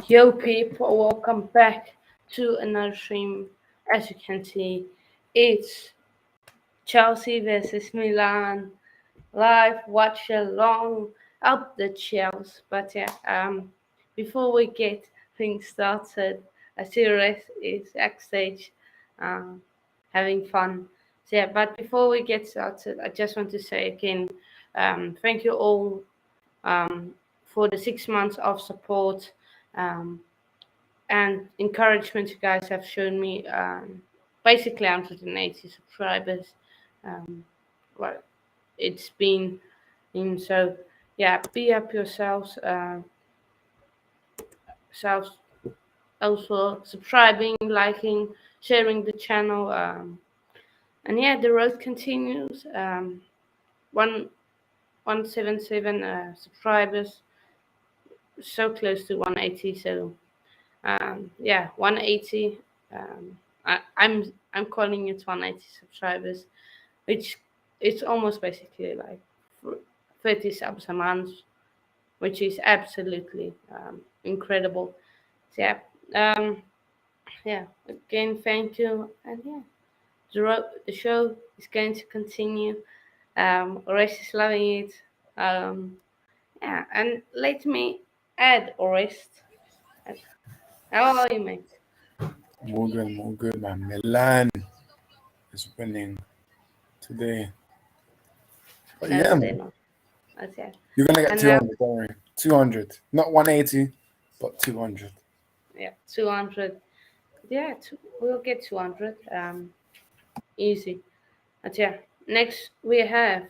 Yo people, welcome back to another stream. As you can see, it's Chelsea versus Milan. Live Watchalong up the Chelsea. But before we get things started, I see Rest is backstage um, having fun. But before we get started, I just want to say again, thank you all for the 6 months of support. Um, and encouragement you guys have shown me. Basically, 180 subscribers. Um, well, it's been in so yeah. Be up yourselves. Selves also subscribing, liking, sharing the channel. And yeah, the road continues. One 177 subscribers, so close to 180. So yeah, 180. I'm calling it 180 subscribers, which it's almost basically like 30 subs a month, which is absolutely incredible. So yeah, again, thank you, and yeah, the show is going to continue. Oresh is loving it. Yeah, and let me add Oresh. How are you, mate? More good, man. Milan is winning today. But yeah, Saturday, man, no. That's it. you're gonna get And now, 200. Don't worry, 200, not 180, but 200. yeah, 200. Yeah, we'll get 200. Easy. But yeah, next we have,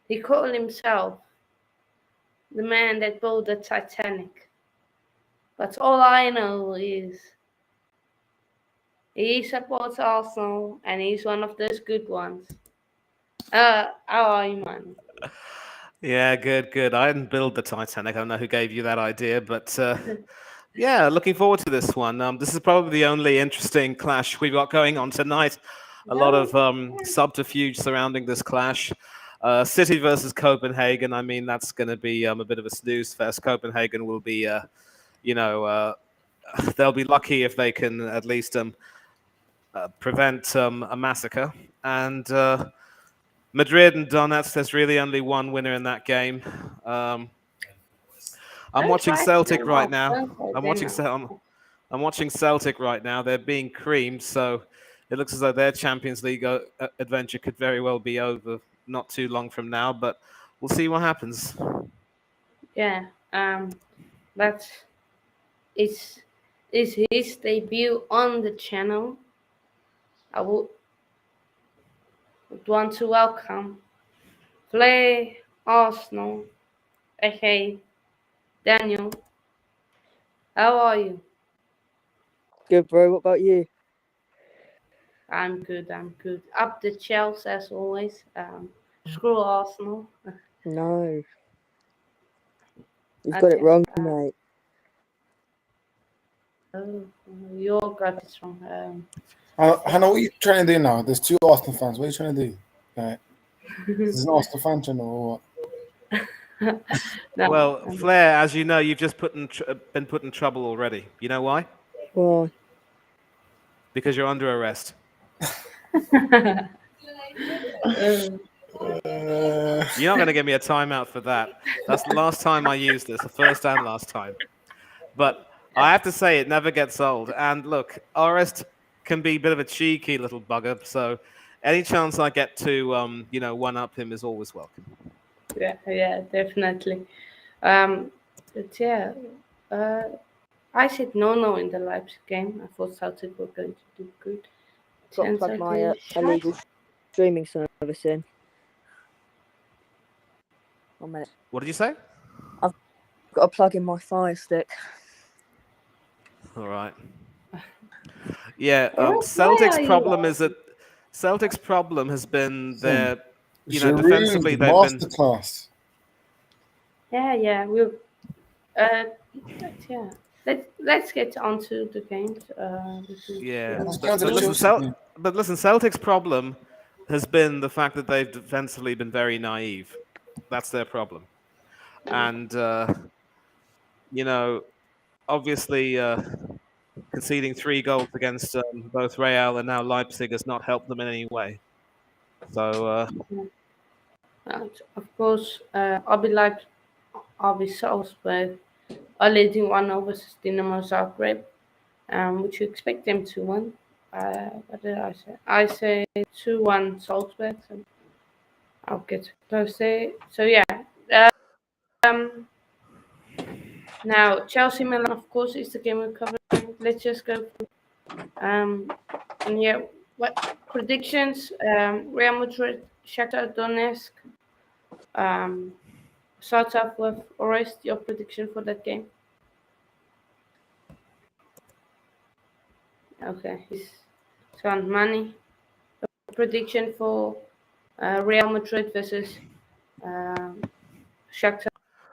he called himself the man that built the Titanic. But all I know is he supports Arsenal and he's one of those good ones. How are you, man? Yeah, good. I didn't build the Titanic. I don't know who gave you that idea, but yeah, looking forward to this one. This is probably the only interesting clash we've got going on tonight. A lot of subterfuge surrounding this clash. City versus Copenhagen. I mean, that's going to be a bit of a snooze fest. Copenhagen will be, they'll be lucky if they can at least prevent a massacre. And Madrid and Donetsk, there's really only one winner in that game. I'm watching Celtic right now. I'm watching Celtic right now. They're being creamed, so it looks as though their Champions League adventure could very well be over not too long from now. But we'll see what happens. Yeah, but it's his debut on the channel. I would want to welcome Play Arsenal. Okay, Daniel, how are you? Good, bro. What about you? I'm good. Up the Chelsea as always. Screw Arsenal. No. You've got it wrong, mate. Oh, you all got it wrong. Hannah, what are you trying to do now? There's two Arsenal fans. What are you trying to do? Like, this is an Arsenal fan channel or what? No, well, Flair, as you know, you've just been put in trouble already. You know why? Why? Because you're under arrest. You're not going to give me a timeout for that. That's the last time I used this, the first and last time. But I have to say, it never gets old. And look, Orest can be a bit of a cheeky little bugger. So any chance I get to, one-up him is always welcome. Yeah, definitely. But yeah, I said no in the Leipzig game. I thought Celtic were going to do good. Got to plug my illegal streaming service in. 1 minute. What did you say? I've got to plug in my Fire Stick. All right. Yeah, Celtic's problem is that Celtic's problem has been their, defensively they've been masterclass. Yeah. We'll. Yeah. Let's get onto the games. But listen, Celtic's problem has been the fact that they've defensively been very naive. That's their problem. And, obviously, conceding 3 goals against both Real and now Leipzig has not helped them in any way. So, And of course, RB Salzburg are leading 1-0 versus Dinamo Zagreb, which you expect them to win. What did I say? I say 2-1 Salzburg. So I'll get close there. So yeah. Um, Now Chelsea Milan, of course, is the game we're covering. Let's just go. And yeah, what predictions? Real Madrid, Shakhtar Donetsk. Start off with Orest. Your prediction for that game? Okay, he's gone. Money. Prediction for Real Madrid versus Shakhtar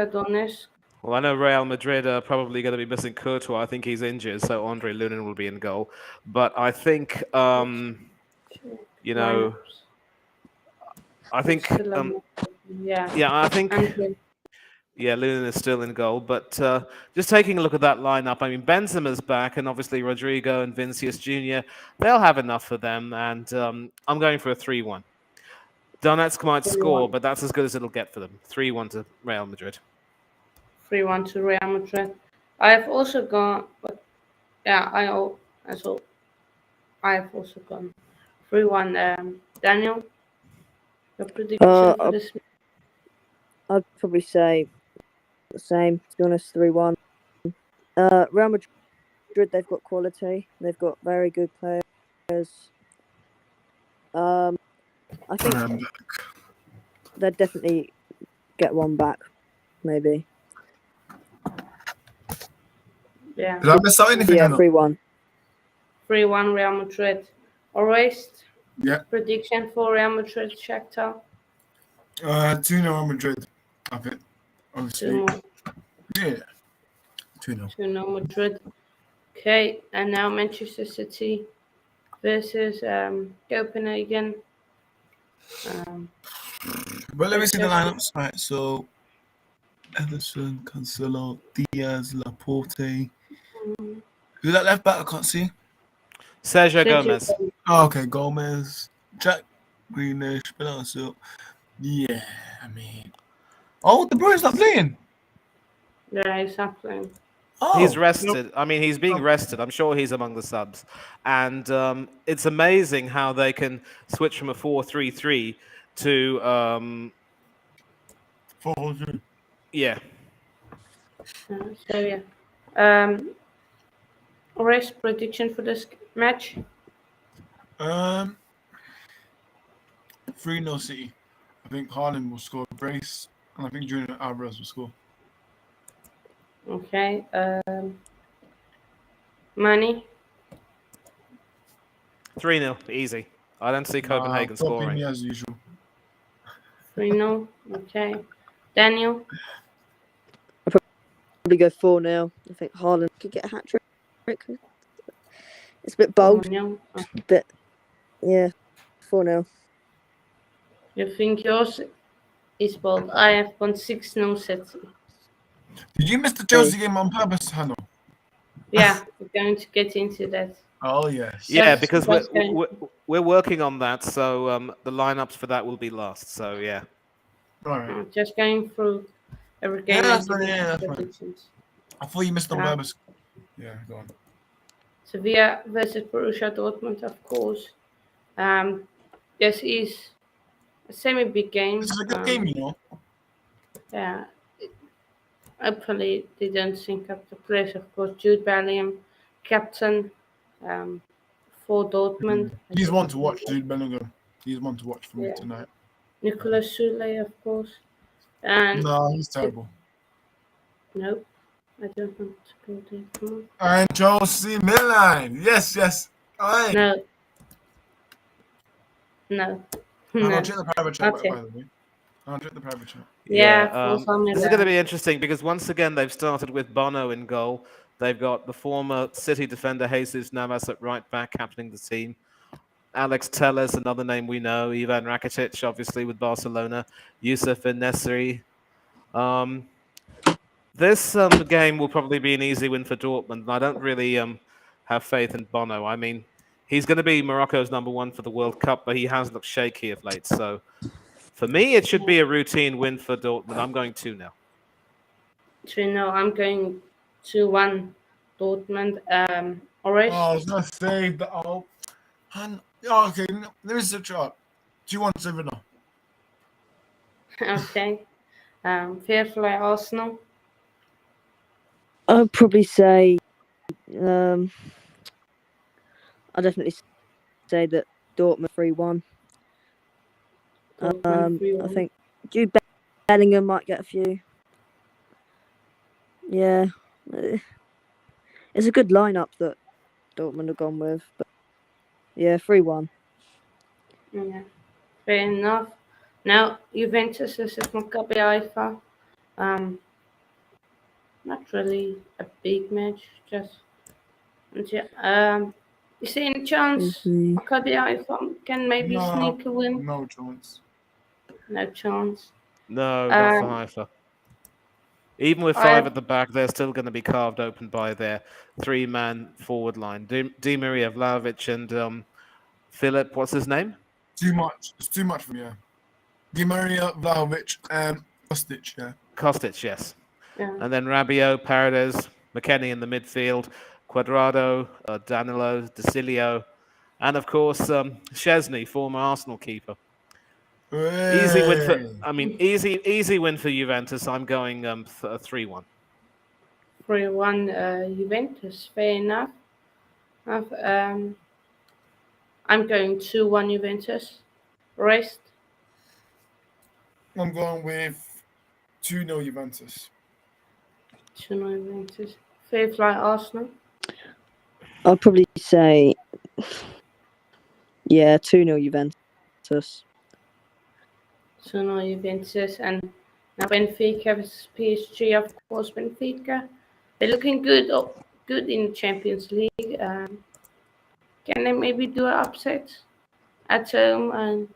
Donetsk. well, I know Real Madrid are probably going to be missing Courtois. I think he's injured, so Andre Lunin will be in goal. But I think, you know, Lineups. I think, Still a- yeah. yeah, I think, And yeah, Lunin is still in goal. But just taking a look at that lineup, I mean, Benzema's back, and obviously Rodrigo and Vinicius Jr. They'll have enough for them, and I'm going for a 3-1. Donetsk might score, 3-1. but that's as good as it'll get for them. 3-1 to Real Madrid. 3-1 to Real Madrid. I have also gone, but yeah, I have also gone 3-1. Daniel, your prediction for I'll- this? I'd probably say the same. To be honest, 3-1. Real Madrid, they've got quality. They've got very good players. I think they'd definitely get one back, maybe. Yeah, Did I miss out anything? Yeah, Hannah? 3-1. 3-1 Real Madrid. Orest, Yeah. prediction for Real Madrid, Shakhtar. 2-0 Real Madrid. I think. Obviously. 2 more. Yeah. 2-0. 2-0 Madrid. Okay, and now Manchester City versus Copenhagen. Well, let me see the Manchester- lineups. Right, so Ederson, Cancelo, Diaz, Laporte. Who's that left back? I can't see. Sergio Sergio Gomez. Oh, okay, Gomez, Jack Greenish, Bernardo. Yeah, I mean. Oh, De Bruyne's not playing. Yeah, he's not playing. Oh, He's rested. I mean, he's being rested. I'm sure he's among the subs. And it's amazing how they can switch from a 4-3-3 to, 4-3. yeah. So yeah. Orest, prediction for this match? 3-0 City. I think Haaland will score a brace, and I think Junior Alvarez will score. Okay. Money. 3-0. Easy. I don't see Copenhagen scoring. Me as usual. 3-0. Okay. Daniel. Probably go 4-0. I think Haaland could get a hat trick. It's a bit bold, 4-0. but yeah, 4-0. You think yours is bold? I have gone 6-0 City. Did you miss the Chelsea game on purpose, Hannah? Yeah, we're going to get into that. Oh, yes. Yeah, That's- because that's we're working on that. So the lineups for that will be last. So, yeah. All right. I'm just going through every game. Yeah, and that's fine, giving yeah, that's fine. predictions. I thought you missed on Yeah. purpose. Yeah, go on. Sevilla versus Borussia Dortmund, of course. This is a semi-big game. This is a good game, you know. Yeah. Hopefully they don't sync up the players. Of course, Jude Bellingham, captain for Dortmund. He's one to watch, dude, Bellingham. He's one to watch for me Yeah. tonight. Nicolas Sule, of course. And No, he's terrible. nope, I don't want to go there. Come And Chelsea Milan. Yes, yes. All right. on. No. I'll check the private chat, Okay. by the way. I'll check the private chat. Yeah, um, for this is going to be interesting because once again they've started with Bono in goal. They've got the former City defender Jesus Navas at right back, captaining the team. Alex Telles, another name we know. Ivan Rakitic, obviously with Barcelona. Youssef En-Nesyri. This game will probably be an easy win for Dortmund. I don't really have faith in Bono. I mean, he's going to be Morocco's #1 for the World Cup, but he has looked shaky of late. So for me, it should be a routine win for Dortmund. I'm going 2-0. 2-0. I'm going 2-1 Dortmund. Orange. Oh, I was gonna say that. Oh, okay. Let me switch up. 2-1 Sevilla. Okay. Fairplay Arsenal. I'd probably say, I'd definitely say that Dortmund 3-1. Dortmund 3-1. I think Jude Bellingham might get a few. Yeah, it's a good lineup that Dortmund have gone with, but yeah, 3-1. Yeah, fair enough. Now Juventus versus Maccabi Haifa. Not really a big match. Just you see any chance Maccabi Haifa can maybe sneak a win? No chance. No chance. No, not for Haifa. Even with 5 at the back, they're still going to be carved open by their 3-man forward line. Di Maria, Vlahovic, and Philip, what's his name? Too much. It's too much for me. Yeah. Di Maria, Vlahovic, and Kostic. Yeah. Kostic, yes. Yeah. And then Rabiot, Paredes, McKennie in the midfield, Cuadrado, Danilo, DeCilio, and of course Szczesny, former Arsenal keeper. Easy win for. I mean, easy win for Juventus. I'm going 3-1. 3-1 Juventus. Fair enough. I'm going 2-1 Juventus. Rest. I'm going with 2-0 Juventus. 2-0 Juventus. Fairplay Arsenal. I'd probably say, yeah, 2-0 Juventus. 2-0 Juventus. And now Benfica versus PSG. Of course, Benfica. They're looking good in the Champions League. Can they maybe do an upset at home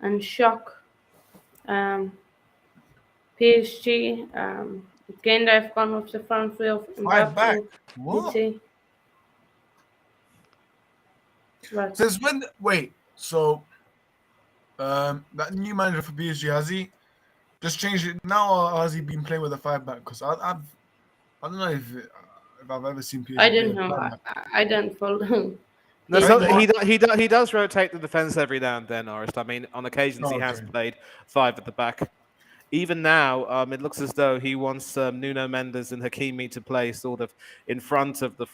and shock PSG? Again, they've gone with the front three of 5 back. What? Right. Since when? Wait. So, that new manager for PSG, has he just changed it now, or has he been playing with a 5 back? Because I don't know if I've ever seen PSG. I don't know. I don't follow. No, so he does rotate the defense every now and then, Orest. I mean, on occasions he has played 5 at the back. Even now, it looks as though he wants Nuno Mendes and Hakimi to play sort of in front of the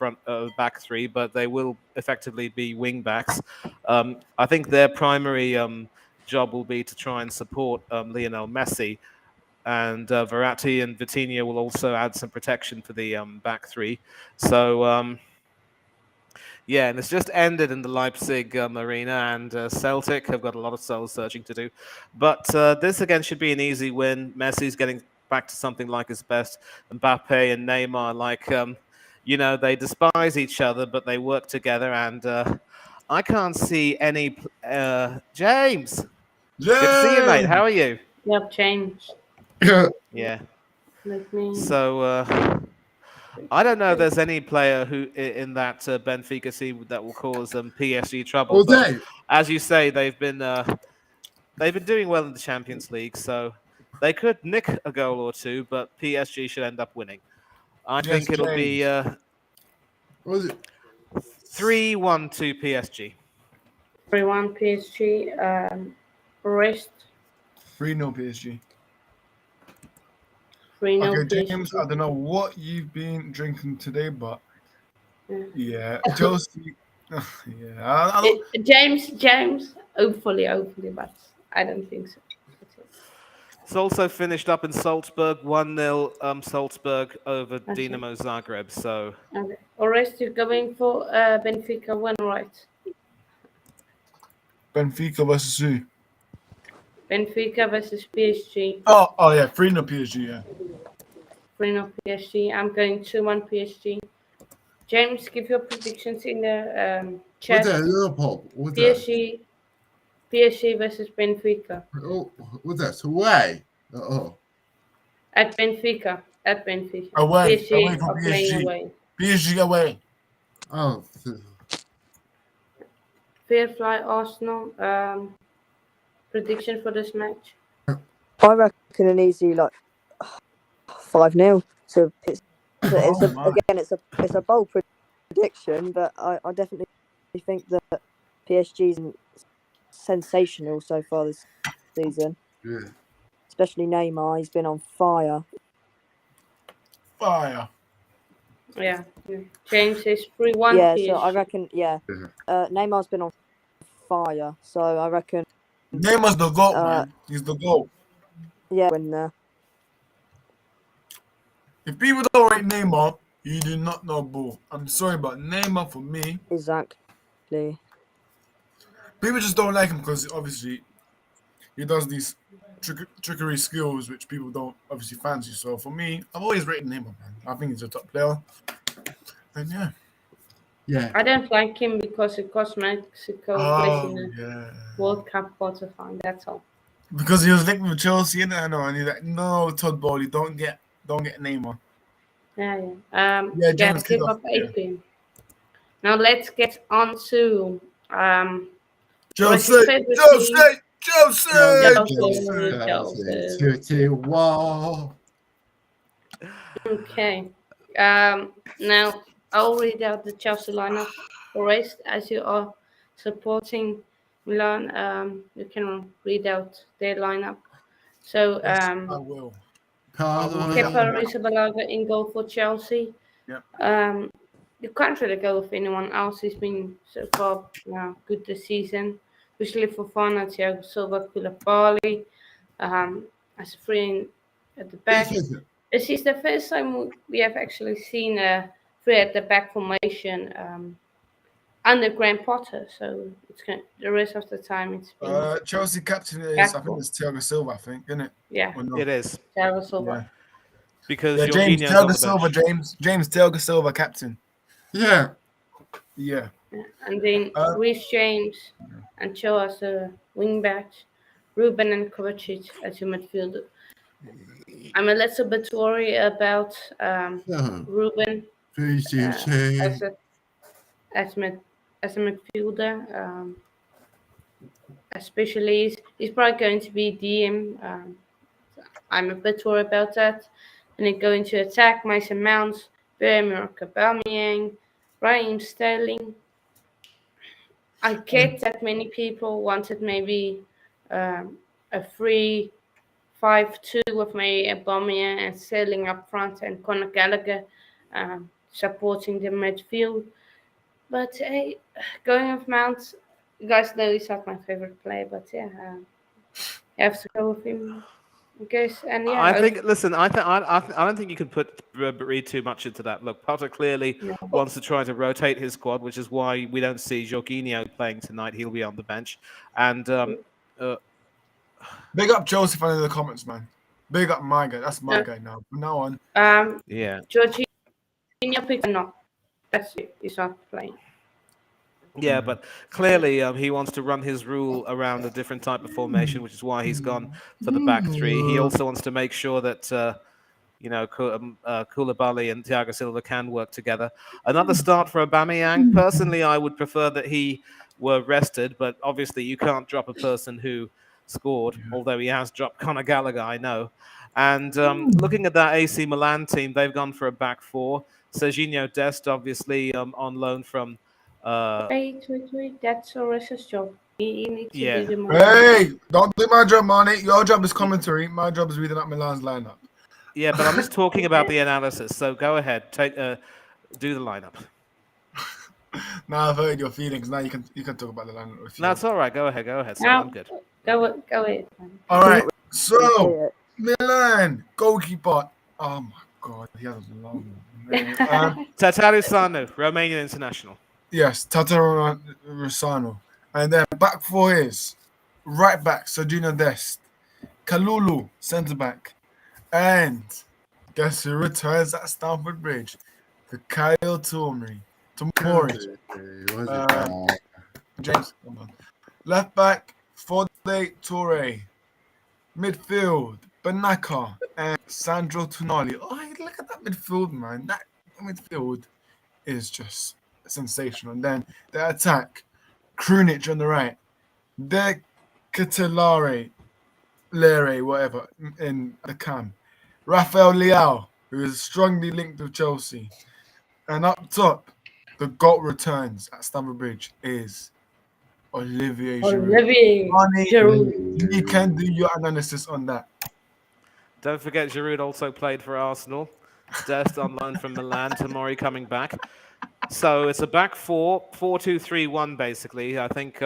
back 3, but they will effectively be wing backs. I think their primary job will be to try and support Lionel Messi, and Verratti and Vitinha will also add some protection for the back 3. So. Yeah, and it's just ended in the Leipzig arena, and Celtic have got a lot of soul searching to do. But this again should be an easy win. Messi's getting back to something like his best. Mbappe and Neymar, they despise each other, but they work together. And I can't see any. James, good to see you, mate. How are you? Yep, James. Yeah. Let me. So. I don't know if there's any player who in that Benfica team that will cause PSG trouble. But as you say, they've been doing well in the Champions League, so they could nick a goal or two, but PSG should end up winning. I think it'll be 3-1 to PSG. 3-1 PSG. Rest. 3-0 PSG. 3-0 Okay, James, I don't know what you've been drinking today, but yeah, Chelsea. Yeah, James, hopefully, but I don't think so. It's also finished up in Salzburg, 1-0 Salzburg over Dinamo Zagreb. So, okay. Orest, you're going for Benfica win, right? Benfica versus who? Benfica versus PSG. Oh yeah, 3-0 PSG, yeah. 3-0 PSG. I'm going 2-1 PSG. James, give your predictions in the chat. PSG versus Benfica. Oh, what's that? Away. Oh. At Benfica. at Benfica. Away PSG from are playing PSG. away. PSG away. Oh, Fair fly Arsenal. Prediction for this match? I reckon an easy 5-0 to it's Oh, my. it's a bold prediction, but I definitely think that PSG's sensational so far this season. yeah. Especially Neymar, he's been on fire. Fire. Yeah. James is 3-1 Yeah, PSG. so I reckon Neymar's been on fire, so I reckon Neymar's the GOAT, man. He's the GOAT. win there. If people don't rate Neymar, you do not know ball. I'm sorry, but Neymar for me, Exactly. people just don't like him because obviously he does these trickery skills which people don't obviously fancy. So for me, I've always rated Neymar, man. I think he's a top player. And yeah. Yeah. I don't like him because it cost Mexico placing the yeah. World Cup quarterfinal. That's all. Because he was linked with Chelsea, and I know, and he's like, no, Todd Bowley, don't get Neymar. Yeah. Yeah, James, give kick up off, yeah. 8 Now let's get on to Chelsea, Russia's favorite team. Chelsea. Chelsea. 2-2. Okay. Now I'll read out the Chelsea lineup for rest. As you are supporting Milan, you can read out their lineup. So I will. Kepa Arrizabalaga in goal for Chelsea. Yep. You can't really go with anyone else. He's been so far good this season, especially for Fana, Thiago Silva, Koulibaly, as a free at the back. This is the first time we have actually seen a three at the back formation under Graham Potter. So it's the rest of the time it's been Chelsea captain is, I think it's Thiago Silva, I think, isn't it? yeah, No? It is. Thiago Silva. Yeah. Because James Jorginho's on Thiago the Silva, bench. James Thiago Silva captain. Yeah. Yeah. And then Reece James and Cho as the wing backs, Ruben and Kovacic as your midfielder. I'm a little bit worried about Ruben as a midfielder, especially he's probably going to be DM. I'm a bit worried about that. And then going to attack Mason Mount, Pierre-Emerick Aubameyang, Raheem Sterling. I get that many people wanted maybe a 3-5-2 with maybe Aubameyang and Sterling up front and Conor Gallagher supporting the midfield. But going with Mount, you guys know he's not my favorite player, but yeah, you have to go with him. And yeah, I think. Listen, I don't think you can read too much into that. Look, Potter clearly wants to try to rotate his squad, which is why we don't see Jorginho playing tonight. He'll be on the bench. And big up Joseph in the comments, man. Big up my guy. That's my guy now. From now on. Yeah. Jorginho picked not. That's it. He's not playing. Yeah, but clearly he wants to run his rule around a different type of formation, which is why he's gone for the back three. He also wants to make sure that Koulibaly and Thiago Silva can work together. Another start for Aubameyang. Personally, I would prefer that he were rested, but obviously you can't drop a person who scored, although he has dropped Conor Gallagher, I know. And looking at that AC Milan team, they've gone for a back four. Serginho Dest, obviously on loan from... Wait. That's Orissa's job. He needs to do the money. Hey, don't do my job, Mane. Your job is commentary. My job is reading up Milan's lineup. Yeah, but I'm just talking about the analysis. So go ahead, do the lineup. Now I've heard your feelings. Now you can talk about the lineup. No, it's all right. Go ahead. So I'm good. Go ahead. All right. So Milan goalkeeper. Oh my God, he has a long name. Tatarisanu, Romanian international. Yes, Tatarusano. And then back four is right back, Serginho Dest. Kalulu, centre back. And guess who returns at Stamford Bridge? The Kyle Tomori. James, come on. Left back, Fode Toure. Midfield, Banaka and Sandro Tonali. Oh, midfield, man, that midfield is just sensational. And then the attack, Krunic on the right, De Ketelare, Lere, whatever, in the cam. Rafael Leao, who is strongly linked with Chelsea. And up top, the GOAT returns at Stamford Bridge is Olivier Giroud. Olivier Arnie, Giroud. you can do your analysis on that. Don't forget, Giroud also played for Arsenal. Dest on loan from Milan. Tomori coming back. So it's a back 4-2-3-1 basically. I think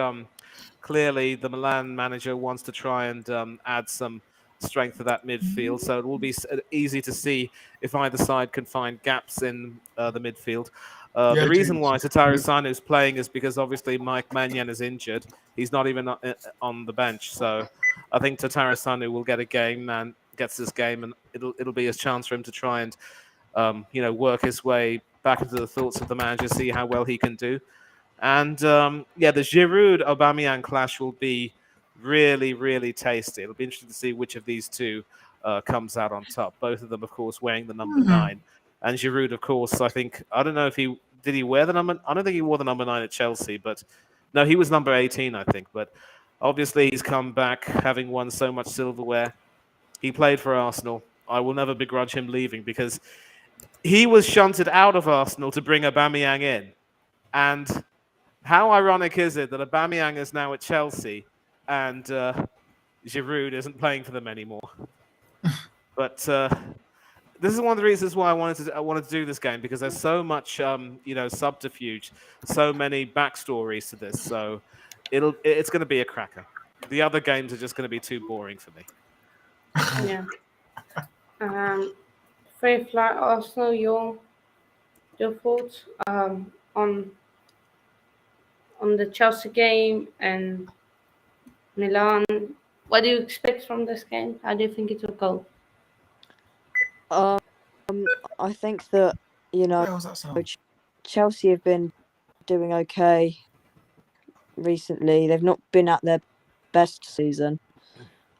clearly the Milan manager wants to try and add some strength to that midfield. So it will be easy to see if either side can find gaps in the midfield. The reason James. why Sataru Sanu is playing is because obviously Mike Mannion is injured. He's not even on the bench. So I think Sataru Sanu will get a game and gets this game, and it'll be a chance for him to try and work his way back into the thoughts of the manager, see how well he can do. And the Giroud Aubameyang clash will be really, really tasty. It'll be interesting to see which of these two comes out on top. Both of them, of course, wearing the number 9. And Giroud, of course, I don't know if did he wear the number? I don't think he wore the number 9 at Chelsea, but no, he was number 18, I think. But obviously, he's come back having won so much silverware. He played for Arsenal. I will never begrudge him leaving because he was shunted out of Arsenal to bring Aubameyang in. And how ironic is it that Aubameyang is now at Chelsea and Giroud isn't playing for them anymore? But this is one of the reasons why I wanted to do this game, because there's so much subterfuge, so many backstories to this. So it's going to be a cracker. The other games are just going to be too boring for me. Yeah. Free fly Arsenal, your thoughts on the Chelsea game and Milan. What do you expect from this game? How do you think it will go? I think that Where was that sound? Chelsea have been doing okay recently. They've not been at their best season.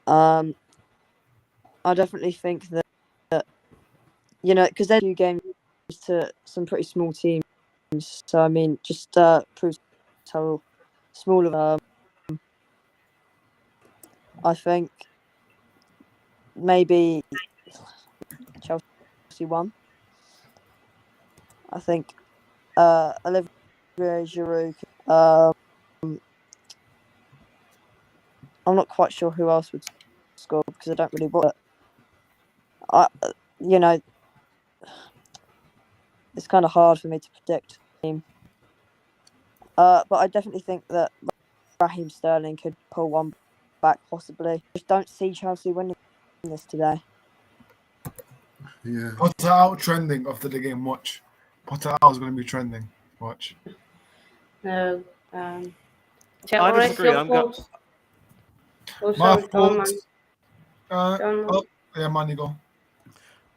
I definitely think that because they're 2 games to some pretty small teams. So I mean, just proves how small of I think maybe Chelsea won. I think Olivier Giroud. I'm not quite sure who else would score because I don't really watch it. It's kind of hard for me to predict the team. But I definitely think that Raheem Sterling could pull one back, possibly. Just don't see Chelsea winning this today. Yeah. Potter out trending after the game. Watch. Potter out is going to be trending. Watch. No. I disagree. My thoughts. Manny, go.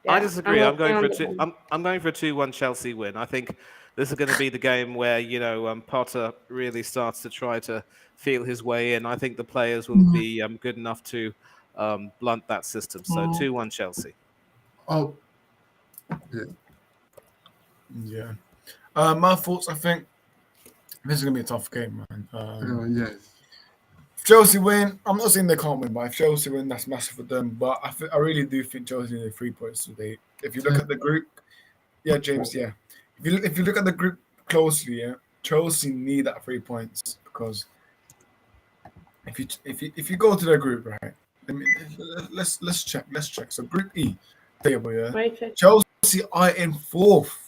I disagree. I'm going for a 2-1 Chelsea win. I think this is going to be the game where Potter really starts to try to feel his way in. I think the players will be good enough to blunt that system. So 2-1 Chelsea. Oh, yeah. Yeah. My thoughts. I think this is going to be a tough game, man. Yes. If Chelsea win, I'm not saying they can't win, but if Chelsea win, that's massive for them. But I really do think Chelsea need 3 points today. If you look at the group, James, yeah. If you look at the group closely, Chelsea need that 3 points because if you go to their group, right? Let's check. So Group E table, Chelsea are in 4th.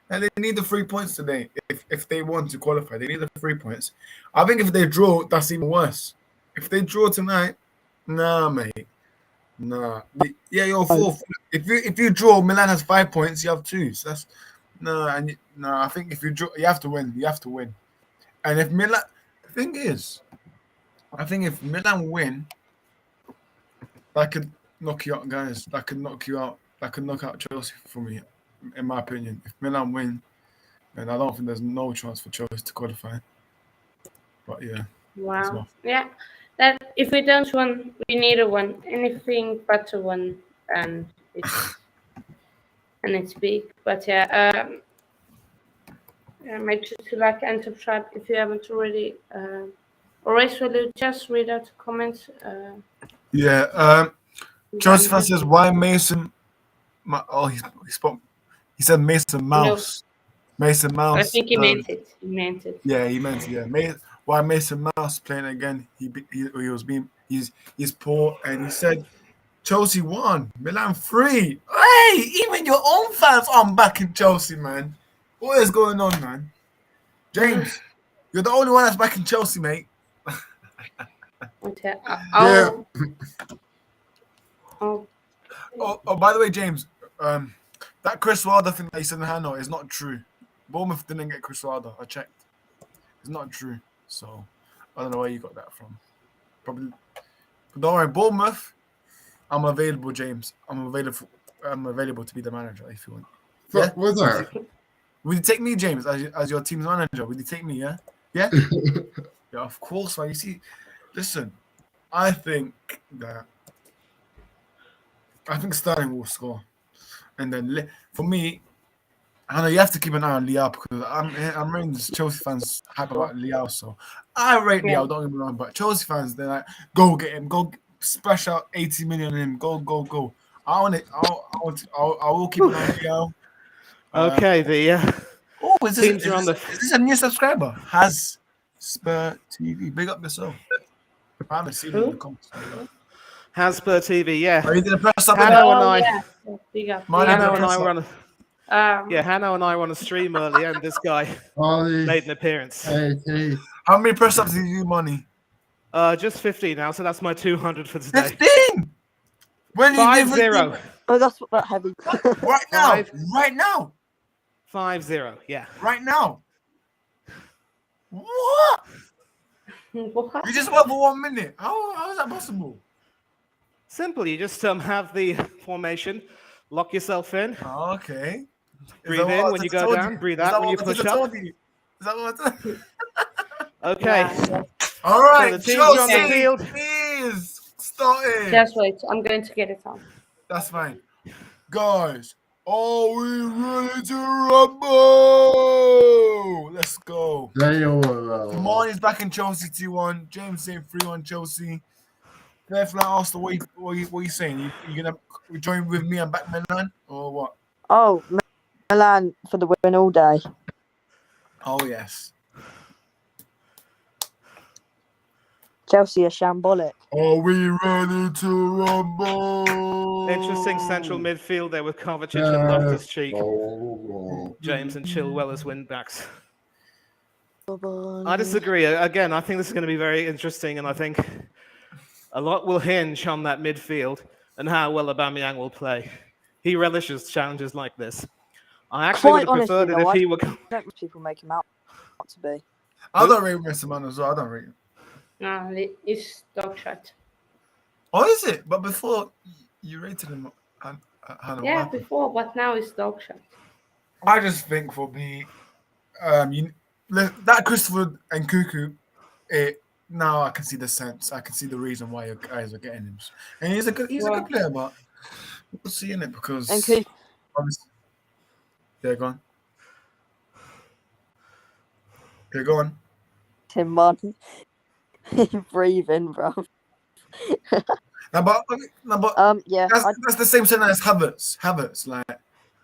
And they need the 3 points today. If they want to qualify, they need the 3 points. I think if they draw, that's even worse. If they draw tonight, nah, mate. Nah. You're 4th. If you draw, Milan has 5 points, you have 2. So that's I think if you draw, you have to win. And if Milan, the thing is, I think if Milan win, that could knock you out, guys. That could knock out Chelsea for me. In my opinion, if Milan win, then I don't think there's no chance for Chelsea to qualify. But yeah. Wow. Yeah. That if we don't win, we need to win. Anything but to win. And it's and it's big. But yeah, make sure to like and subscribe if you haven't already. Always will you just read out the comments? Yeah. Chelsea fan says, why Mason? He spoke. He said Mason Mouse. Mason Mouse. I think he meant it. He meant it. Yeah, he meant it. Yeah. Why Mason Mouse playing again? He's poor, and he said Chelsea won, Milan 3. Hey, even your own fans aren't backing Chelsea, man. What is going on, man? James, you're the only one that's backing Chelsea, mate. Okay. Yeah. Oh, By the way, James, that Chris Wilder thing that you said in Hano is not true. Bournemouth didn't get Chris Wilder. I checked. It's not true. So I don't know where you got that from. Probably. But don't worry, Bournemouth. I'm available, James. I'm available to be the manager if you want. What was that? Will you take me, James, as your team's manager? Will you take me? Yeah. Yeah. Yeah. Of course, man. You see, listen. I think Sterling will score, and then for me, I know you have to keep an eye on Liao because I'm reading Chelsea fans hype about Liao, so I rate Liao. Don't get me wrong, but Chelsea fans they're like, go get him, go splash out 80 million on him, go. I want it. I will keep an eye on Liao. Okay, is teams are on the. this a new subscriber? Has Spur TV? Big up yourself. I haven't seen it in the comments. Hasper TV, yeah. Are you gonna press up? Hanno and I. Yeah. Big up. Hanno and I were on a. Um, Hanno and I were on a stream earlier, and this guy made an appearance. Hey. How many press ups did you do, money? Just 50 now, so that's my 200 for today. 15. When 5-0. Oh, that's what that heavy. Right now. Right now. 5-0, yeah. Right now. What? what? You just went for 1 minute. How is that possible? Simple. You just have the formation, lock yourself in, Oh, okay. breathe in when you go down, breathe out when you push up. Is that what I told you? Okay. Yeah. All right. So the teams are on the Chelsea field. is starting. Just wait. I'm going to get it on. That's fine. Guys, are we ready to rumble? Let's go. Marnie's back in Chelsea 2-1. James saying 3-1 Chelsea. Fairfly asked what you saying? You gonna join with me and back Milan or what? Oh, Milan for the win all day. Oh yes. Chelsea are shambolic. Are we ready to rumble? Interesting central midfield there with Kovacic and Loftus-Cheek. James and Chilwell as wing-backs. I disagree. Again, I think this is going to be very interesting, and I think a lot will hinge on that midfield and how well Aubameyang will play. He relishes challenges like this. I actually would have preferred it if he were. I don't think people make him out to be. I don't rate Mr. Man as well. I don't rate him. No, it's dog shot. Oh, is it? But before you rated him, Yeah, before, but now it's dog shot. I just think for me, that Christopher and Cuckoo, now I can see the sense. I can see the reason why you guys are getting him. And he's a good player, but we'll see in it because. And Cuckoo. Yeah, go on. Yeah, go on. Tim Martin. Breathing, bro. Yeah. That's the same thing as Havertz, like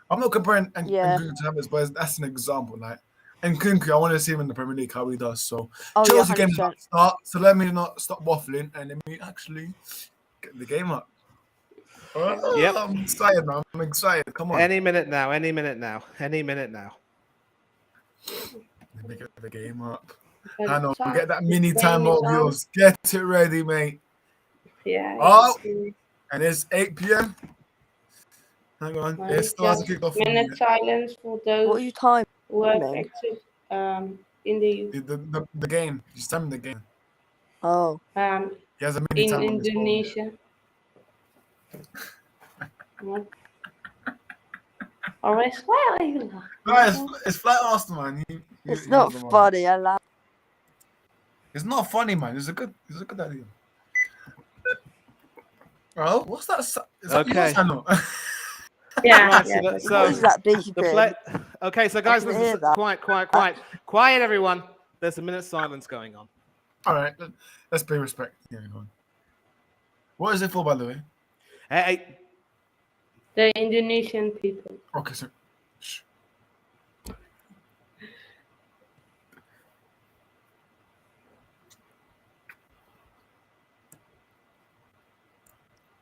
I'm not comparing Nkunku to Havertz, but that's an example. Like Nkunku, I want to see him in the Premier League how he does. So Chelsea game is not start. So let me not stop waffling and let me actually get the game up. Yep. I'm excited, man. I'm excited. Come on. Any minute now. Let me get the game up. I know. Get that mini time of yours. Get it ready, mate. Yeah. And it's 8 p.m. Hang on. It starts to kick off. Minute silence for those what are you timing? who are active in the game. He's timing the game. Oh. He has a mini time in Indonesia. Alright, why are you laughing? It's Flight Arsenal, man. It's not funny. I laugh. It's not funny, man. It's a good idea. Bro, what's that? Is that okay. Yeah, Right, yeah, so, What is that beeping? the play. Okay, so guys, can hear listen. that. Quiet, everyone. There's a minute's silence going on. All right, let's pay respect. Yeah, go on. What is it for, by the way? Hey, the Indonesian people. Okay, so. Shh.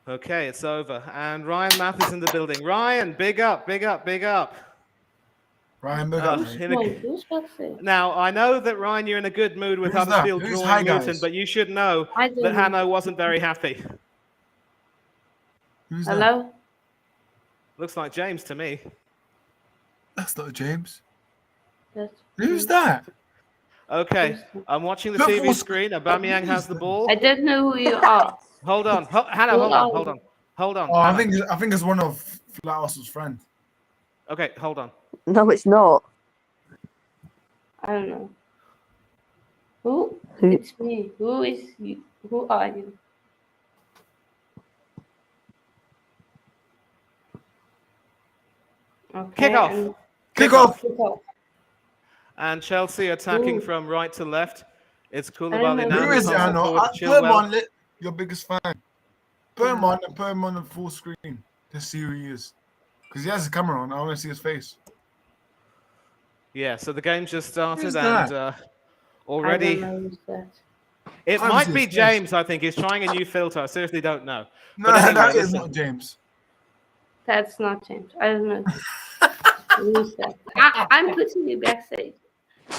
okay, it's over. And Ryan Math is in the building. Ryan, big up. Ryan, big Uh, up. Who's mate. going? Who's Betsy? Now, I know that, Ryan, you're in a good mood with Who's that? Huddersfield Who's drawing hi, Luton, guys? but you should know I don't that know. Hanno wasn't very happy. Who's that? Hello? Looks like James to me. That's not James. That's Who's that? Okay, I'm watching the Look, TV what's- screen. Aubameyang has the ball. I don't know who you are. Hold on. Hanno, Who are you? Hold on. Oh, I Hanno. think it's one of Flathouse's friends. Okay, hold on. No, it's not. I don't know. Who? Who? It's me. Who is you? Who are you? Okay. Kick off. and- Kick off. Kick off. And Chelsea attacking Ooh. from right to left. It's don't Koulibaly know now. Who who is it? it I passing know. forward to Put him Chilwell. on your biggest fan. Put him on and put him on the full screen to see who he is. Because he has his camera on. I want to see his face. Yeah, so the game just started, Who's and that? already I don't know who's that. it I might see be his face. James. I think he's trying a new filter. I seriously don't know. No, But anyway, that is listen. not James. That's not James. I don't know. Who's that? I'm putting you backstage.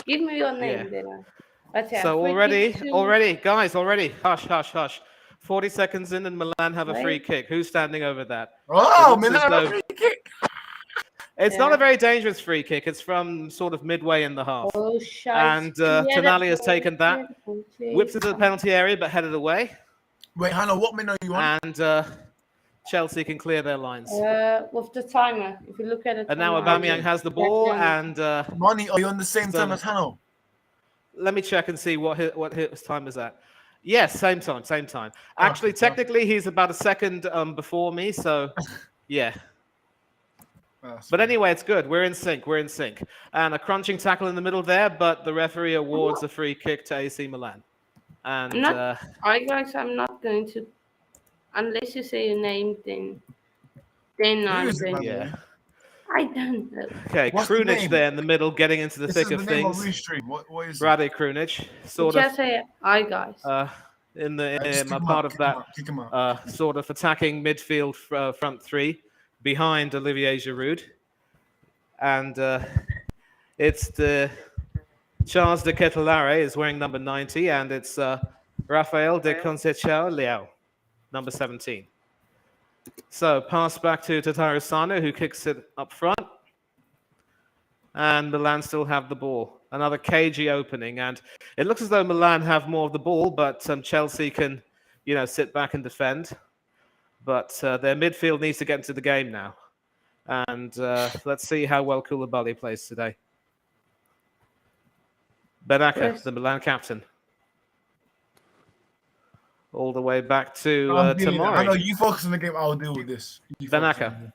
Give me your name, Yeah. then. But yeah, So free kick to- guys, hush. 40 seconds in, and Milan have a free Right. kick. Who's standing over that? Oh, looks as Milan, though- a free kick. It's not Yeah. a very dangerous free kick. It's from sort of midway in the half. Oh, shite. And Tonali has taken that, whips into the Please. penalty area, but headed away. Wait, Hannah, what minute are you on? And Chelsea can clear their lines. With the timer, if you look at it. And now Aubameyang has the ball, and Money, are you on the same So- time as Hannah? let me check and see what his time is at. Yes, same time. Actually, Okay, technically, he's about a second before me, so yeah. But anyway, it's good. We're in sync. And a crunching tackle in the middle there, but the referee awards a free kick to AC Milan. And I'm not- Alright, guys, I'm not going to. Unless you say your name, then I'm is it, going by to. the yeah. way? I don't know. Okay, What's the Krunic name? there in the middle, getting into the This thick is of the name of things. Restream. What is it? Rade Krunic, sort Just of say hi, guys. in the Just in kick a him part out, of that kick him out. sort of attacking midfield front three behind Olivier Giroud. And it's the Charles de Ketelare is wearing number 90, and it's Rafael de Conceição Leao, number 17. So pass back to Tataru Sano, who kicks it up front. And Milan still have the ball. Another cagey opening, and it looks as though Milan have more of the ball, but Chelsea can, sit back and defend. But their midfield needs to get into the game now. And let's see how well Koulibaly plays today. Benaka, Yes. the Milan captain. All the way back to I'm dealing with it. I know Tomori. you focus on the game. I'll deal with this. You focus Benaka. on the game.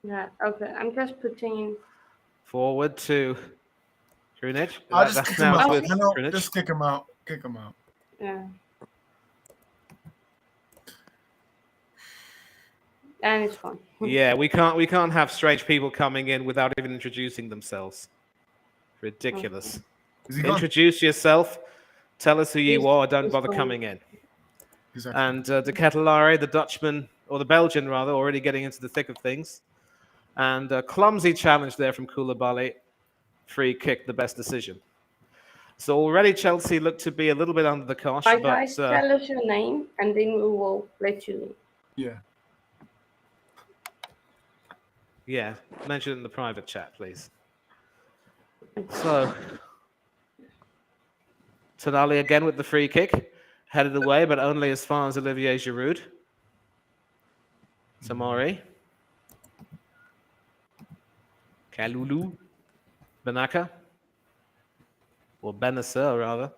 Yeah, okay. I'm just putting. Forward to Krunic. I'll just That's kick him now out. with I know, Krunic. just kick him out. Kick him out. Yeah. And it's fine. Yeah, we can't have strange people coming in without even introducing themselves. Ridiculous. Is he gone? Introduce yourself. Tell us who you He's- are. Don't he's bother gone. coming in. Exactly. And De Ketelare, the Dutchman, or the Belgian rather, already getting into the thick of things. And a clumsy challenge there from Koulibaly. Free kick, the best decision. So already Chelsea look to be a little bit under the cosh, Hi, but guys. Tell us your name, and then we will let you in. Yeah. yeah, mention it in the private chat, please. So Tonali again with the free kick, headed away, but only as far as Olivier Giroud. Tomori. Kalulu. Benaka. Or Benasser, rather.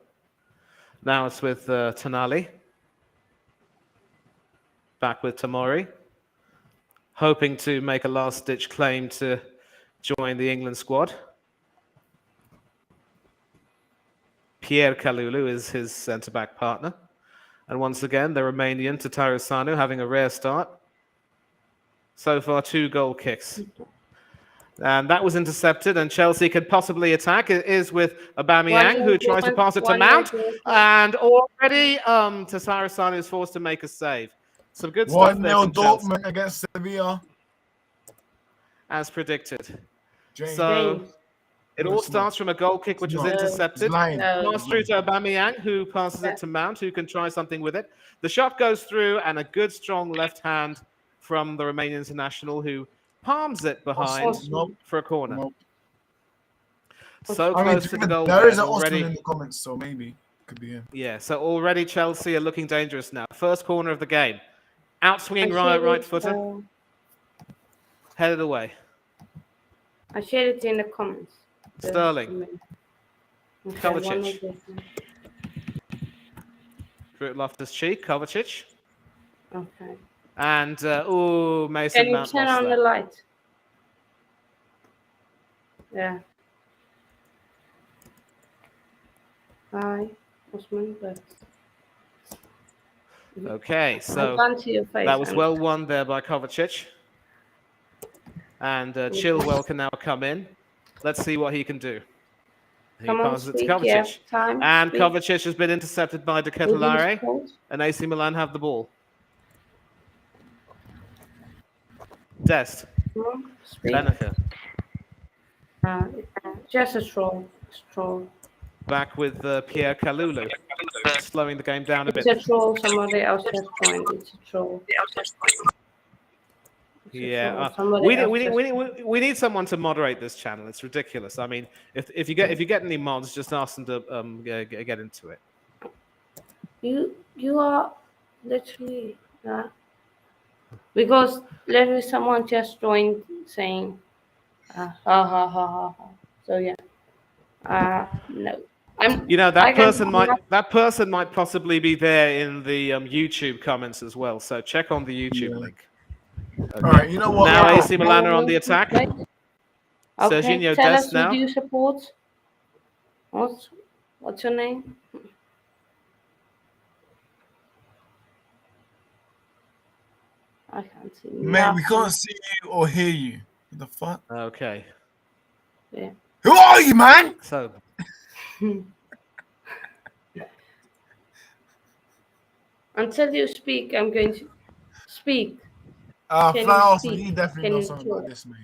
Now it's with Tonali. Back with Tomori. hoping to make a last-ditch claim to join the England squad. Pierre Kalulu is his centre-back partner. And once again, the Romanian Tataru Sanu having a rare start. So far, 2 goal kicks. And that was intercepted, and Chelsea could possibly attack. It is with Aubameyang, who tries to pass it to Mount. And already Tataru Sanu is forced to make a save. Some good stuff there 1-0 from Chelsea, Dortmund against Sevilla. as predicted. James. So James. it No, all it's not. starts from a goal kick, which It's was not. intercepted. It's lying. Pass through to Aubameyang, who passes it to Mount, who can try something with it. The shot goes through, and a good, strong left hand from the Romanian international, who palms it behind Nope. for a corner. Nope. So I mean, close to the goal. there is an already. Osman in the comments, so maybe it could be him. Yeah, so already Chelsea are looking dangerous now. First corner of the game. Outswinging right footer. Headed away. I shared it in the comments. Sterling. Okay, Kovacic. 1-0. Through Loftus-Cheek, Kovacic. Okay. And, Mason Can you Mount turn lost on there. the light? Yeah. Hi, Osman, but Okay, I so can't see your face. that was and- well won there by Kovacic. And Chilwell can now come in. Let's see what he can do. He Come on, passes it to speak, Kovacic. yeah, time, And speak. Kovacic has been intercepted by De Will you Ketelaere. support? And AC Milan have the ball. Dest. Come on, speak. Benefit. Just a stroll. Back with Pierre Kalulu. Slowing the game down a bit. It's a troll. Somebody else just joined. It's a troll. Yeah, Somebody we else need, just- we, need, we need someone to moderate this channel. It's ridiculous. I mean, if you get any mods, just ask them to get into it. You are literally because literally someone just joined saying ha ha ha ha ha. So yeah. No. You know, I that can- person might possibly be there in the YouTube comments as well. So check on the YouTube Yeah. link. All right, you know what? Now Yeah. AC Milan are on the attack. Okay, Serginho tell Dest us now. who do you support? What's your name? I can't see. Man, we nothing. can't see you or hear you. What the fuck? Okay. Yeah. Who are you, man? So Until you speak, I'm going to speak. Can Fly you Austin, speak? you definitely Can know you something talk? about this, mate.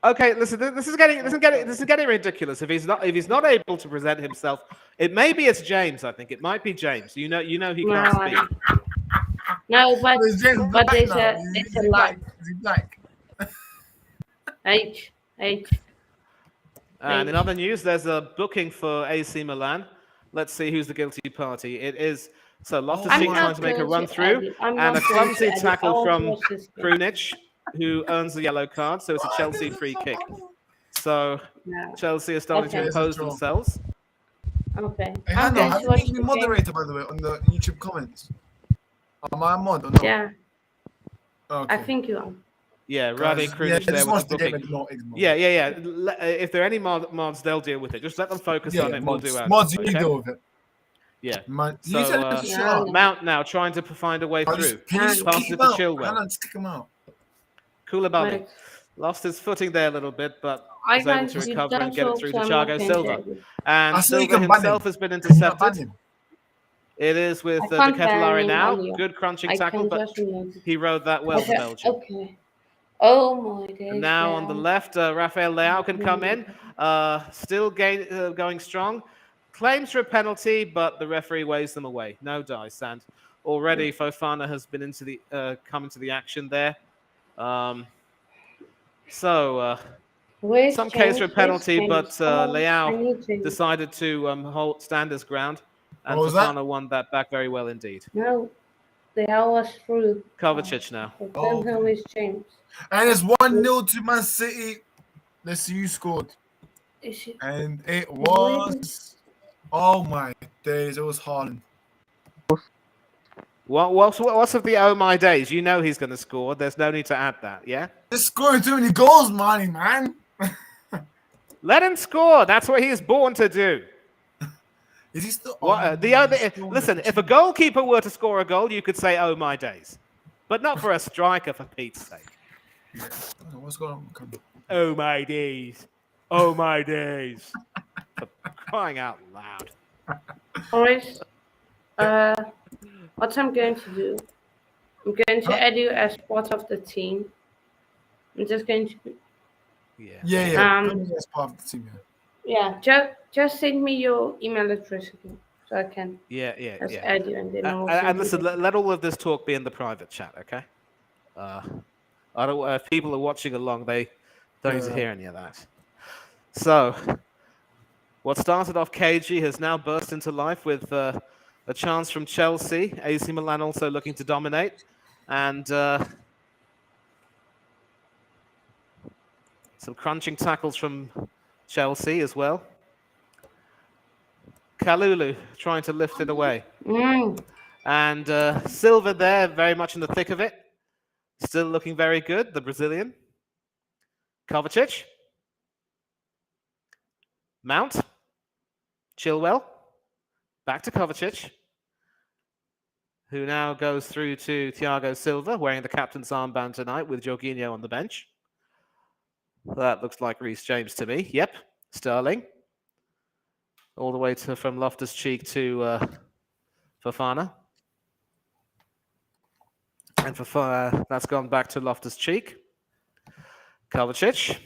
okay, listen. This is getting ridiculous. If he's not able to present himself, it's James. I think it might be James. You know he can't speak. No, but Is James but black there's now? a Is there's he a black? line. Is he black? H. And in other news, there's a booking for AC Milan. Let's see who's the guilty party. It is Loftus-Cheek I'm trying to make a run through, I'm and not a going to clumsy edit. tackle I'll from watch this game. Krunic, who earns the yellow card. So it's a Chelsea free kick. So No. Chelsea are starting Okay. to impose themselves. Okay. Hey, I'm Hannah, going have to you watch made me the game. moderator, by the way, on the YouTube comments? Am I a mod or not? Yeah, Okay. I think you are. Yeah, Rade Yeah, Krunic there just with watch the the game booking. and not ignore. Yeah. If there are any mods, they'll deal with it. Just let them focus on it, and we'll mods. do ours. Mods, you okay? deal with it. Yeah. Man, So, you said to shut up. Mount now trying to find a way Oh, through. Can you just Passes kick it him to out? Chilwell. Hannah, just kick him out. Koulibaly Right. lost his footing there a little bit, but I was able can't to see recover and that, get it so through to I'm not Thiago going to Silva. edit. And I saw you Silva can ban himself him. has been Can you not ban intercepted. him? It is with I De can't ban Ketelaere him now. on you. Good crunching I tackle, can but just remove it. he rode that well, the Okay. Belgian. Okay. Oh my days. And now on the left, Rafael Leao can come in. Still going strong. Claims for a penalty, but the referee waves them away. No dice. And already Fofana has been come into the action there. Where's Some case for a James? penalty, Where's but James? Come on, I Leao need James. decided to stand his ground. And What was that? Fofana won that back very well indeed. No, the hour was through. Kovacic now. But Oh, then who is James? And it's 1-0 to Man City. Let's see who scored. Is he? And it was... Oh my days, it was Haaland. What's of the oh my days? You know he's going to score. There's no need to add that, yeah? Just scoring too many goals, man. Let him score. That's what he is born to do. Is he still? Listen, if a goalkeeper were to score a goal, you could say, oh my days. But not for a striker, for Pete's sake. Yeah. What's going on? Oh my days. Oh my days. For crying out loud. Always. What I'm going to do, I'm going to add you as part of the team. I'm just going to. Yeah. That's part of the team. Yeah. Just send me your email address again, so I can. Just add you, and then and listen, let all of this talk be in the private chat, okay? I don't. If people are watching along, they don't need to hear any of that. So, what started off cagey has now burst into life with a chance from Chelsea. AC Milan also looking to dominate, and some crunching tackles from Chelsea as well. Kalulu trying to lift it away. And Silva there, very much in the thick of it. Still looking very good, the Brazilian. Kovacic. Mount. Chilwell. Back to Kovacic, who now goes through to Thiago Silva, wearing the captain's armband tonight with Jorginho on the bench. That looks like Reece James to me. Yep, Sterling. All the way from Loftus-Cheek to Fofana. And Fofana, that's gone back to Loftus-Cheek. Kovacic.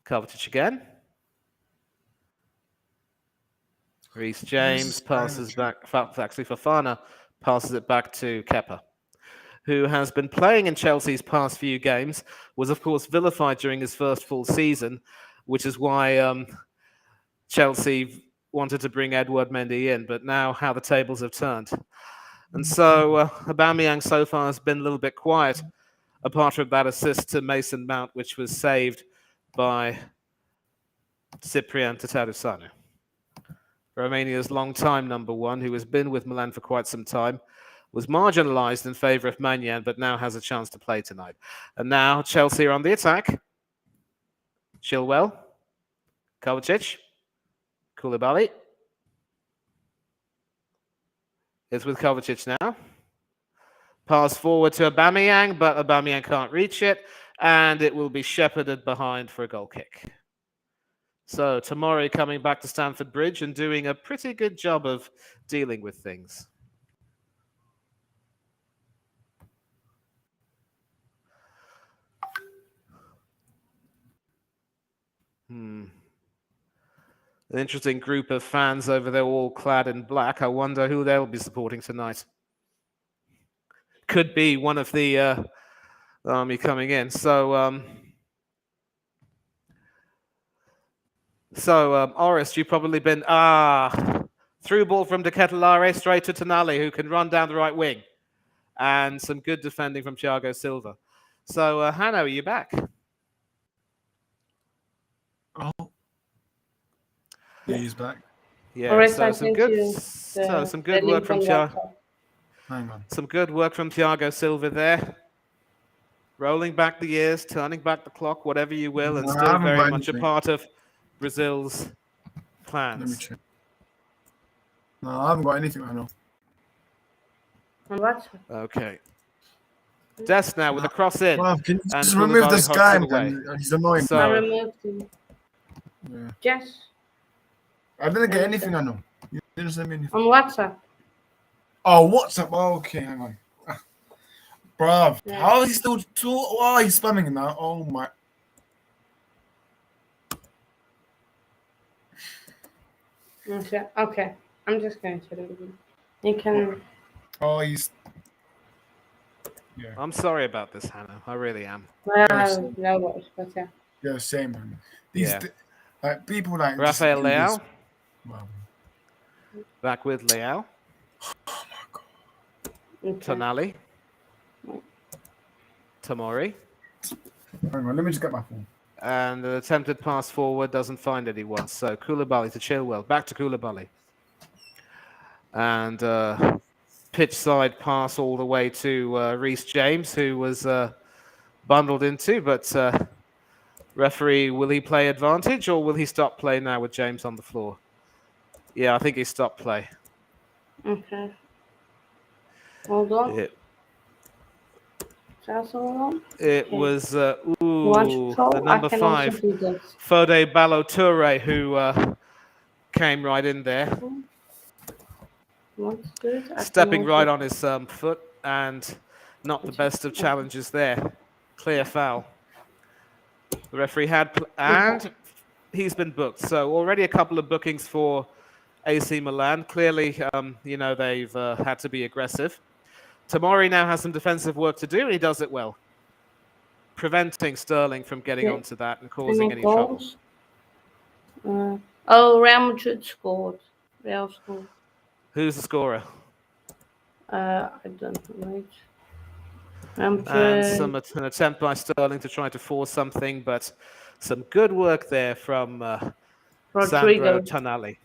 Kovacic again. Reece James passes back. Actually, Fofana passes it back to Kepa, who has been playing in Chelsea's past few games, was, of course, vilified during his first full season, which is why Chelsea wanted to bring Edouard Mendy in, but now how the tables have turned. And so Aubameyang so far has been a little bit quiet, apart from that assist to Mason Mount, which was saved by Cyprian Tatarusanu. Romania's long-time number one, who has been with Milan for quite some time, was marginalised in favour of Magnan, but now has a chance to play tonight. And now Chelsea are on the attack. Chilwell, Kovacic, Koulibaly. It's with Kovacic now. Pass forward to Aubameyang, but Aubameyang can't reach it, and it will be shepherded behind for a goal kick. So Tomori coming back to Stamford Bridge and doing a pretty good job of dealing with things. An interesting group of fans over there, all clad in black. I wonder who they'll be supporting tonight. Could be one of the army coming in. So, Orest, you've probably been through ball from De Ketelaere straight to Tonali, who can run down the right wing, and some good defending from Thiago Silva. So, Hanno, are you back? Oh, yeah, he's back. Yeah, so some good work from Thiago. Hang on. Some good work from Thiago Silva there. Rolling back the years, turning back the clock, whatever you will, and still very much a part of Brazil's plans. Let me check. No, I haven't got anything right now. On what? Okay. Des now with a cross in. Wow, can you just remove this guy? He's annoying. I removed him. Yeah. Yes. I didn't get anything, I know. You didn't send me anything. On WhatsApp. Oh, WhatsApp. Oh, okay, hang on. Bruv, Yeah. how is he still he's spamming now? Oh my. Okay. I'm just going to leave him. You can. Oh, he's. Yeah. I'm sorry about this, Hannah. I really am. Well, no worries, but yeah. Yeah, same, man. These like people like Rafael Leao. Wow. Back with Leao. Oh my god. Okay. Tonali. Tomori. Hang on, let me just get my phone. And an attempted pass forward doesn't find anyone. So Koulibaly to Chilwell. Back to Koulibaly. And pitch side pass all the way to Reece James, who was bundled into. But referee, will he play advantage or will he stop play now with James on the floor? Yeah, I think he stopped play. Okay. Hold on. It, Just hold on. it Okay. was Watch the I number can also 5, do this. Fode Ballo-Toure, who came right in there, Want to do it? I can stepping also- right on his foot, and not the best of challenges there. Clear foul. The referee had, and he's been booked. So already a couple of bookings for AC Milan. Clearly, they've had to be aggressive. Tamori now has some defensive work to do, and he does it well, preventing Sterling from getting Yeah. onto that and causing Any any trouble. goals? Real Madrid scored. Real scored. Who's the scorer? I don't know. Wait. Real And Madrid. an attempt by Sterling to try to force something, but some good work there from Sandro Rodrigo. Tonali.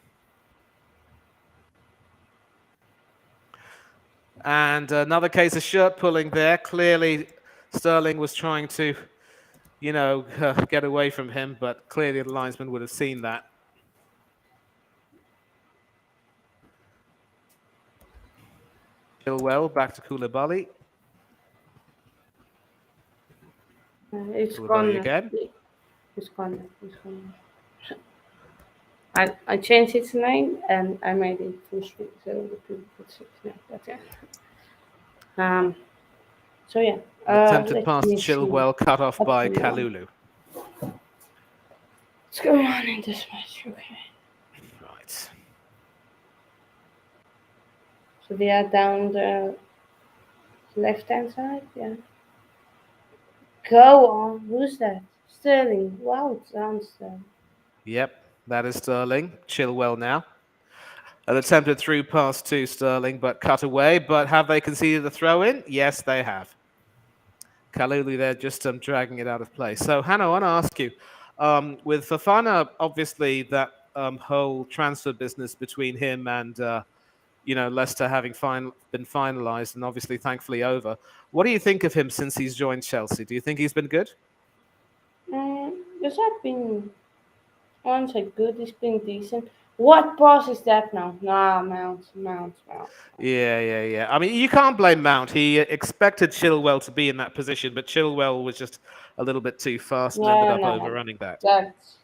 And another case of shirt pulling there. Clearly, Sterling was trying to, get away from him, but clearly the linesman would have seen that. Chilwell back to Koulibaly. It's Koulibaly gone. again. It's gone. It's gone. I changed its name and I made it full screen so the people could see it. That's it. So yeah. An attempted Let pass to me see Chilwell, cut off what's by going on. Kalulu. What's going on in this match? Okay. Right. So they are down the left hand side. Yeah. Go on. Who's that? Sterling. Wow, it's down Sterling. Yep, that is Sterling. Chilwell now. An attempted through pass to Sterling, but cut away. But have they conceded a throw in? Yes, they have. Kalulu there just dragging it out of play. So, Hannah, I want to ask you, with Fofana, obviously that whole transfer business between him and Leicester having been finalised and obviously thankfully over. What do you think of him since he's joined Chelsea? Do you think he's been good? This have been once a good. It's been decent. What pass is that now? Nah, Mount. Yeah. I mean, you can't blame Mount. He expected Chilwell to be in that position, but Chilwell was just a little bit too fast and ended up overrunning that. That's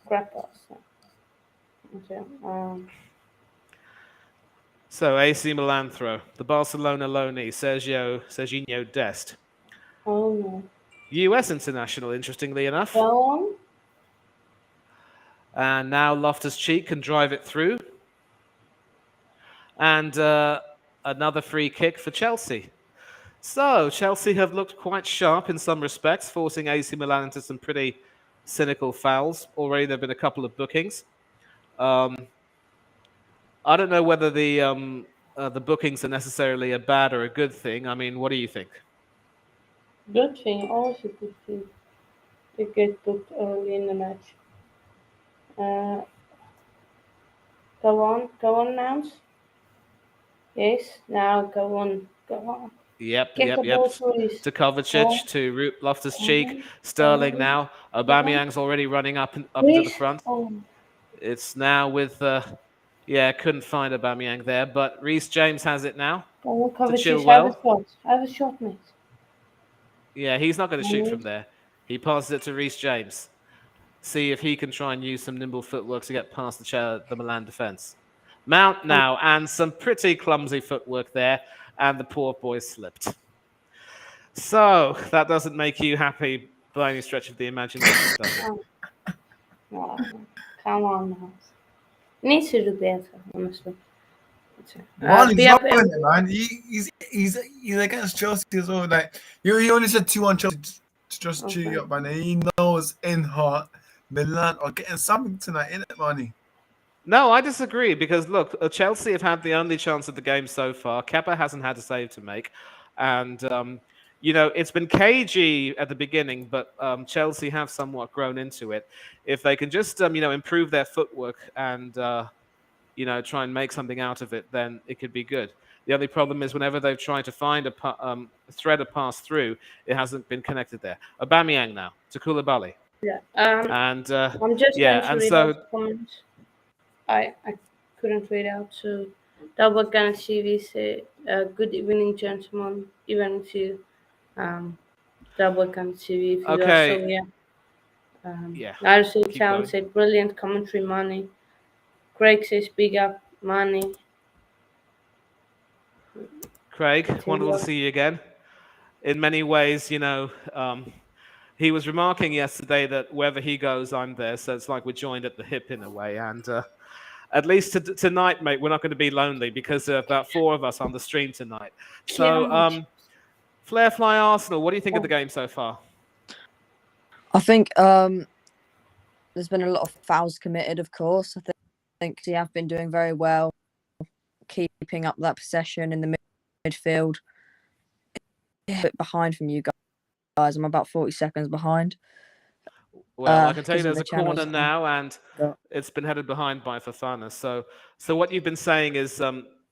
crap pass. Okay. So AC Milan throw. The Barcelona loanee, Serginho Dest. Oh no. US international, interestingly enough. Go on. And now Loftus-Cheek can drive it through. And another free kick for Chelsea. So Chelsea have looked quite sharp in some respects, forcing AC Milan into some pretty cynical fouls. Already there have been a couple of bookings. I don't know whether the bookings are necessarily a bad or a good thing. I mean, what do you think? Good thing. Always a good thing. To get booked early in the match. Go on, Mount. Yes. Now go on. Yep. Get the ball to To Kovacic, to Loftus-Cheek, Sterling now. Aubameyang's already running up into the front. It's now with, couldn't find Aubameyang there, but Reece James has it now. Go on, Kovacic. Chilwell. Have a shot, mate. Yeah, he's not going to shoot from there. He passes it to Reece James. See if he can try and use some nimble footwork to get past the Milan defence. Mount now, and some pretty clumsy footwork there, and the poor boy slipped. So, that doesn't make you happy by any stretch of the imagination, does it? Oh, come on, Mount. Needs to do better, honestly. Well, he's not doing it, man. He's against Chelsea as well. Like he only said 2-1 Chelsea to just cheer you up, man. He knows in heart Milan are getting something tonight, innit, Manny? No, I disagree because look, Chelsea have had the only chance of the game so far. Kepa hasn't had a save to make, and it's been cagey at the beginning, but Chelsea have somewhat grown into it. If they can just improve their footwork and try and make something out of it, then it could be good. The only problem is whenever they've tried to find a thread of pass through, it hasn't been connected there. Aubameyang now to Koulibaly. Yeah. And I'm just going to read out the comments. I couldn't read out. So Double Gun TV say, good evening, gentlemen. Even if you Double Gun TV, if you Okay. are so yeah. Yeah. Naruto Keep Town going. said, brilliant commentary, Money. Craig says, big up, Money. Craig, wonderful to see you again. In many ways, he was remarking yesterday that wherever he goes, I'm there. So it's like we're joined at the hip in a way. And at least tonight, mate, we're not going to be lonely because there are about 4 of us on the stream tonight. So, Flair Fly Arsenal, what do you think of the game so far? I think there's been a lot of fouls committed, of course. I think they have been doing very well, keeping up that possession in the midfield. A bit behind from you guys. I'm about 40 seconds behind. Well, I can tell you there's a corner now, and it's been headed behind by Fofana. So what you've been saying is,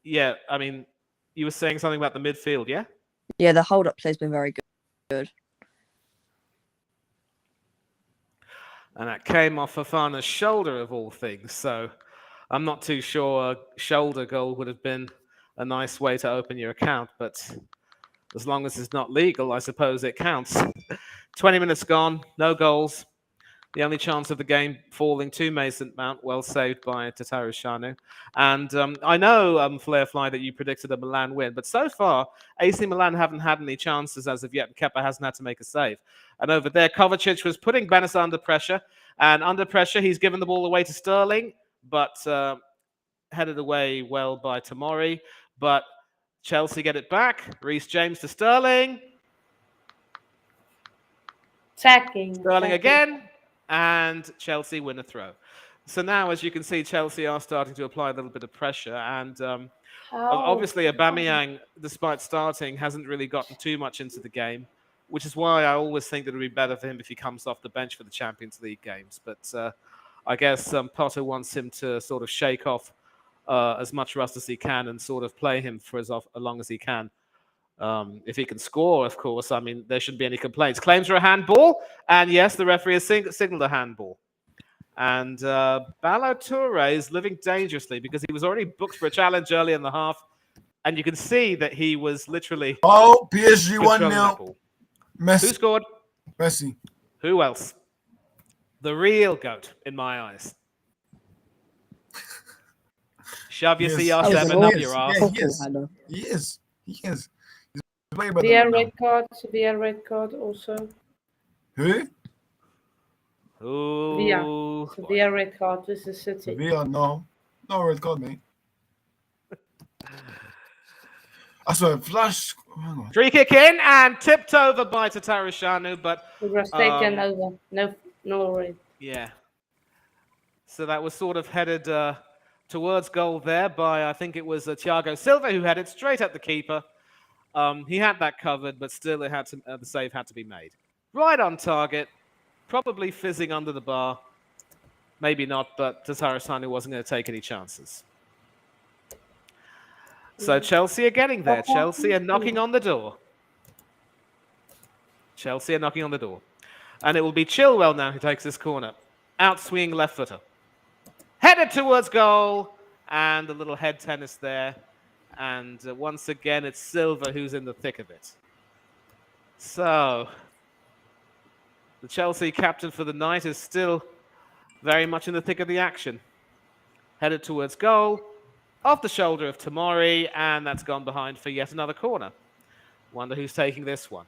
you were saying something about the midfield, yeah? Yeah, the hold-up play has been very good. And that came off Fofana's shoulder, of all things. So I'm not too sure a shoulder goal would have been a nice way to open your account. But as long as it's not legal, I suppose it counts. 20 minutes gone, no goals. The only chance of the game falling to Mason Mount, well saved by Tataru Shanu. And I know, Flair Fly, that you predicted a Milan win, but so far, AC Milan haven't had any chances as of yet, and Kepa hasn't had to make a save. And over there, Kovacic was putting Benes under pressure, and under pressure, he's given the ball away to Sterling, but headed away well by Tomori. But Chelsea get it back. Reece James to Sterling. Sterling again. And Chelsea win a throw. So now, as you can see, Chelsea are starting to apply a little bit of pressure. And obviously, Aubameyang, despite starting, hasn't really gotten too much into the game, which is why I always think that it would be better for him if he comes off the bench for the Champions League games. But I guess Potter wants him to sort of shake off as much rust as he can and sort of play him for as long as he can. If he can score, of course, there shouldn't be any complaints. Claims for a handball, and yes, the referee has signaled a handball. And Balo Toure is living dangerously because he was already booked for a challenge early in the half, and you can see that he was literally... Oh, PSG 1-0. Messi. Who scored? Messi. Who else? The real GOAT, in my eyes. Shove your CR7 up your arse. He is. Severe red card also. Who? Ooh. Severe red card. This is City. Sevilla, no red card, mate. I saw a flash. Free kick in and tipped over by Tataru Shanu, but it was taken over. No red. Yeah. So that was sort of headed towards goal there by, I think it was Thiago Silva who had it straight at the keeper. He had that covered, but still the save had to be made. Right on target, probably fizzing under the bar. Maybe not, but Tataru Shanu wasn't going to take any chances. So Chelsea are getting there. Chelsea are knocking on the door. And it will be Chilwell now who takes this corner. Out-swinging left footer. Headed towards goal. And a little head tennis there. And once again, it's Silva who's in the thick of it. So, the Chelsea captain for the night is still very much in the thick of the action. Headed towards goal. Off the shoulder of Tomori. And that's gone behind for yet another corner. Wonder who's taking this one.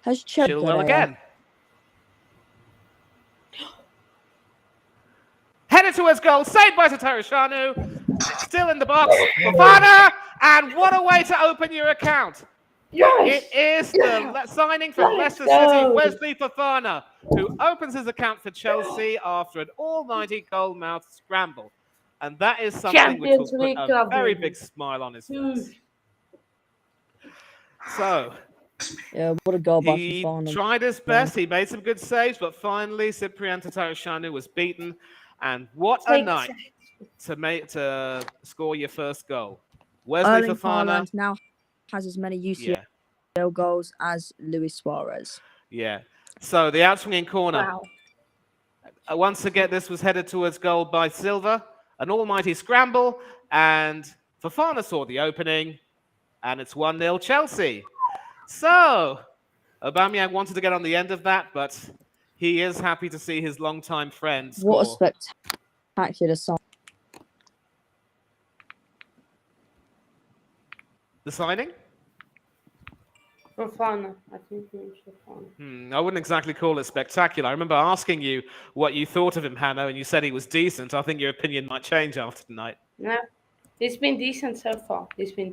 Has Chilwell again. Headed towards goal. Saved by Tataru Shanu. Still in the box. Fofana! And what a way to open your account. Yes! It is the signing from Leicester City, Wesley Fofana, who opens his account for Chelsea after an all-nighty goal-mouth scramble. And that is something which will put a very big smile on his face. So, yeah, what a goal by he Fofana. tried his best. He made some good saves, but finally Cyprian Tataru Shanu was beaten. And what a night. to score your first goal. Wesley Erling Fofana. Haaland now has as many UCL goals as Luis Suarez. Yeah. So the outswinging corner. Wow. Once again, this was headed towards goal by Silva. An almighty scramble, and Fofana saw the opening, and it's 1-0 Chelsea. So Aubameyang wanted to get on the end of that, but he is happy to see his longtime friend score. What a spectacular sign. The signing? Fofana. I think he was Fofana. I wouldn't exactly call it spectacular. I remember asking you what you thought of him, Hanno, and you said he was decent. I think your opinion might change after tonight. No, he's been decent so far. He's a good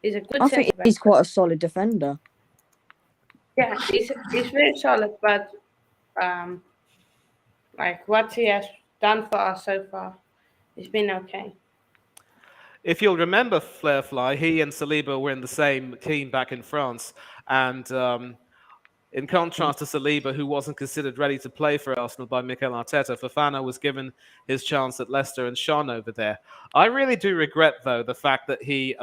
I think centre-back. he's quite a solid defender. Yeah, he's very solid, but like what he has done for us so far, it's been okay. If you'll remember Flairfly, he and Saliba were in the same team back in France. And in contrast to Saliba, who wasn't considered ready to play for Arsenal by Mikel Arteta, Fofana was given his chance at Leicester and shone over there. I really do regret, though, the fact that he,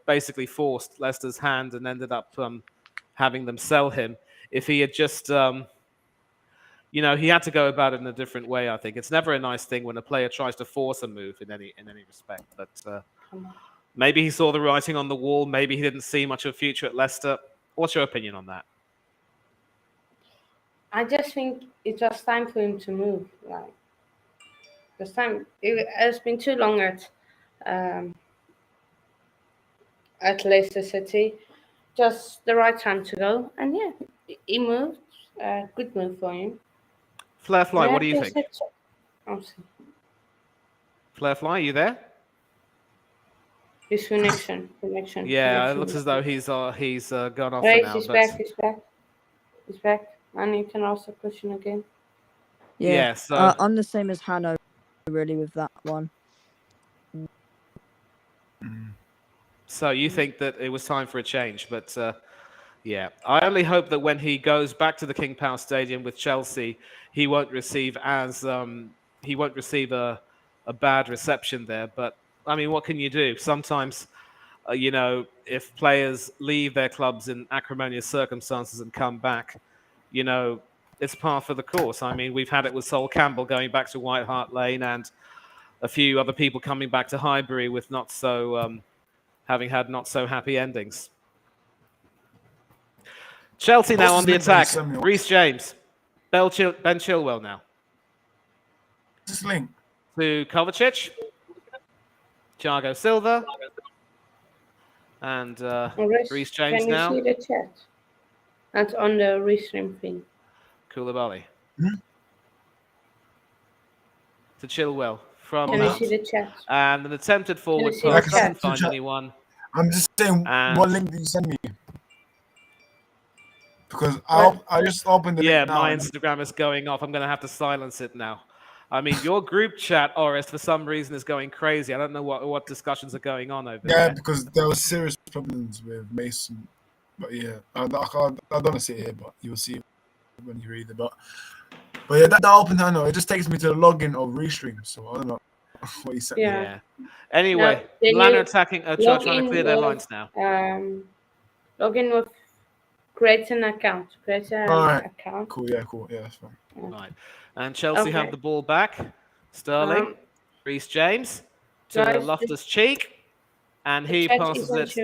basically forced Leicester's hand and ended up having them sell him. If he had just... he had to go about it in a different way, I think. It's never a nice thing when a player tries to force a move in any respect. But maybe he saw the writing on the wall. Maybe he didn't see much of a future at Leicester. What's your opinion on that? I just think it's just time for him to move. Like, this time, it has been too long at Leicester City. Just the right time to go. And yeah, he moved. Good move for him. Flairfly, what do you think? Oh, Flairfly, are you there? His connection. Yeah, it looks as though he's gone off Wait, now. He's back. And you can ask the question again. Yeah, so I'm the same as Hanno, really, with that one. So you think that it was time for a change, but yeah, I only hope that when he goes back to the King Power Stadium with Chelsea, he won't receive a bad reception there. But I mean, what can you do? Sometimes, if players leave their clubs in acrimonious circumstances and come back, it's par for the course. I mean, we've had it with Sol Campbell going back to White Hart Lane, and a few other people coming back to Highbury with having had not so happy endings. Chelsea now on the attack. Reece James. Ben Chilwell now. Just link. To Kovacic. Thiago Silva. And Reece James now. Can you see the chat? That's on the restream thing. Koulibaly. To Chilwell. From Can you see the chat? And an attempted forward see the pass. Doesn't chat? find anyone. I'm just saying, what link did you send me? Because I just opened it. Yeah, now. my Instagram is going off. I'm going to have to silence it now. I mean, your group chat, Oris, for some reason is going crazy. I don't know what discussions are going on over there. Yeah, because there were serious problems with Mason. But yeah, I don't want to sit here, but you'll see it when you read it. But yeah, that opened, I know. It just takes me to the login of Restream, so I don't know what you said. Yeah. Anyway, Milan are attacking, trying to clear their lines now. Log in with create an account. Account. Cool, yeah, that's fine. Right. And Chelsea have the ball back. Sterling, Reece James to Loftus-Cheek, and he passes it to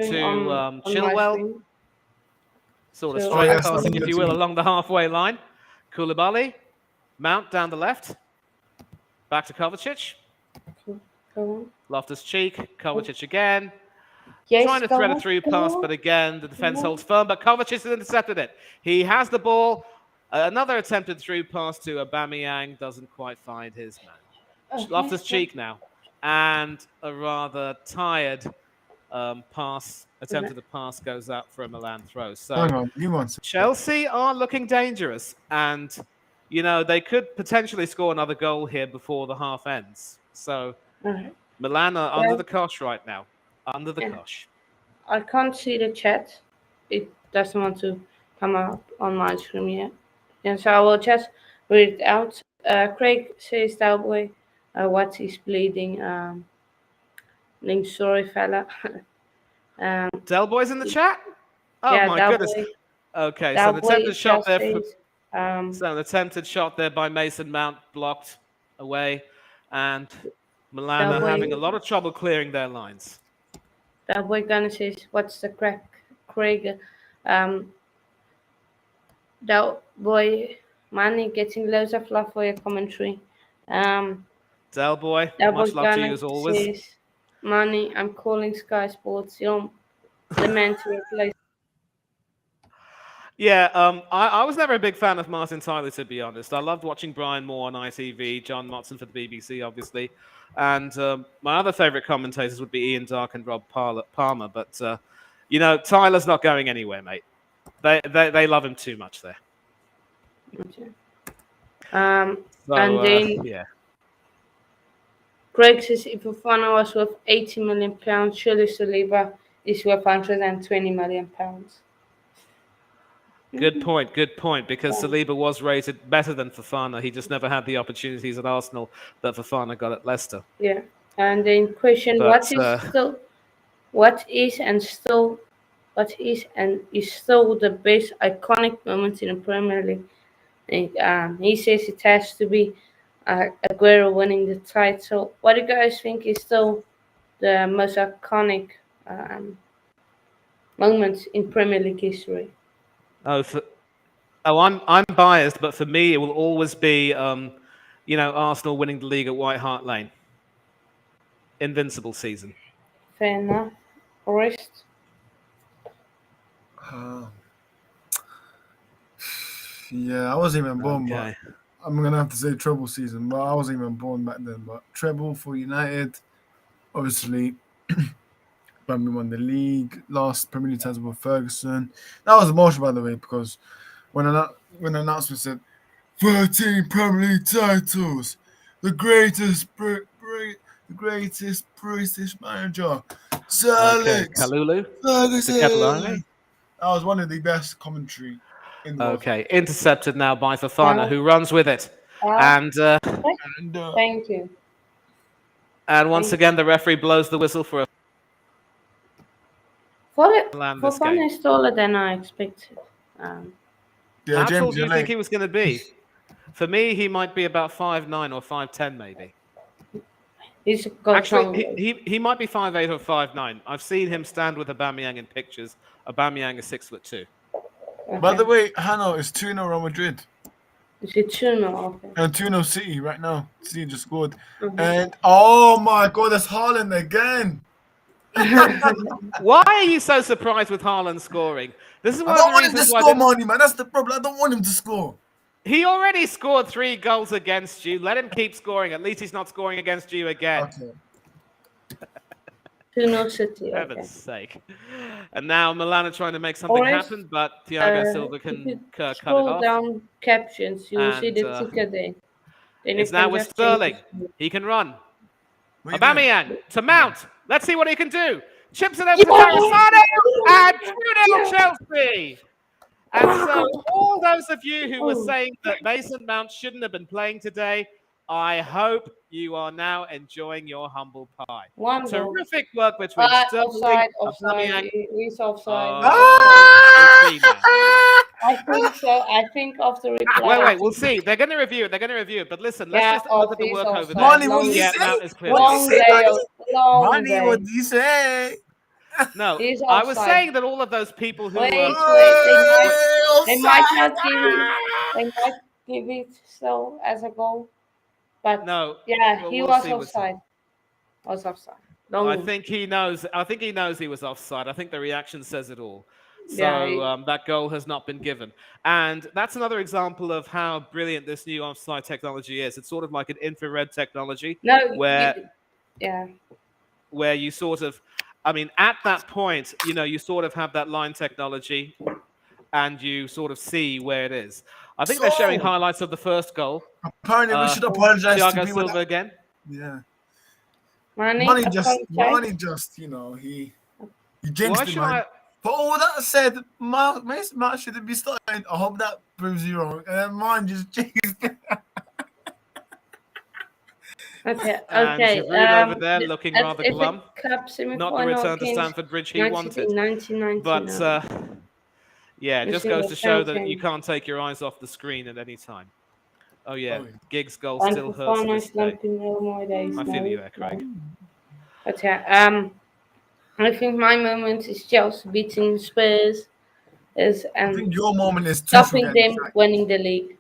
Chilwell. Sort of strike passing, if you will, along the halfway line. Koulibaly, Mount down the left. Back to Kovacic. Loftus-Cheek, Kovacic again. Trying to thread a through pass, but again, the defense holds firm. But Kovacic has intercepted it. He has the ball. Another attempted through pass to Aubameyang. Doesn't quite find his man. Loftus-Cheek now. And a rather tired attempted pass goes out for a Milan throw. So Chelsea are looking dangerous. And, they could potentially score another goal here before the half ends. So Milan are under the cosh right now. Under the cosh. I can't see the chat. It doesn't want to come up on my screen yet. And so I will just read it out. Craig says that way. what he's bleeding. Named sorry fella. Del Boy's in the chat. Oh Yeah, my that goodness. boy. Okay, so That an boy attempted is shot just there. um, An attempted shot there by Mason Mount, blocked away, and Milan that are boy. having a lot of trouble clearing their lines. That boy gonna says, "What's the crack, Craig?" Um, that boy, Manny getting loads of love for your commentary. Del Boy, That boy much love to you gonna as always. says, "Manny, I'm calling Sky Sports. You're the man to replace." Yeah, I was never a big fan of Martin Tyler, to be honest. I loved watching Brian Moore on ITV, John Motson for the BBC, obviously. And my other favourite commentators would be Ian Darke and Rob Palmer. But, Tyler's not going anywhere, mate. They love him too much there. Okay. And So, then yeah. Greg says, if Fofana was worth £80 million, surely Saliba is worth £120 million. Good point, because Saliba was rated better than Fofana. He just never had the opportunities at Arsenal that Fofana got at Leicester. Yeah. And then question, But, what is and still the best iconic moment in the Premier League? And, he says it has to be Aguero winning the title. What do you guys think is still the most iconic moment in Premier League history? I'm biased, but for me, it will always be, Arsenal winning the league at White Hart Lane. Invincible season. Fair enough. Forest? Yeah, I wasn't even born, Okay. but I'm gonna have to say treble season. But I wasn't even born back then. But treble for United, obviously. When we won the league, last Premier League title with Ferguson. That was emotional, by the way, because when the announcement said 13 Premier League titles, the greatest British manager, Sir Alex Kalulu. Ferguson. That was one of the best commentary in the world. Okay, intercepted now by Fofana, Yeah. who runs with it. And Thank you. once again, the referee blows the whistle for a Milan this game. Fofana is taller than I expected. Yeah, How James, tall do you're you think late. he was going to be? For me, he might be about 5'9" or 5'10", maybe. He's got Actually, he might be 5'8" or 5'9". I've seen him stand with Aubameyang in pictures. Aubameyang is 6'2". Okay. By the way, Hano is 2-0 Real Madrid. Is it 2-0? Okay. And 2-0 City right now. City just scored. Mhm. And oh my god, that's Haaland again. Why are you so surprised with Haaland scoring? This is one I of don't the want him to reasons why score, Marty, man. That's the problem. I don't want him to score. he already scored 3 goals against you. Let him keep scoring. At least he's not scoring against you again. Okay. 2-0 City. For Okay. heaven's sake. And now Milan are trying to make something happen, but Thiago Silva can cut it scroll off. down captions. You will see the And, ticker there. Then It's you can now with just change Sterling. it. He can run. What are you doing? Aubameyang to Mount. Let's see what he can do. Chips it over to Tarasano and 2-0 Chelsea. And so all those of you who were saying that Mason Mount shouldn't have been playing today, I hope you are now enjoying your humble pie. One goal. Terrific work between Sterling, Offside. Aubameyang. He's offside. We'll see now. I think so. I think after reply. Wait, we'll see. They're going to review it. But listen, let's just look at the work over there. Money, what do you Yeah, say? Mount is clear. Long day. Long Money, day. what do you say? No, He's I was offside. saying that all of those people who Wait, were... they might not give it. They might give it so as a goal. But No. yeah, well, he we'll was see what's- offside. I think he knows he was offside. I think the reaction says it all. So Yeah, that goal has not been given. And that's another example of how brilliant this new offside technology is. It's sort of like an infrared technology where you sort of, at that point, you sort of have that line technology and you sort of see where it is. I think they're showing highlights of the first goal. Apparently, we should apologize to Thiago people. Silva again. Yeah. Money just, he jinxed him, man. For all that said, Mason Mount shouldn't be starting. I hope that proves you wrong. And then mine just jinxed. Okay, And okay. Giroud over there looking At rather FA glum. Cup semi-final Not the return to against Stamford Bridge he wanted. 1999. But yeah, it You just see goes the to show that you counting. can't take your eyes off the screen at any time. Oh yeah, Oh, yeah. Giggs' goal And still for hurts to fun, I this day. slump in all my days I now. feel you there, Craig. But yeah, I think my moment is Chelsea beating Spurs, is I think your moment is Tuchel stopping getting them sacked. winning the league.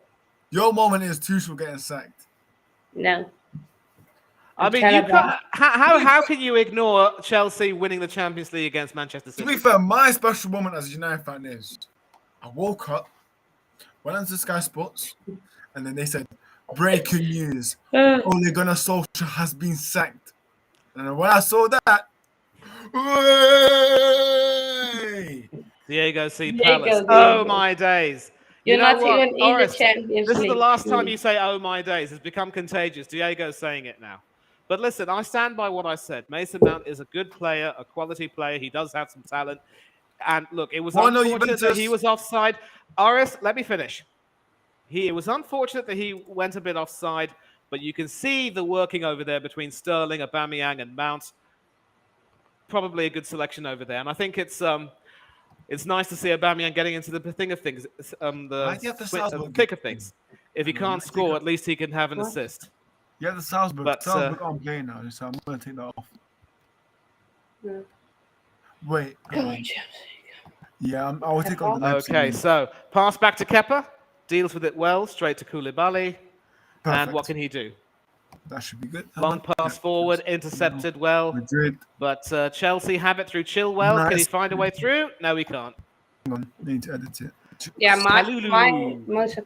Your moment is Tuchel getting sacked. No. I mean, you can't, how can you ignore Chelsea winning the Champions League against Manchester To City? be fair, my special moment as a United fan is I woke up, went onto Sky Sports, and then they said, breaking news, Ole Gunnar Solskjaer has been sacked. And when I saw that, hey! Diego C. Diego, Palace. Diego. Oh my days. You You're know not what, even in the Forrest? Champions This is League. the last time you say "oh my days." It's become contagious. Diego's saying it now. But listen, I stand by what I said. Mason Mount is a good player, a quality player. He does have some talent. And look, it was Bono unfortunate that he Juventus. was offside. Oris, let me finish. It was unfortunate that he went a bit offside, but you can see the working over there between Sterling, Aubameyang, and Mount. Probably a good selection over there, and I think it's nice to see Aubameyang getting into the thing of things, Why do you have the Salzburg thick of game? things. If he Hang on, can't let's take score, a- at least he can have an What? assist. Yeah, the Salzburg. But, Salzburg aren't playing now, so I'm going to take that off. No. Wait. Come on, Chelsea. Yeah, I will take off the Leipzig Okay, game. so pass back to Kepa, deals with it well, straight to Koulibaly, and Perfect. what can he do? That should be good. Long pass forward, intercepted well, Madrid. but Chelsea have it through Chilwell. Can he Nice. find a way through? No, he can't. Hang on, need to edit it. Yeah, my Kalulu. most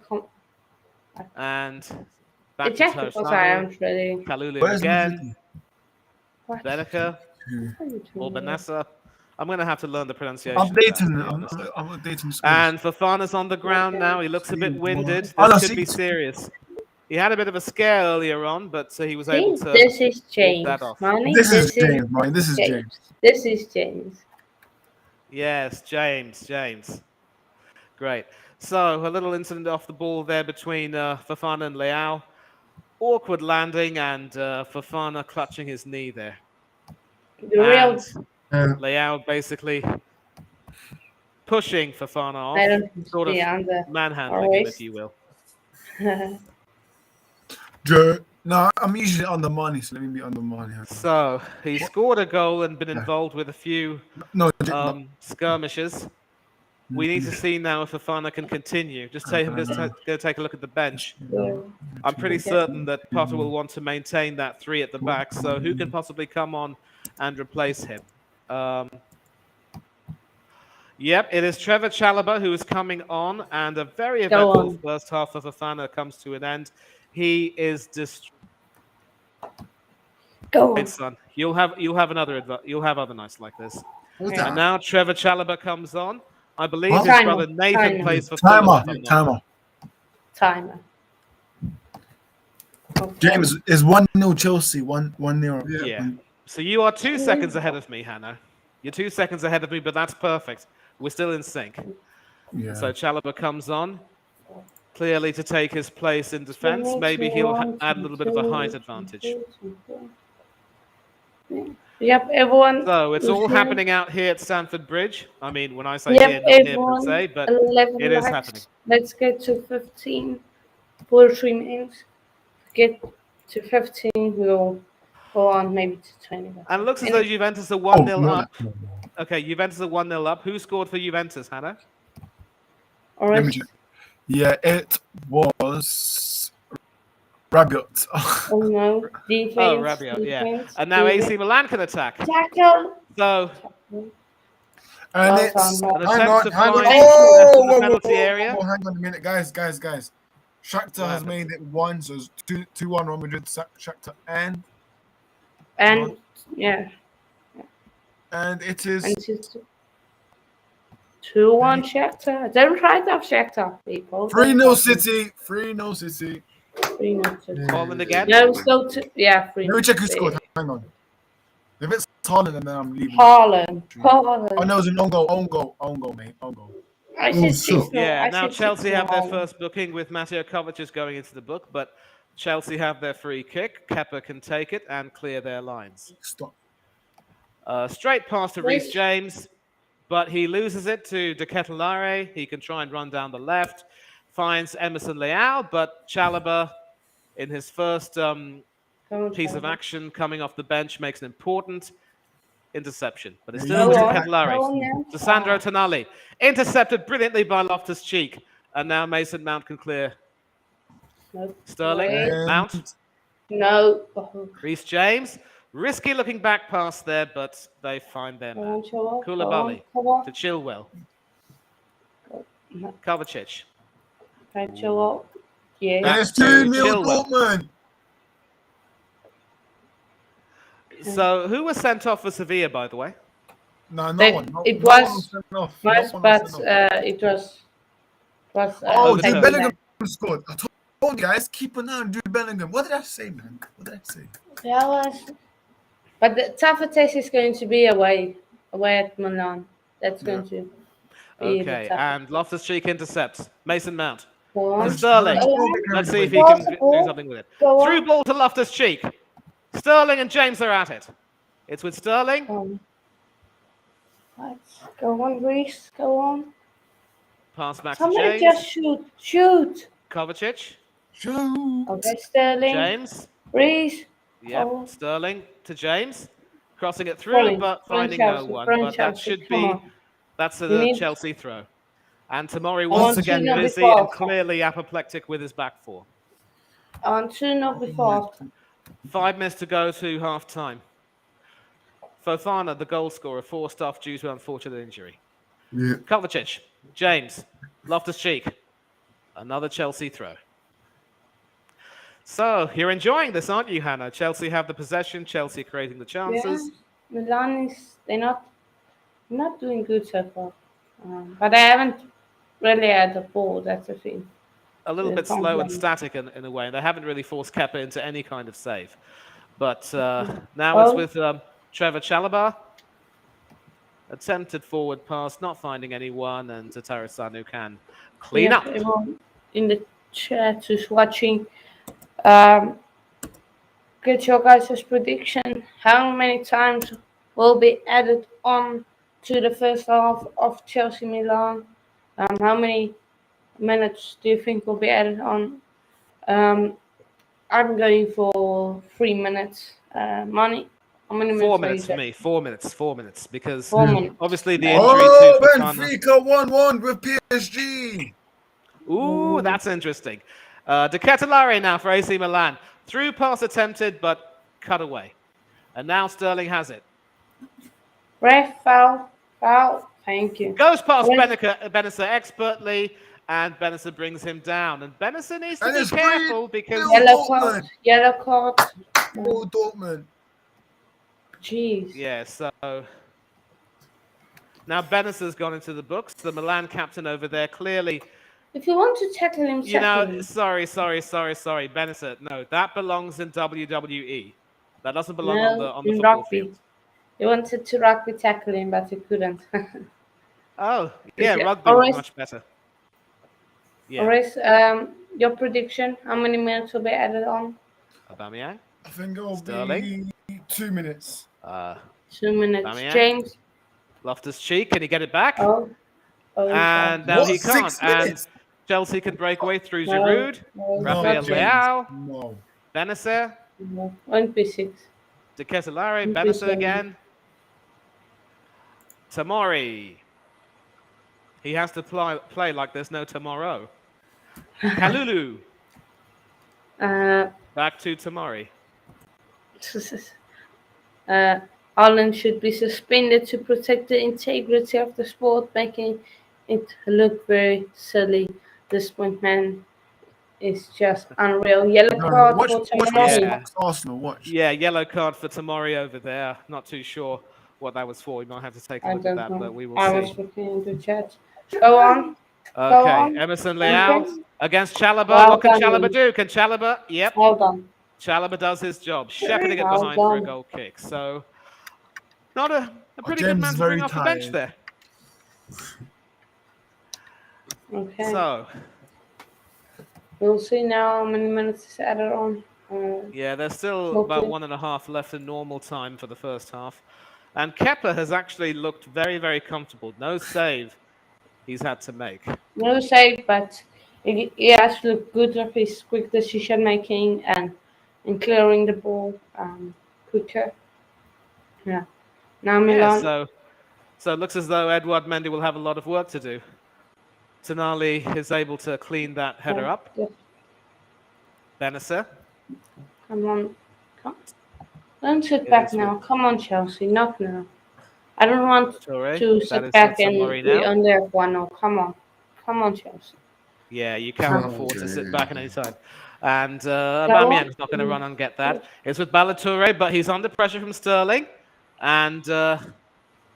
And the back to technicals I Tosano. aren't really. Kalulu Where's again. Madrid? What? Beneker What are you or doing? Benessa. I'm going to have to learn the pronunciation. I'm of that, to dating. be I'm honest. updating the scores. And Fofana's on the ground now. He looks a bit winded. Oh, no, This could see- be serious. He had a bit of a scare earlier on, but he was See, able to this is walk James. that off. Money, This is James, man. This is James. This is James. Yes, James. Great. So a little incident off the ball there between Fofana and Leao. Awkward landing and Fofana clutching his knee there. The real. And Leao basically pushing Fofana I off, don't sort of see on the manhandling him, if you will. No, I'm usually on the money, so let me be on the money. So he scored a goal and been involved with a few No, skirmishes. We need to see now if Fofana can continue. Just go take a look at the bench. I'm pretty certain that Potter will want to maintain that three at the back. So who can possibly come on and replace him? Yep, it is Trevor Chalobah who is coming on, and a very eventful first half of Fofana comes to an end. He is Go on. son. You'll have other nights like this. What's And that? now Trevor Chalobah comes on. I believe What? his brother Nathan plays for Fulham. Timer. Okay. James is 1-0 Chelsea, 1-0. Yeah. So you are 2 seconds ahead of me, Hannah. You're 2 seconds ahead of me, but that's perfect. We're still in sync. Yeah. So Chalobah comes on, clearly to take his place in defence. Maybe he'll add a little bit of a height advantage. Yep, everyone. So it's all here. happening out here at Stamford Bridge. I mean, when I say Yep, here, not here per everyone. se, but 11 it is likes. happening. Let's get to 15. Full stream ends. Get to 15. We'll go on maybe to 20. And it looks as though Juventus are 1-0 up. Okay, Juventus are 1-0 up. Who scored for Juventus, Hannah? Let me check. Yeah, it was Rabiot. Oh no, defense. Oh, Rabiot, yeah. defense, And now defense. AC Milan can attack. Tackle. So And Well it's done, an well hang attempt to on, hang on. find Oh, the whoa, penalty area. Oh, hang on a minute, guys. Shakhtar has happened? made it 1, so it's 2-1 Real Madrid, Shakhtar, and yeah, and it is and just 2-1 Shakhtar. Don't write off Shakhtar, people. 3-0 City. 3-0 City. 3-0 City. Holland again. No, so 3-0. Let me check who scored. Hang on. If it's Holland, then I'm leaving. Haaland. Oh no, it was an own goal, mate. Own goal. I said sure. 6-0. Yeah, I now said Chelsea 6-0 have their Haaland. first booking with Mateo Kovacic going into the book, but Chelsea have their free kick. Kepa can take it and clear their lines. Stop. Straight pass to Reece Reece. James, but he loses it to De Ketelaere. He can try and run down the left. Finds Emerson Leal, but Chalobah, in his first Go on, piece of Chalobah. action coming off the bench, makes an important interception. But it's Yeah, still you De do that. Ketelaere. Go on now. To Sandro Tonali. Intercepted brilliantly by Loftus-Cheek. And now Mason Mount can clear. No. Sterling, Wait. Mount, No. Oh, Reece James. Risky looking back pass there, but they find their go man. on, Chalobah. Go on, Koulibaly Chalobah. to Chilwell. No, Kovacic. right, Chalobah. Yeah. Back It's to 2-0 Chilwell. Dortmund. So who was sent off for Sevilla, by the way? No, no They- one. No, it no one was sent off. Nice, No one was but sent off. it was Oh, overturned. Jude Bellingham scored. I told you guys, keep an eye on Jude Bellingham. What did I say, man? What did I say? Yeah, was. But the tougher test is going to be away at Milan. That's going to be the Okay, toughest. and Loftus-Cheek intercepts. Mason Mount. Go To on. Sterling. Go on. Let's see if he Pass can the do ball. something with it. Go Through on. ball to Loftus-Cheek. Sterling and James are at it. It's with Sterling. Let's go on, Reece. Go on. Pass back to Somebody James. just shoot. Shoot. Kovacic. Shoot. Okay, Sterling. James. Reece. Yep. Oh. Sterling to James. Crossing it through, Front but finding Chelsea, no one. front But that Chelsea, should come be... on. That's We a need- Chelsea throw. And Tomori want once to again know busy before. and clearly apoplectic with his back four. On 2-0 before. 5 minutes to go to half time. Fofana, the goal scorer, forced off due to unfortunate injury. Yeah. Kovacic, James, Loftus-Cheek, another Chelsea throw. So you're enjoying this, aren't you, Hannah? Chelsea have the possession. Chelsea creating the chances. Yeah, Milan they're not doing good so far. But they haven't really had the ball, that's the thing. A little Yeah, bit can't slow and blame. static in a way. They haven't really forced Kepa into any kind of save. But now it's with Trevor Chalobah. Attempted forward pass, not finding anyone, and Tatara who can clean up. Everyone in the chat who's watching. Get your guys' prediction. How many times will be added on to the first half of Chelsea Milan? How many minutes do you think will be added on? I'm going for 3 minutes. Money. How many minutes? 4 are minutes you for saying? me. 4 minutes. 4 minutes. Because 4 minutes. obviously the injury Oh, to Fofana. Benfica 1-1 with PSG. Ooh, that's interesting. De Ketelaere now for AC Milan. Through pass attempted, but cut away. And now Sterling has it. Ref, foul. Thank you. Goes past Wait. Benessa expertly, and Benessa brings him down. And Benessa needs to And be it's careful because... Yellow card. Yellow card. Oh, Dortmund. Jeez. Yeah, so... Now Benessa's gone into the books. The Milan captain over there clearly... If you want to tackle him, You tackle know, him. sorry, Benessa. No, that belongs in WWE. That doesn't belong on the in football rugby. field. He wanted to rugby tackle him, but he couldn't. Oh, yeah, Okay. rugby Alright. was much better. Yeah, Horace, your prediction? How many minutes will be added on? Aubameyang. I think it'll Sterling. be 2 minutes. 2 minutes. Aubameyang. James. Loftus-Cheek, can he get it back? Oh. And now he What? can't. 6 And minutes? Chelsea can break away through No. Giroud, No, Rafael not Leao, No. Benessa, No. 1v6. De Ketelaere, Won't be Benessa seven. again. Tomori. He has to play like there's no tomorrow. Kalulu. Back to Tomori. Ireland should be suspended to protect the integrity of the sport, making it look very silly. This point, man, is just unreal. Yellow No, card watch for this. Yeah. Arsenal, watch. Yeah, yellow card for Tomori over there. Not too sure what that was for. We might have to take a I look at don't that, know. but we will I see. was looking into chat. Go on. Okay, on. Emerson Leao Okay. against Chalobah. Well What can done, Chalobah do? Can Chalobah? Yep, Well done. Chalobah does his job, shepherding it Well behind for a done. goal kick. So, not a pretty James good man is to bring very off the bench tired. there. Okay. So, We'll see now how many minutes is added on. Yeah, there's still about Okay. 1.5 left in normal time for the first half. And Kepper has actually looked very, very comfortable. No save he's had to make. No save, but he has looked good with his quick decision making and clearing the ball quicker. Yeah. Now Yeah, Milan. so it looks as though Edouard Mendy will have a lot of work to do. Tonali is able to clean that header up. Yeah. Benacer. Come on. Don't sit It back is now. with Come on, Chelsea. Not now. I don't want Torre. to That sit is back with and Tomori we now. only have 1-0. Come on. Come on, Chelsea. Yeah, you can't Oh, afford to sit Okay. back at any time. And Go on. Aubameyang's not going to run and get that. It's with Ballatore, but he's under pressure from Sterling. And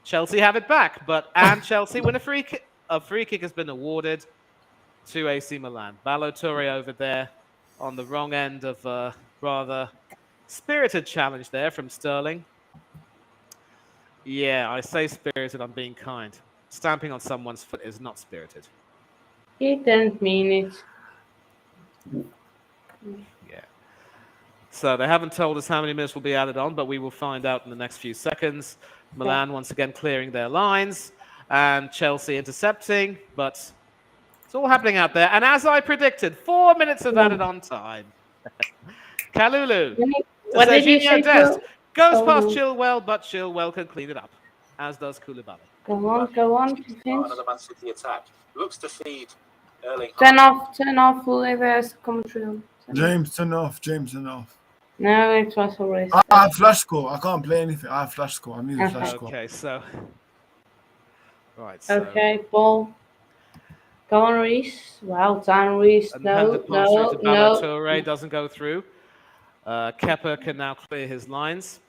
Chelsea have it back. And Chelsea win a free kick. A free kick has been awarded to AC Milan. Ballatore over there on the wrong end of a rather spirited challenge there from Sterling. Yeah, I say spirited, I'm being kind. Stamping on someone's foot is not spirited. He didn't mean it. Yeah. So they haven't told us how many minutes will be added on, but we will find out in the next few seconds. Milan once again clearing their lines and Chelsea intercepting, but it's all happening out there. And as I predicted, 4 minutes of added on time. Kalulu to What did you Serginho say Dest. to? Goes Oh, past no. Chilwell, but Chilwell can clean it up, as does Koulibaly. Go on, Vince. Another Man City attack. Looks to feed Erling. Turn off whoever has the commentary on. James, turn off. James, turn off. No, it was a race. I have flash score. I can't play anything. I have flash score. I'm using flash score. Okay, so. Right, so. Okay, ball. Go on, Reese. Well done, Reese. And No, handed pass no, through to no. Ballatore doesn't go through. Kepa can now clear his lines.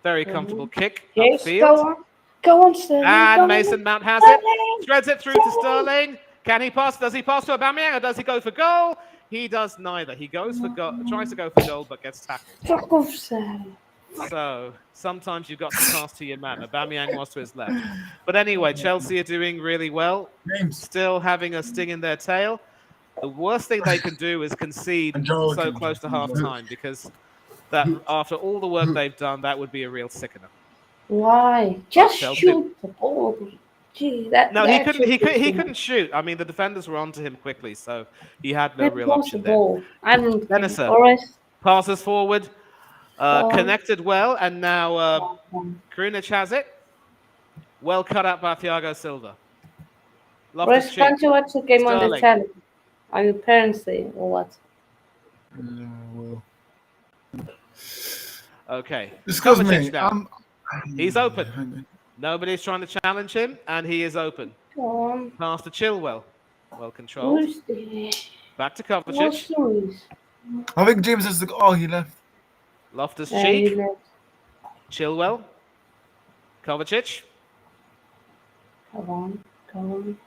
Very comfortable kick Yes, upfield. go on. Go on, Sterling. And go Mason on. Mount has it. Sterling. Threads it through to Sterling. Can he pass? Does he pass to Aubameyang or does he go for goal? He does neither. He goes for goal, tries to go for goal, but gets tackled. Fuck off, Sterling. So sometimes you've got to pass to your man. Aubameyang was to his left. But anyway, Chelsea are doing really well. James. Still having a sting in their tail. The worst thing they can do is concede I'm so joking. close to half time because that after all the work they've done, that would be a real sickener. Why? Just Chelsea- shoot the ball. Gee, that. No, he that couldn't. He should be couldn't enough. shoot. I mean, the defenders were onto him quickly, so he had no Let real pass option the there. ball. I don't think. Benacer. Forrest. Passes forward, Oh. connected well, and now Forrest, Krunic has it. Well cut out by Thiago Silva. Loftus Cheek. can't you watch the game on the Sterling. telly? Are your parents there or what? Well, Okay. excuse Kovacic me. now. He's open. Hang on. Nobody's trying to challenge him, and he is open. Go on. Pass to Chilwell. Well controlled. Who's there? Back to What's Kovacic. Louise? I think James has the. Oh, he left. Loftus You Cheek. left. Chilwell. Kovacic. Come on. Go on.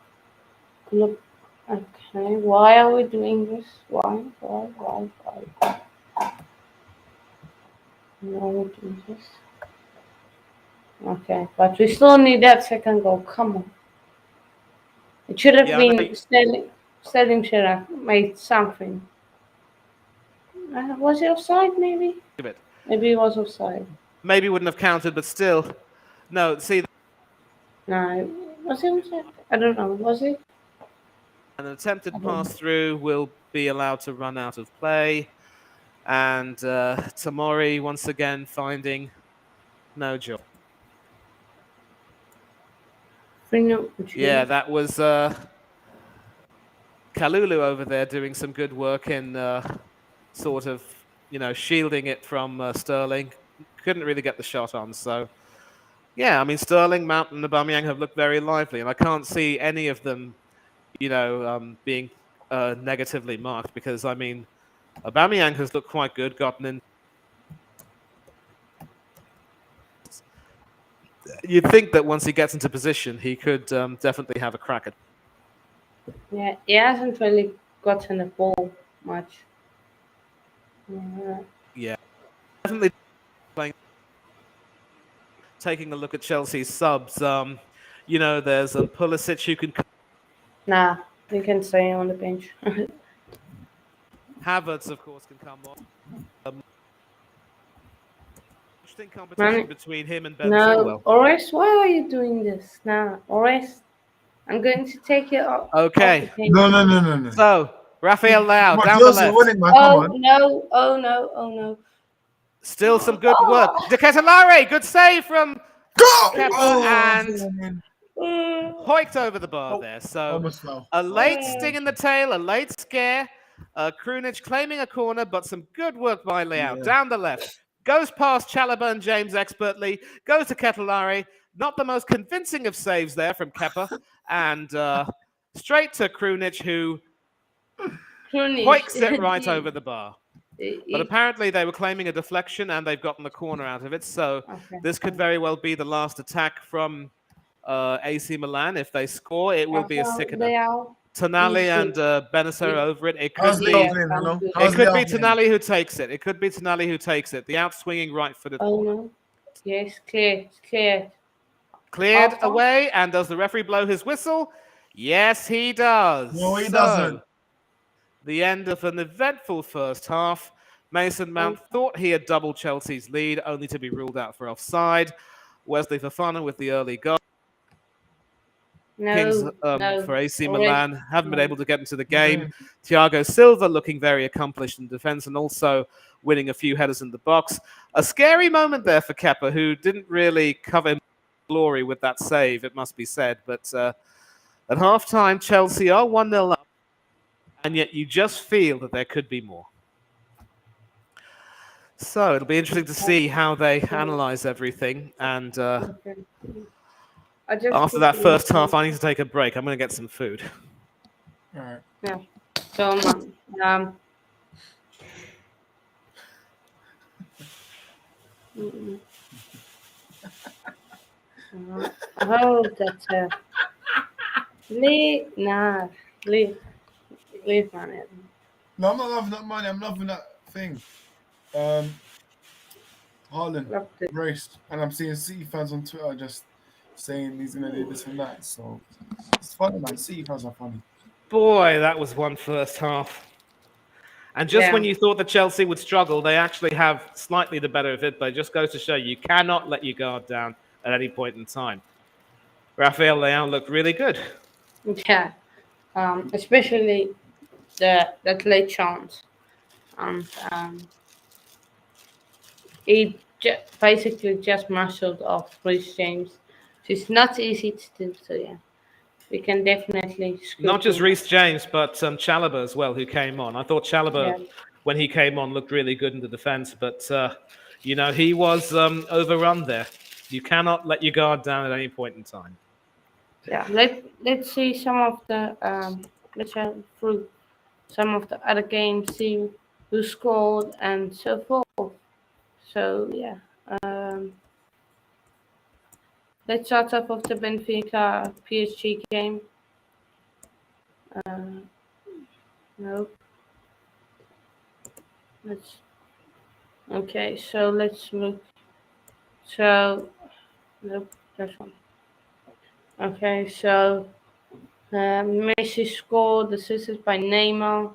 Look. Okay. Why are we doing this? Why? No, we're doing this. Okay, but we still need that second goal. Come on. It should have Yeah, I know been you- Sterling should have made something. Was he offside? Maybe. Give it. Maybe he was offside. Maybe wouldn't have counted, but still. No, see, No, was he offside? I don't know. Was he? an attempted pass through will be allowed to run out of play. And Tomori once again finding no joy. Yeah, that was Kalulu over there doing some good work in sort of, shielding it from Sterling. Couldn't really get the shot on. So, yeah, I mean, Sterling, Mount, and Aubameyang have looked very lively, and I can't see any of them, being negatively marked because, I mean, Aubameyang has looked quite good, gotten in. You'd think that once he gets into position, he could definitely have a crack at. Yeah, he hasn't really gotten the ball much. Yeah, definitely playing. Taking a look at Chelsea's subs, there's Pulisic who can. Nah, you can stay on the bench. Havertz, of course, can come on. Interesting competition between him and Ben No, Chilwell. Oris, why are you doing this now? Oris, I'm going to take it off. Okay. Off the table. No. So, Rafael Leao Come on, down the Chelsea left. winning, man. Come Oh on. no! Oh no! Oh no! Still some good work. De Ketelaere, good save from Go! Kepa and hoiked over the bar there. So Almost fell. a late sting in the tail, a late scare. Krunic claiming a corner, but some good work by Leao. Yeah. Down the left. Goes past Chalobah and James expertly. Goes to Ketelaere. Not the most convincing of saves there from Kepa. And straight to Krunic, who hoiks it right over the bar. But apparently they were claiming a deflection and they've gotten the corner out of it. So this could very well be the last attack from AC Milan. If they score, it will be a sickener. Tonali and Benacer over it. It could be Tonali who takes it. It could be Tonali who takes it. The outswinging right-footed corner. No. Yes, cleared. Cleared away, and does the referee blow his whistle? Yes, he does. No, he doesn't. The end of an eventful first half. Mason Mount thought he had doubled Chelsea's lead, only to be ruled out for offside. Wesley Fofana with the early goal. Kings for AC Milan haven't been able to get into the game. Thiago Silva looking very accomplished in defence and also winning a few headers in the box. A scary moment there for Kepa, who didn't really cover glory with that save, it must be said. But at half-time, Chelsea are 1-0 up, and yet you just feel that there could be more. So it'll be interesting to see how they analyse everything. And after that first half, I need to take a break. I'm going to get some food. All right. Yeah. So, oh, that's leave, man. No, I'm not loving that money. I'm loving that thing. Haaland raced, and I'm seeing City fans on Twitter just saying he's gonna do this and that. So it's funny, man. City fans are funny. Boy, that was one first half. And just when you thought that Chelsea would struggle, they actually have slightly the better of it. But it just goes to show you cannot let your guard down at any point in time. Rafael Leao looked really good. Yeah, especially that late chance. He basically just muscled off Reece James. So it's not easy to do. So yeah, we can definitely. Not just Reece James, but Chalobah as well, who came on. I thought Chalobah, when he came on, looked really good in the defence. But he was overrun there. You cannot let your guard down at any point in time. Yeah, let's see some of the let's go through some of the other games, see who scored and so forth. So yeah, let's start off with the Benfica PSG game. Nope. So let's look. So nope, that's one. Okay, so Messi scored, assisted by Neymar,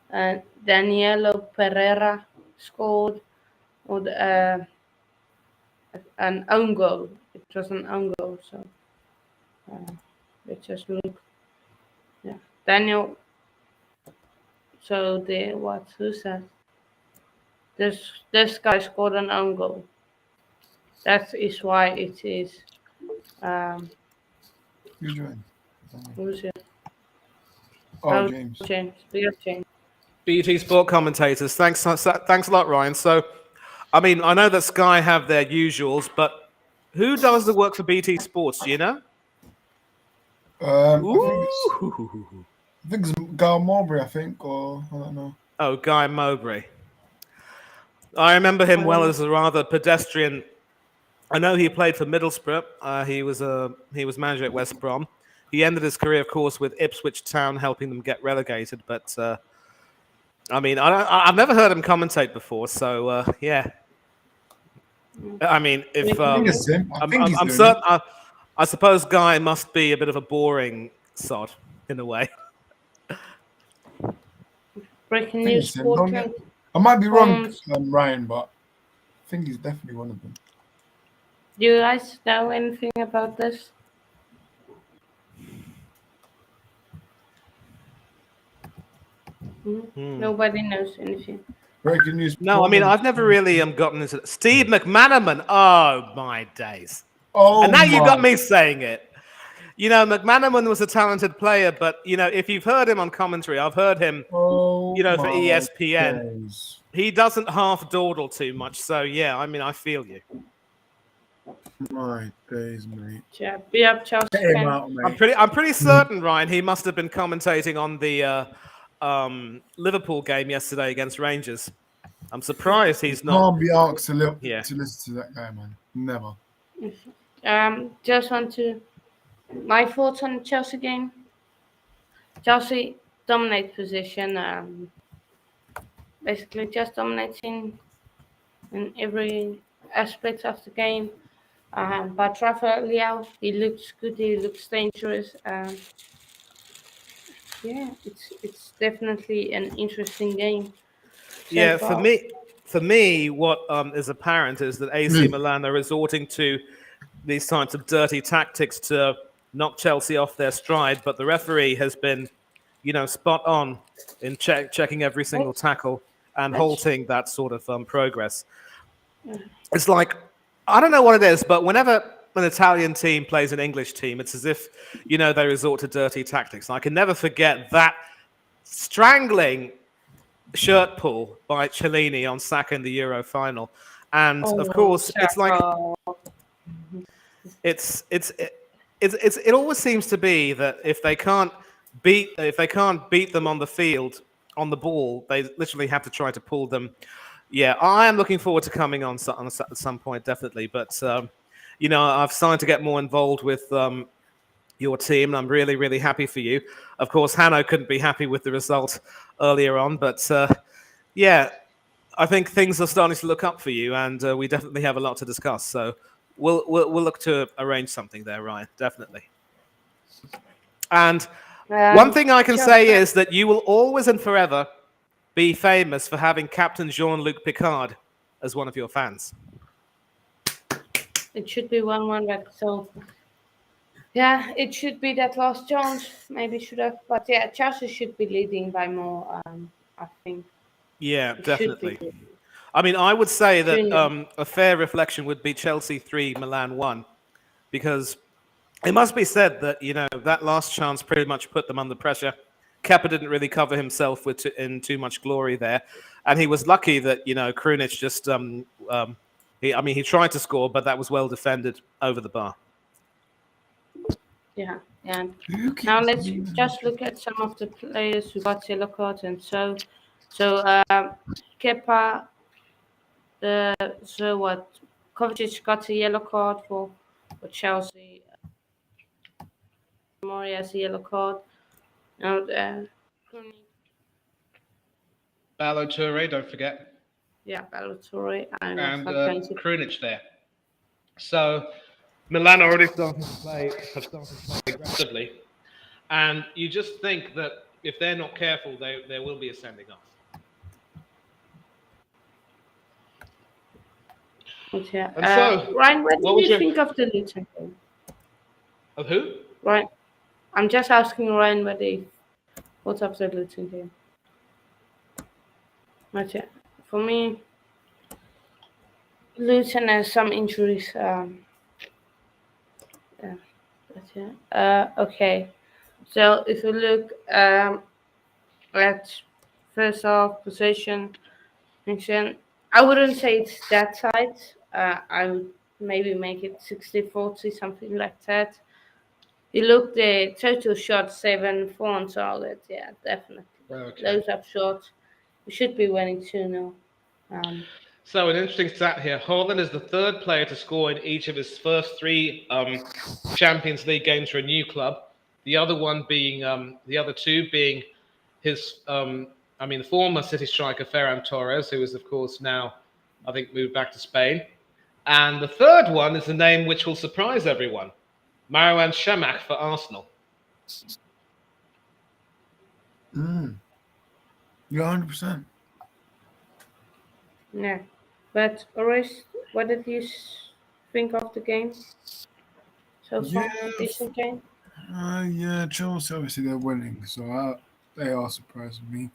and Danilo Pereira scored with an own goal. It was an own goal, so let's just look. Yeah, Daniel. So who said? This guy scored an own goal. That is why it is. Who's doing? Who's it? Oh, James. James. BT Sport commentators, thanks a lot, Ryan. So, I mean, I know that Sky have their usuals, but who does the work for BT Sports? Do you know? I think it's Guy Mowbray, or I don't know. Oh, Guy Mowbray. I remember him well as a rather pedestrian. I know he played for Middlesbrough. He was manager at West Brom. He ended his career, of course, with Ipswich Town, helping them get relegated. But I mean, I've never heard him commentate before. So yeah. I mean, if I'm certain, I suppose Guy must be a bit of a boring sod in a way. Breaking I think news: it's him, don't Portland. it? I might be wrong, Forms. Ryan, but I think he's definitely one of them. Do you guys know anything about this? Nobody knows anything. Breaking news. No, I mean, Portland. I've never really gotten into Steve McManaman. Oh, my days. Oh And now you got my me saying it. You know, McManaman was a talented player, but, you know, if you've heard him on commentary, I've heard him, Oh you know, for my ESPN. days. He doesn't half dawdle too much. So, yeah, I mean, I feel you. My days, mate. Yeah, be up, Chelsea Get him fan. out, mate. I'm pretty certain, Ryan, he must have been commentating on the Liverpool game yesterday against Rangers. I'm surprised he's not. Can't be asked to Yeah. listen to that guy, man. Never. Just want to my thoughts on the Chelsea game. Chelsea dominate position. Basically, just dominating in every aspect of the game. But Rafael Leao, he looks good. He looks dangerous. Yeah, it's definitely an interesting game. Yeah, far. for me, what is apparent is that AC Milan are resorting to these types of dirty tactics to knock Chelsea off their stride, but the referee has been, you know, spot on in checking every single tackle and halting that sort of progress. It's like, I don't know what it is, but whenever an Italian team plays an English team, it's as if, you know, they resort to dirty tactics. And I can never forget that strangling shirt pull by Cellini on Saka in the Euro final. And of course, it's like, it always seems to be that if they can't beat them on the field, on the ball, they literally have to try to pull them. Yeah, I am looking forward to coming on at some point, definitely. But you know, I've started to get more involved with your team, and I'm really, really happy for you. Of course, Hanno couldn't be happy with the result earlier on, but yeah, I think things are starting to look up for you, and we definitely have a lot to discuss. So we'll look to arrange something there, Ryan. Definitely. And one thing I can say is that you will always and forever be famous for having Captain Jean-Luc Picard as one of your fans. It should be 1-1 back. So yeah, it should be that last chance. Maybe should have, but yeah, Chelsea should be leading by more. I think. Yeah, It definitely. should be. I mean, I would say that 2-0. a fair reflection would be Chelsea 3, Milan 1, because it must be said that, you know, that last chance pretty much put them under pressure. Kepa didn't really cover himself in too much glory there, and he was lucky that, you know, Krunic just he tried to score, but that was well defended over the bar. Yeah, and now let's just look at some of the players who got yellow cards and so Kepa. So what? Kovacic got a yellow card for Chelsea. Mori has a yellow card. Now, Balotelli, don't forget. yeah, Balotelli and Krunic there. So Milan already started to play aggressively, and you just think that if they're not careful, there will be a sending off. Okay. And so, Ryan, what what do was you your- think of the Luton game? Of who? Ryan, I'm just asking Ryan what he thought of the Luton game. Okay. For me, Luton has some injuries. Okay. So if you look at first half possession, I wouldn't say it's that tight. I would maybe make it 60-40, something like that. You look the total shots 7, 4 on target. Yeah, definitely. Okay. Loads of shots. We should be winning 2-0. So an interesting stat here. Haaland is the third player to score in each of his first 3 Champions League games for a new club. The other two being his, the former City striker Ferran Torres, who is of course now, I think, moved back to Spain. And the third one is a name which will surprise everyone: Marouane Chamakh for Arsenal. Yeah, 100%. Yeah. But Oris, what did you think of the game so Yeah, far? Decent game. yeah. Chelsea obviously they're winning, so they are surprising me.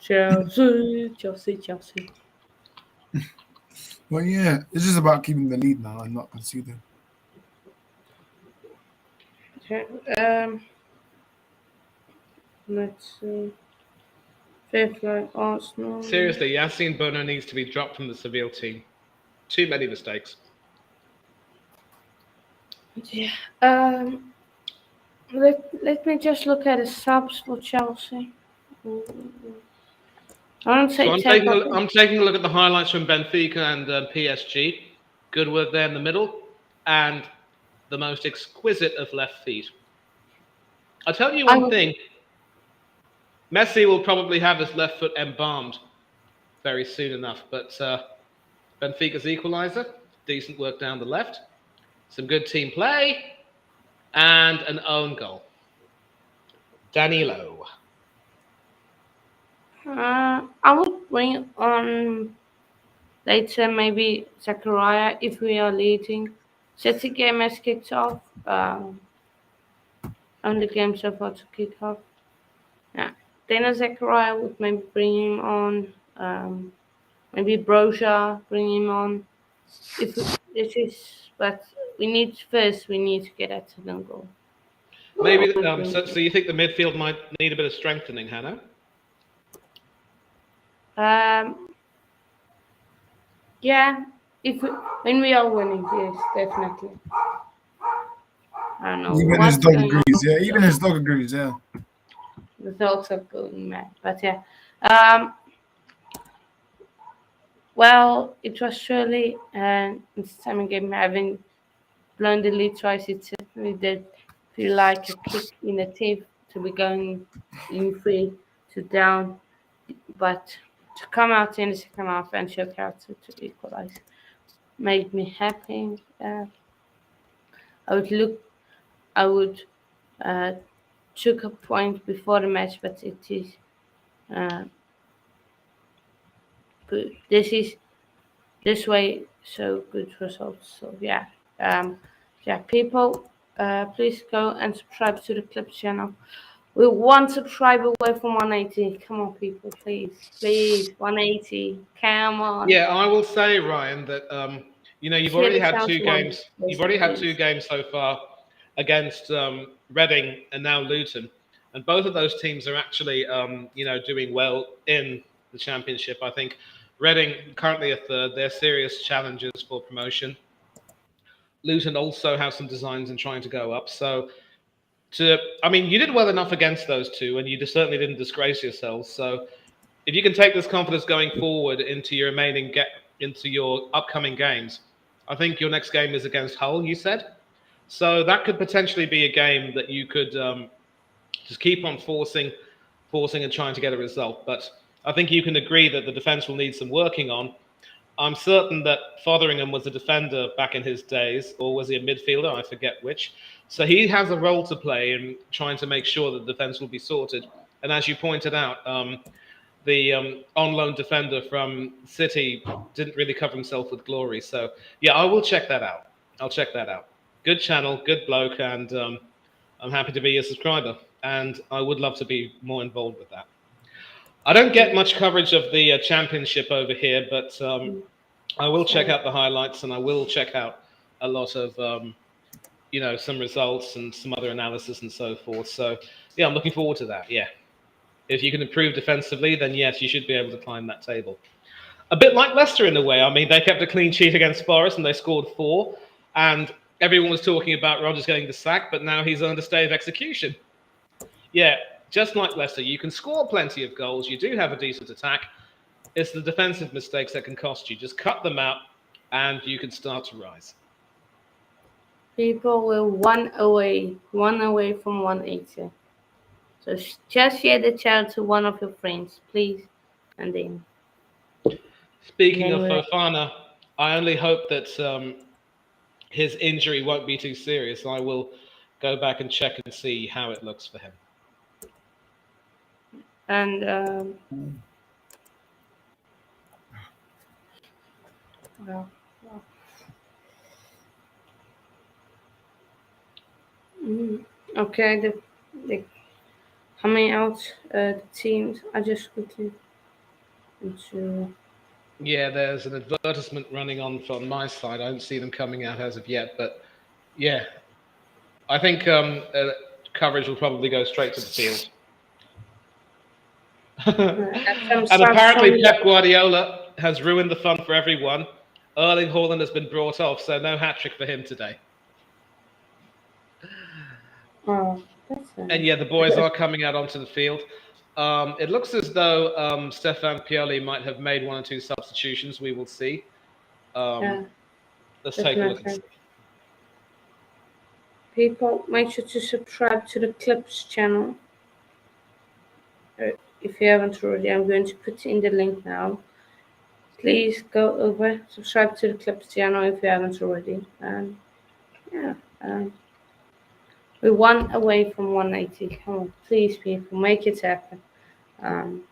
Chelsea, Chelsea, Chelsea. Well, yeah, it's just about keeping the lead now and not conceding. Okay. Let's see. Fifth like Arsenal. Seriously, Yassine Bono needs to be dropped from the Seville team. Too many mistakes. Yeah. Let me just look at the subs for Chelsea. I don't So say take off. I'm taking a look at the highlights from Benfica and PSG. Good work there in the middle, and the most exquisite of left feet. I'll tell you I one thing: Messi will probably have his left foot embalmed very soon enough. But Benfica's equaliser, decent work down the left, some good team play, and an own goal. Danilo. I would bring on later maybe Zachariah if we are leading. City game has kicked off. Only game so far to kick off. Yeah. Then Zachariah would maybe bring him on. Maybe Broja bring him on. If this is, but we need to get at second goal. Maybe. So you think the midfield might need a bit of strengthening, Hannah? Um, yeah, if we, when we are winning, yes, definitely. I don't know Even his what's dog going on. agrees. Yeah, even his dog agrees. Yeah. The dogs are going mad, but yeah. Um, well, it was surely this time in game having blown the lead twice. It certainly did feel like a kick in the teeth to be going in three to down, but to come out in the second half and show character to equalize made me happy. I would look. I would uh, took a point before the match, but it is. Uh, this is this way so good results. So yeah, yeah, people, please go and subscribe to the Clip channel. We're one subscriber away from 180. Come on, people, please, 180. Come on, Yeah, I will say, Ryan, that you've share already the had channel two to one games. You've person, already had two please. games so far against Reading and now Luton, and both of those teams are actually doing well in the Championship. I think Reading currently a third. They're serious challengers for promotion. Luton also have some designs in trying to go up. So you did well enough against those two, and you certainly didn't disgrace yourselves. So if you can take this confidence going forward into into your upcoming games, I think your next game is against Hull. You said so that could potentially be a game that you could just keep on forcing and trying to get a result. But I think you can agree that the defense will need some working on. I'm certain that Fotheringham was a defender back in his days, or was he a midfielder? I forget which. So he has a role to play in trying to make sure that the defense will be sorted. And as you pointed out, the on loan defender from City didn't really cover himself with glory. So yeah, I will check that out. I'll check that out. Good channel, good bloke, and I'm happy to be a subscriber. And I would love to be more involved with that. I don't get much coverage of the championship over here, but I will check So out the highlights and I will check out a lot of some results and some other analysis and so forth. So yeah, I'm looking forward to that. Yeah. If you can improve defensively, then yes, you should be able to climb that table. A bit like Leicester in a way. I mean, they kept a clean sheet against Forest and they scored 4. And everyone was talking about Rodgers getting the sack, but now he's under stay of execution. Yeah, just like Leicester, you can score plenty of goals. You do have a decent attack. It's the defensive mistakes that can cost you. Just cut them out and you can start to rise. people were one away from 180. So just share the channel to one of your friends, please, and Speaking then of we're Fofana, I only hope that his injury won't be too serious. I will go back and check and see how it looks for him. And well, okay, the coming out the teams. I just quickly into Yeah, there's an advertisement running on my side. I don't see them coming out as of yet, but yeah, I think coverage will probably go straight to the field. FM And apparently, Samsung. Pep Guardiola has ruined the fun for everyone. Erling Haaland has been brought off, so no hat trick for him today. Oh, that's nice. And yeah, the boys are coming out onto the field. It looks as though Stefan Pioli might have made one or two substitutions. We will see. Yeah, Let's take a look and see. definitely. People, make sure to subscribe to the Clips channel. If you haven't already, I'm going to put in the link now. Please go over, subscribe to the Clips channel if you haven't already. And yeah, we're one away from 180. Come on, please, people, make it happen. I'm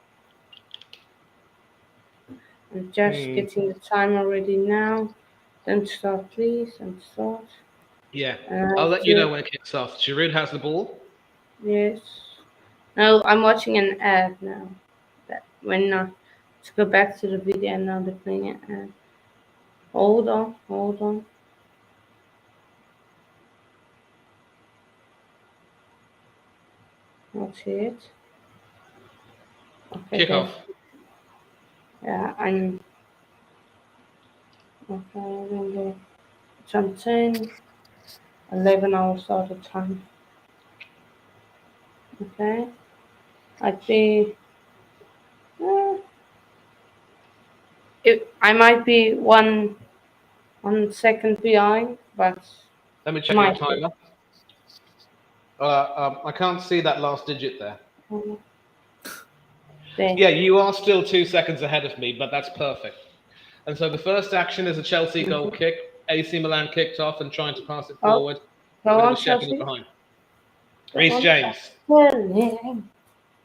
just getting the time already now. Don't start, please. Don't start. Yeah, I'll let you know when it kicks off. Giroud has the ball. Yes. No, I'm watching an ad now. That when to go back to the video now they're playing an ad. Hold on, hold on. Not it. Okay. Kick off. Yeah, I'm. Okay, it's on 10, 11. I will start the time. Okay. I'd be. I might be 1 second behind, but Let me check your might be. timer. I can't see that last digit there. There. Yeah, you are still 2 seconds ahead of me, but that's perfect. And so the first action is a Chelsea goal kick. AC Milan kicked off and trying to pass it forward. Go But it on, was shepherded Chelsea. behind. Go Reece on. James. Sterling.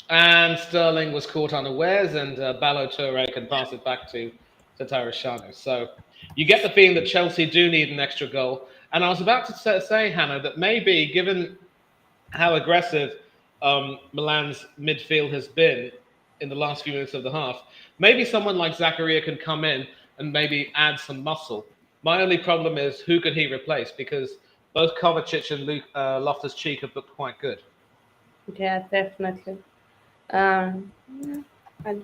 And Sterling was caught unawares, and Ballo Toure can pass it back to Tarashano. So you get the feeling that Chelsea do need an extra goal. And I was about to say, Hannah, that maybe given how aggressive Milan's midfield has been in the last few minutes of the half, maybe someone like Zakaria can come in and maybe add some muscle. My only problem is who can he replace? Because both Kovacic and Loftus-Cheek have looked quite good. Yeah, definitely. Yeah, I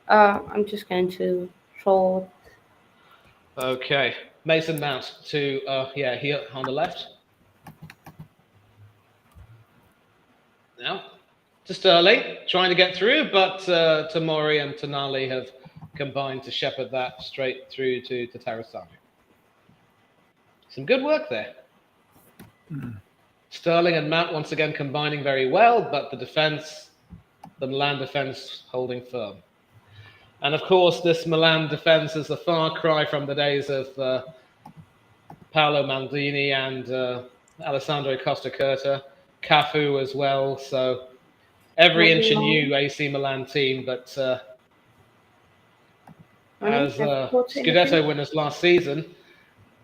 I'm just going to throw. Okay, Mason Mount to here on the left. Now to Sterling, trying to get through, but Tomori and Tonali have combined to shepherd that straight through to Tarasani. Some good work there. Sterling and Mount once again combining very well, but the Milan defense holding firm. And of course, this Milan defense is a far cry from the days of Paolo Maldini and Alessandro Costa Curta, Cafu as well. So every inch a new AC Milan team, but as Scudetto winners last season,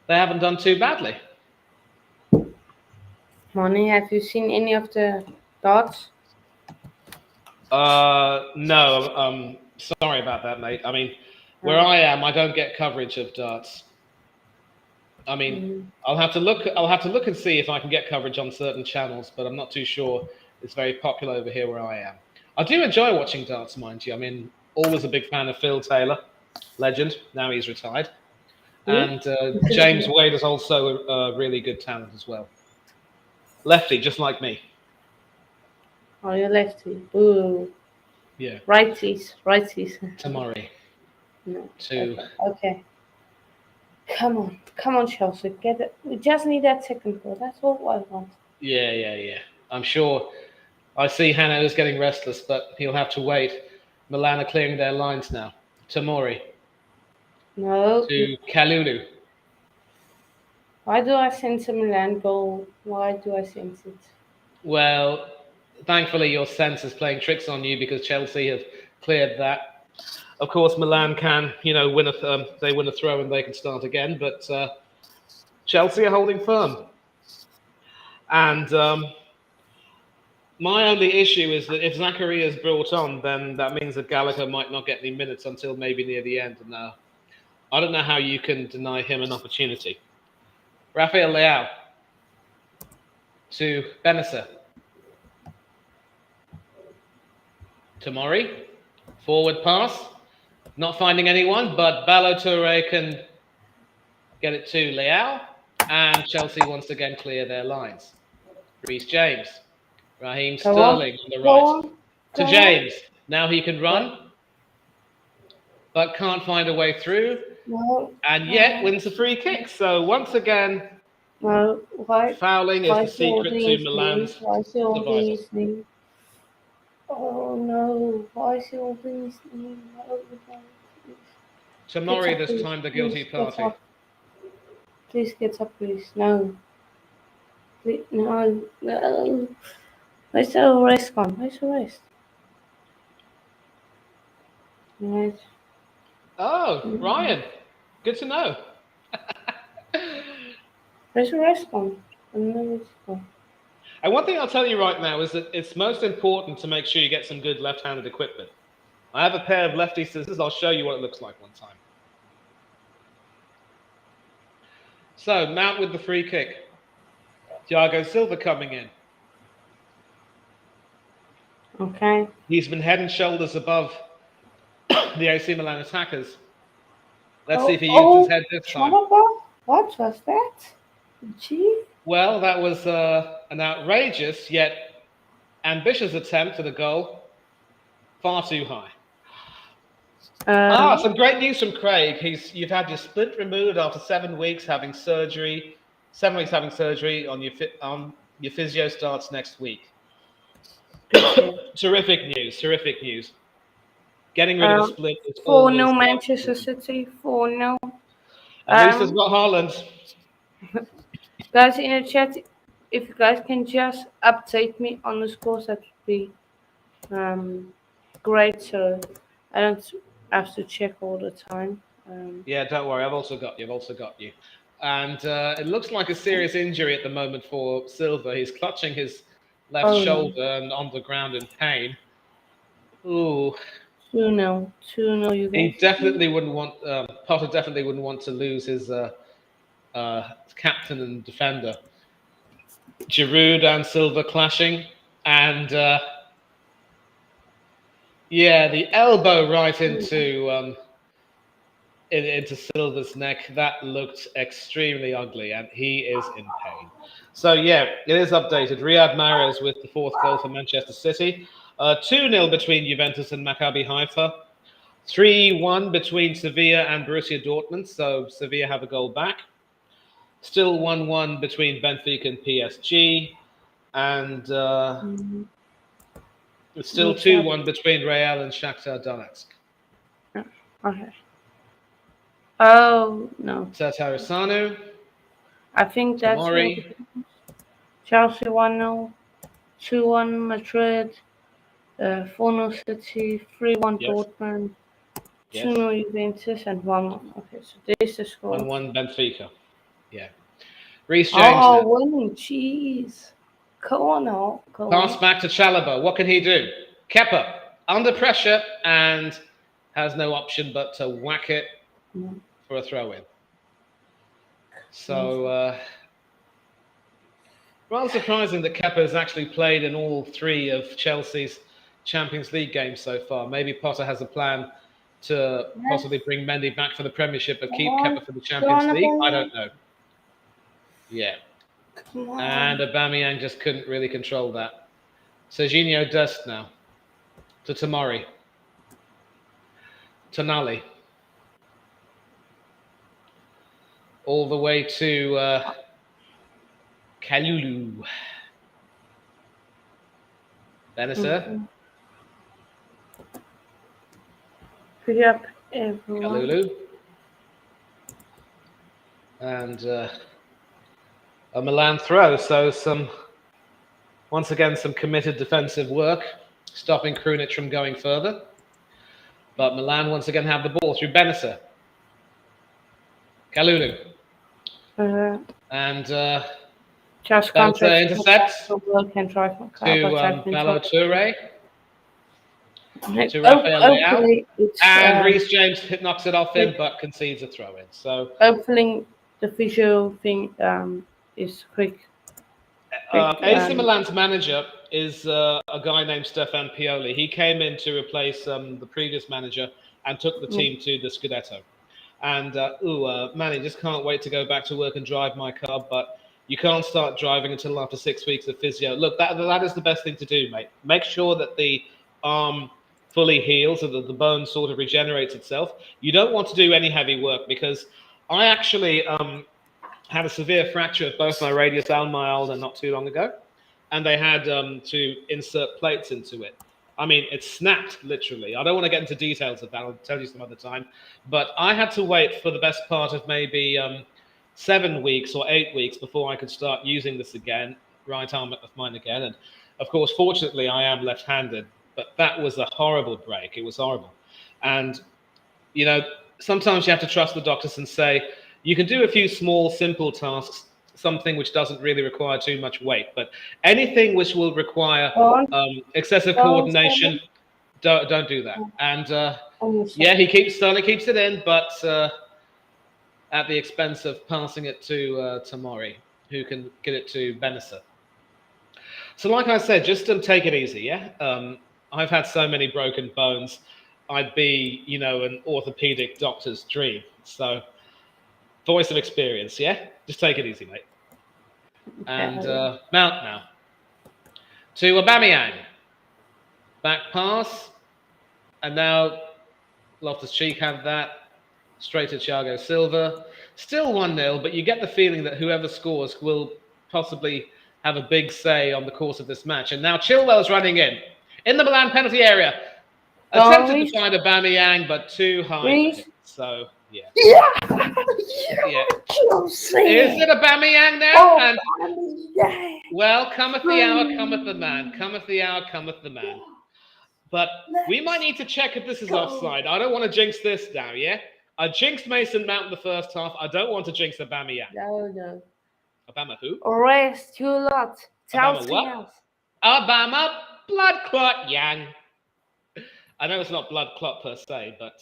they haven't done too badly. Money, have you seen any of the dots? No, sorry about that, mate. I mean, where I am, I don't get coverage of darts. I mean, I'll have to look and see if I can get coverage on certain channels, but I'm not too sure it's very popular over here where I am. I do enjoy watching darts, mind you. I mean, always a big fan of Phil Taylor, legend. Now he's retired. And James Wade is also a really good talent as well. Lefty, just like me. Oh, you're lefty. Ooh. Yeah. Righties. Tomori. No. Two. Okay. Come on, Chelsea. Get it. We just need that second goal. That's all I want. Yeah. I'm sure. I see Hannah is getting restless, but he'll have to wait. Milan are clearing their lines now. Tomori. No. To Kalulu. Why do I sense a Milan goal? Why do I sense it? Well, thankfully, your sense is playing tricks on you because Chelsea have cleared that. Of course, Milan can, win they win a throw and they can start again, but Chelsea are holding firm. And my only issue is that if Zachary is brought on, then that means that Gallagher might not get any minutes until maybe near the end. And I don't know how you can deny him an opportunity. Rafael Leao to Benacer. Tomori, forward pass, not finding anyone, but Ballo-Touré can get it to Leao, and Chelsea once again clear their lines. Reece James, Raheem Go Sterling on the Go right, on. to Go on. James. Now he can run, but can't find a way through, No. and yet wins the free kick. So once again, No. Why? fouling is Why the secret to Milan's Why is he all survival. these things? Oh no! Why is he all these things? Tomori this time the guilty party. Please get up, please. No. Please, no. No. Where's the rest gone? Where's the rest? Right. Oh, Ryan, good to know. Where's the rest gone? And one thing I'll tell you right now is that it's most important to make sure you get some good left-handed equipment. I have a pair of lefty scissors. I'll show you what it looks like one time. So, Mount with the free kick. Thiago Silva coming in. Okay. He's been head and shoulders above the AC Milan attackers. Let's see if he uses his head this time. What was that? Gee. Well, that was an outrageous yet ambitious attempt at a goal. Far too high. Some great news from Craig. You've had your splint removed after 7 weeks having surgery. 7 weeks having surgery on your physio starts next week. Terrific news. Getting rid of the splint is 4-0 Manchester City. 4-0. At least it's not Haaland. Guys in the chat, if you guys can just update me on the scores, that would be great. So I don't have to check all the time. Yeah, don't worry. I've also got you. And it looks like a serious injury at the moment for Silva. He's clutching his left shoulder and on the ground in pain. Ooh. 2-0. 2-0. You guys. He definitely wouldn't want. Potter definitely wouldn't want to lose his captain and defender. Giroud and Silva clashing, and the elbow right into Silva's neck. That looked extremely ugly, and he is in pain. So it is updated. Riyad Mahrez with the 4th goal for Manchester City. 2-0 between Juventus and Maccabi Haifa. 3-1 between Sevilla and Borussia Dortmund. So Sevilla have a goal back. Still 1-1 between Benfica and PSG. And it's still 2-1 between Real and Shakhtar Donetsk. Okay. Oh, no. Tatarusanu. I think that's Tomori. Chelsea 1-0. 2-1 Madrid. 4-0 City. 3-1 Dortmund. 2-0 Juventus and 1-1. Okay, so this is the score. 1-1 Benfica. Yeah. Reece James. Winning. Jeez. Go on. Pass back to Chalobah. What can he do? Kepa under pressure and has no option but to whack it for a throw-in. So, rather surprising that Kepa has actually played in all 3 of Chelsea's Champions League games so far. Maybe Potter has a plan to possibly bring Mendy back for the Premiership but keep Kepa for the Champions League. I don't know. Yeah. And Aubameyang just couldn't really control that. Serginho Dest now. To Tomori. Tonali. All the way to Kalulu. Benacer. Pick up everyone. Kalulu. And a Milan throw. So some Once again, some committed defensive work, stopping Krunic from going further. But Milan once again have the ball through Benissa. Kalulu. And Just Belter intercepts to work and try for to Balo Toure. To Hopefully Rafael Leao. it's And Reece James knocks it off him, but concedes a throw-in. So hopefully the visual thing is quick. AC Milan's manager is a guy named Stefan Pioli. He came in to replace the previous manager and took the team to the Scudetto. And Manny, just can't wait to go back to work and drive my car, but you can't start driving until after 6 weeks of physio. Look, that is the best thing to do, mate. Make sure that the arm fully heals, so that the bone sort of regenerates itself. You don't want to do any heavy work, because I actually had a severe fracture of both my radius and my ulnar not too long ago, and they had to insert plates into it. I mean, it snapped, literally. I don't want to get into details of that. I'll tell you some other time. But I had to wait for the best part of maybe 7 weeks or 8 weeks before I could start using this again, right arm of mine again. And, of course, fortunately, I am left-handed. But that was a horrible break. It was horrible. And, you know, sometimes you have to trust the doctors and say, you can do a few small, simple tasks, something which doesn't really require too much weight, but anything which will require excessive coordination, don't do that. And yeah, Sterling keeps it in, but at the expense of passing it to Mori, who can get it to Benissa. So, like I said, just take it easy. Yeah, I've had so many broken bones. I'd be, you know, an orthopedic doctor's dream. So, voice of experience, yeah? Just take it easy, mate. And Mount now. To Aubameyang. Back pass. And now Loftus-Cheek have that. Straight to Thiago Silva. Still 1-0, but you get the feeling that whoever scores will possibly have a big say on the course of this match. And now Chilwell's running in the Milan penalty area. Attempted to find Aubameyang, but too high. So, yeah. Yeah. Is it Aubameyang now? And well, cometh the hour, cometh the man. Cometh the hour, cometh the man. But we might need to check if this is offside. I don't want to jinx this now, yeah? I jinxed Mason Mount in the first half. I don't want to jinx Aubameyang. No. Obama who? Rest you lot. Obama what? Obama blood clot yang. I know it's not blood clot per se, but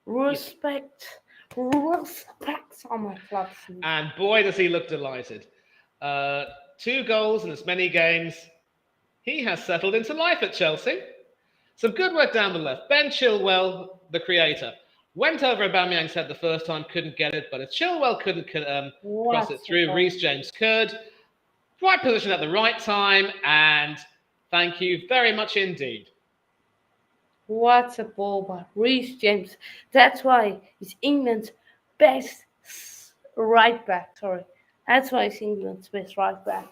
respect on my clubs. And boy, does he look delighted. 2 goals in as many games. He has settled into life at Chelsea. Some good work down the left. Ben Chilwell, the creator, went over Aubameyang's head the first time, couldn't get it, but if Chilwell couldn't cross it through, Reece James could. Right position at the right time, and thank you very much indeed. What a ball by Reece James. That's why he's England's best right back. That's why he's England's best right back.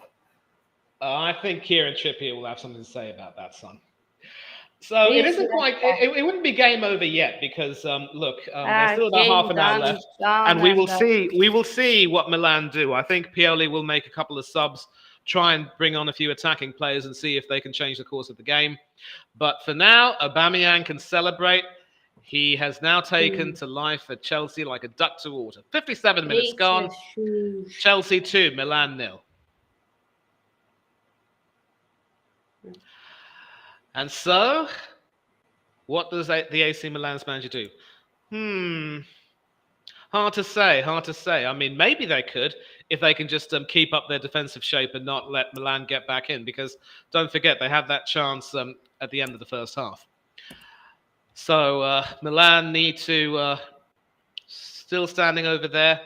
I think Kieran Trippier will have something to say about that, son. So it isn't quite. It wouldn't be game over yet, because look, there's still about half an hour left, and we will see what Milan do. I think Pioli will make a couple of subs, try and bring on a few attacking players, and see if they can change the course of the game. But for now, Aubameyang can celebrate. He has now taken to life at Chelsea like a duck to water. 57 minutes gone. Chelsea 2, Milan 0. And so, what does the AC Milan's manager do? Hard to say. I mean, maybe they could, if they can just keep up their defensive shape and not let Milan get back in, because don't forget, they had that chance at the end of the first half. So Milan need to, still standing over there,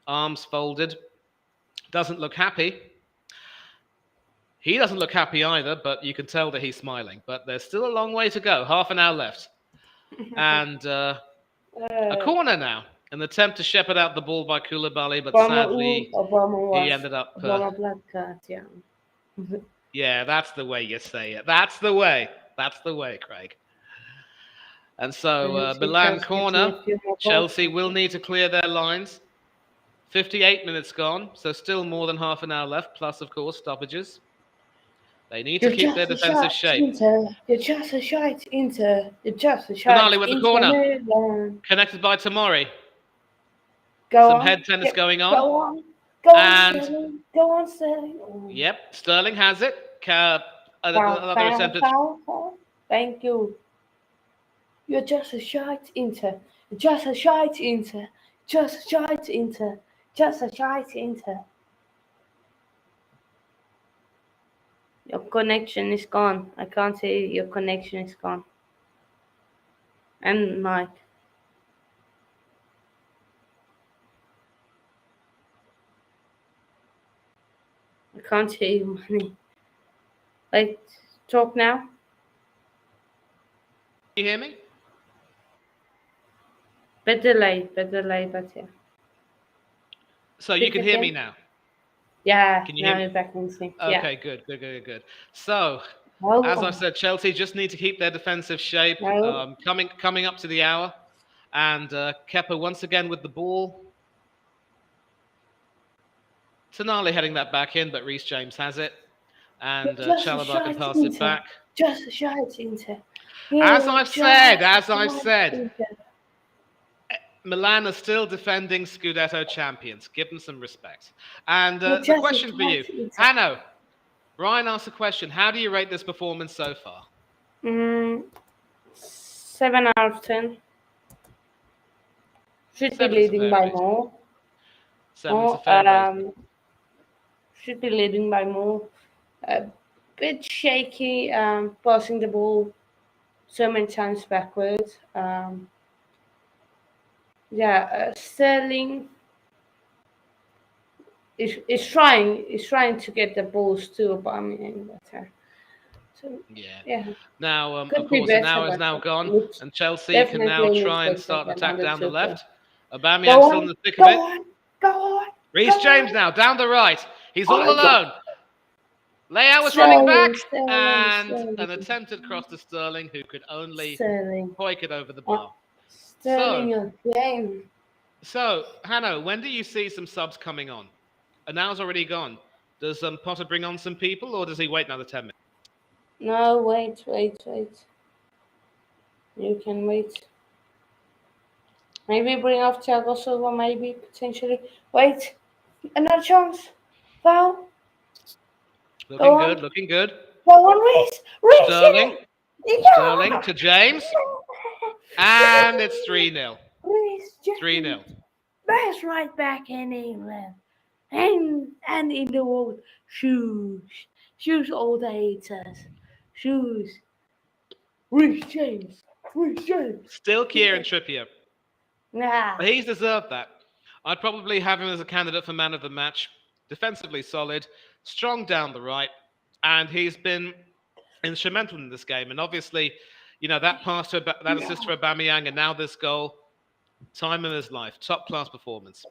arms folded, doesn't look happy. He doesn't look happy either, but you can tell that he's smiling. But there's still a long way to go. Half an hour left. And a corner now. An attempt to shepherd out the ball by Koulibaly, but sadly he ended up... yeah, that's the way you say it. That's the way, Craig. And so Milan corner. Chelsea will need to clear their lines. 58 minutes gone, so still more than half an hour left, plus, of course, stoppages. They need to You're keep their just a defensive shite, shape. Inter. You're just a shite, Inter. You're just a shite, Tonali with the Inter corner. Milan. Connected by Tamori. Go Some on. head tennis Yep. going on. Go on. Go on, And Sterling. Go on, Sterling. Oh. yep, Sterling has it. Foul, Another attempt at foul. Thank you. You're just a shite, Inter. You're just a shite, Inter. Just a shite, Inter. Just a shite, Inter. Your connection is gone. I can't hear you. Your connection is gone. And Mike. I can't hear you, Money. Like, talk now. you hear me? Bit delayed, but yeah. So you Speak can hear me again. now. Yeah, Can you now hear me? you're back in sync. Yeah. Okay, good. So, Oh, as I said, Chelsea just need to keep their defensive shape. No. Coming up to the hour, and Kepa once again with the ball. Tonali heading that back in, but Reece James has it, and You're just a Chalobah can shite, pass it Inter. back. Just a shite, Inter. As You're I've just said, a Inter. Milan are still defending Scudetto champions. Give them some respect. And You're the just a question for you, shite, Inter. Hanno, Ryan asked a question. How do you rate this performance so far? 7 out of 10. Should be Seven's a leading fair by rating. more. Seven's a fair rating. Should be leading by more. A bit shaky, passing the ball so many times backwards. Sterling is trying to get the balls to Aubameyang better. So yeah, Now, of could be course, an better, hour is but now gone, looks and Chelsea can definitely now looks try and better start an than attack other down the two. left. Go Aubameyang still in on, the thick go of it. on, go on. Reece Go James on. now down the right. He's all Oh, alone. Leao was running back, and Sterling. an attempted cross to Sterling, who could only Sterling. hoik it over the bar. Sterling again. So, Hanno, when do you see some subs coming on? An hour's already gone. Does Potter bring on some people, or does he wait another 10 minutes? No, wait. You can wait. Maybe bring off Thiago Silva, maybe, potentially. Wait, another chance. Foul. Looking good. Go on, Reece. Sterling. Yeah. Sterling to James. And it's 3-0. Reece 3-0. Best right back in England. And in the world. Shoes all the haters. Shoes. Reece James. Still Kieran Trippier. Nah. He's deserved that. I'd probably have him as a candidate for man of the match. Defensively solid, strong down the right, and he's been instrumental in this game. And obviously, that pass to that assist for Aubameyang, and now this goal, time in his life, top class performance.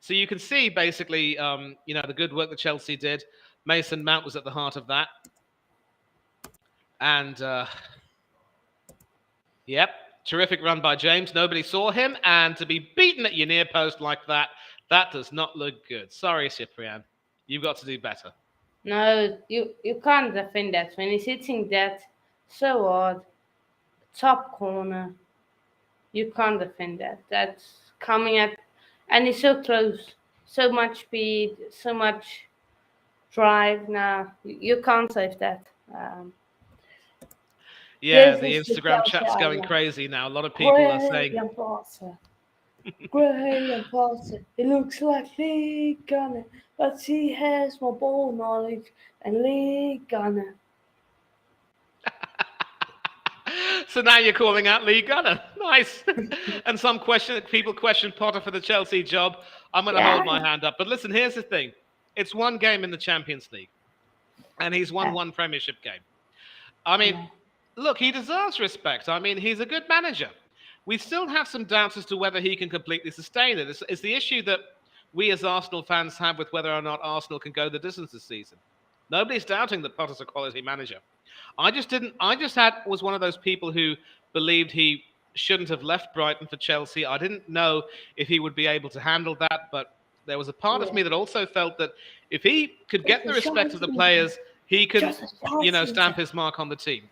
So you can see basically, the good work that Chelsea did. Mason Mount was at the heart of that, and terrific run by James. Nobody saw him, and to be beaten at your near post like that does not look good. Sorry, Cyprian. You've got to do better. No, you can't defend that. When he's hitting that so hard, top corner, you can't defend that. That's coming at, and he's so close. So much speed, so much drive. Nah, you can't save that. The This is Instagram the chat's Chelsea going area. crazy now. A lot of people are saying, Graham Potter. It looks like Lee Gunner, but he has more ball knowledge than Lee Gunner. so now you're calling out Lee Gunner. Nice. And people question Potter for the Chelsea job. I'm going to hold my hand up. But listen, here's the thing. It's one game in the Champions League, and he's won one Premiership game. I mean, look, he deserves respect. I mean, he's a good manager. We still have some doubts as to whether he can completely sustain it. It's the issue that we as Arsenal fans have with whether or not Arsenal can go the distance this season. Nobody's doubting that Potter's a quality manager. I was one of those people who believed he shouldn't have left Brighton for Chelsea. I didn't know if he would be able to handle that, but there was a part of Yeah. me that also felt that if he could get the respect of the Chelsea. players, he could, Just Chelsea. stamp his mark on the team.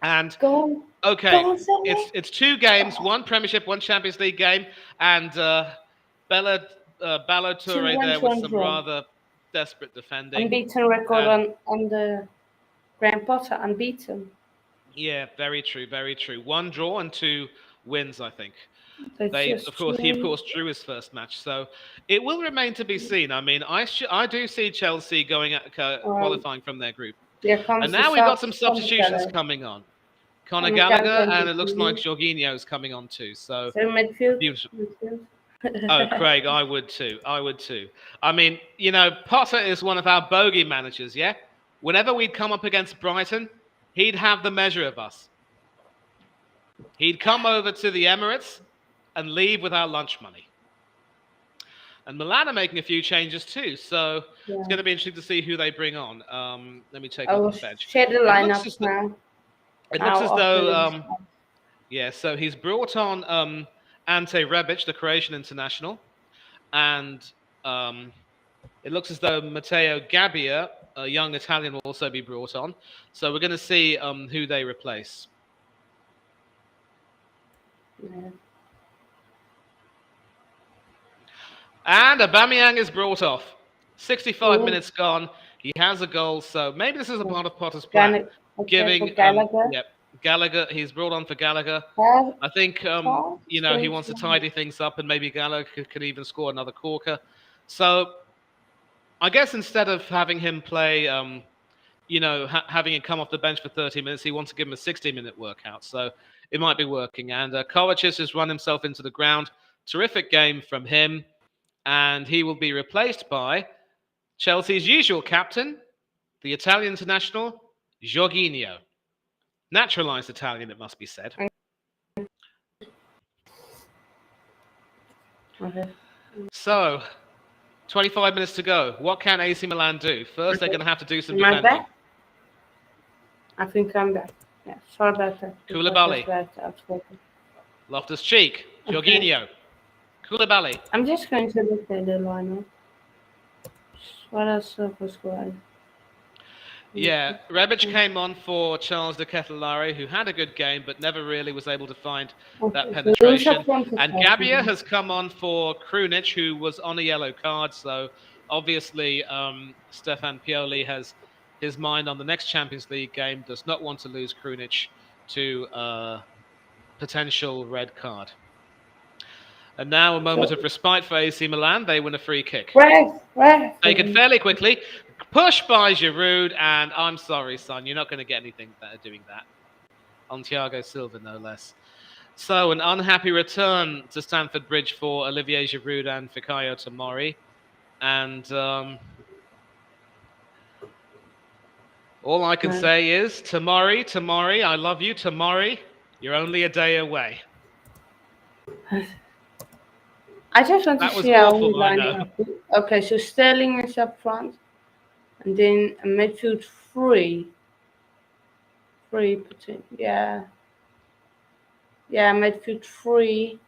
And Go. okay, Go on, Salah. it's 2 games, 1 Premiership, 1 Champions League game, and Ballo-Touré 2-1 there with some draw. rather desperate defending. Unbeaten record And- on the Graham Potter. Unbeaten. Yeah, very true, very true. 1 draw and 2 wins, I think. That's He just of course true. drew his first match, so it will remain to be seen. I mean, I do see Chelsea going at, qualifying from their group, Here comes and the now we've got some Conor substitutions Gallagher. coming on. Conor Conor Gallagher, Gallagher and it looks midfield. like Jorginho's coming on too. So, So midfield. beautiful. Midfield. Oh, Craig, I would too. I would too. I mean, Potter is one of our bogey managers. Yeah, whenever we'd come up against Brighton, he'd have the measure of us. He'd come over to the Emirates and leave with our lunch money. And Milan are making a few changes too, so Yeah. it's going to be interesting to see who they bring on. Let me take a I will look at the bench. share the looks lineup as now. It Now looks as after though, this. yeah, so he's brought on Ante Rebic, the Croatian international, and it looks as though Matteo Gabbia, a young Italian, will also be brought on. So we're going to see who they replace. Yeah. And Aubameyang is brought off. 65 Ooh. minutes gone. He has a goal, so maybe this is a part of Potter's plan. Gallagher. Okay, Giving for Gallagher. Gallagher, he's brought on for Gallagher. I think he wants to tidy things up, and maybe Gallagher could even score another corker. So I guess instead of having him play, having him come off the bench for 30 minutes, he wants to give him a 60-minute workout. So it might be working. And Kovacic has run himself into the ground. Terrific game from him, and he will be replaced by Chelsea's usual captain, the Italian international, Jorginho. Naturalized Italian, it must be said. Okay. So, 25 minutes to go. What can AC Milan do? First, they're going to have to do some Am I defending. back? I think I'm back. Yeah, sorry about that. Koulibaly. Loftus-Cheek. Jorginho. Koulibaly. I'm just going to look at the lineup. What else was going? Yeah, Rebic came on for Charles de Ketelaere, who had a good game, but never really was able to find that penetration. And Gabbia has come on for Krunic, who was on a yellow card. So obviously, Stefan Pioli has his mind on the next Champions League game, does not want to lose Krunic to a potential red card. And now a moment of respite for AC Milan. They win a free kick. Taken fairly quickly. Push by Giroud, and I'm sorry, son, you're not going to get anything better doing that. On Thiago Silva, no less. So an unhappy return to Stamford Bridge for Olivier Giroud and Fikayo Tomori. And all I can say is, Tomori, I love you, Tomori. You're only a day away. I just want to see how we line up. Okay, so Sterling is up front. And then a midfield three. Yeah, midfield three.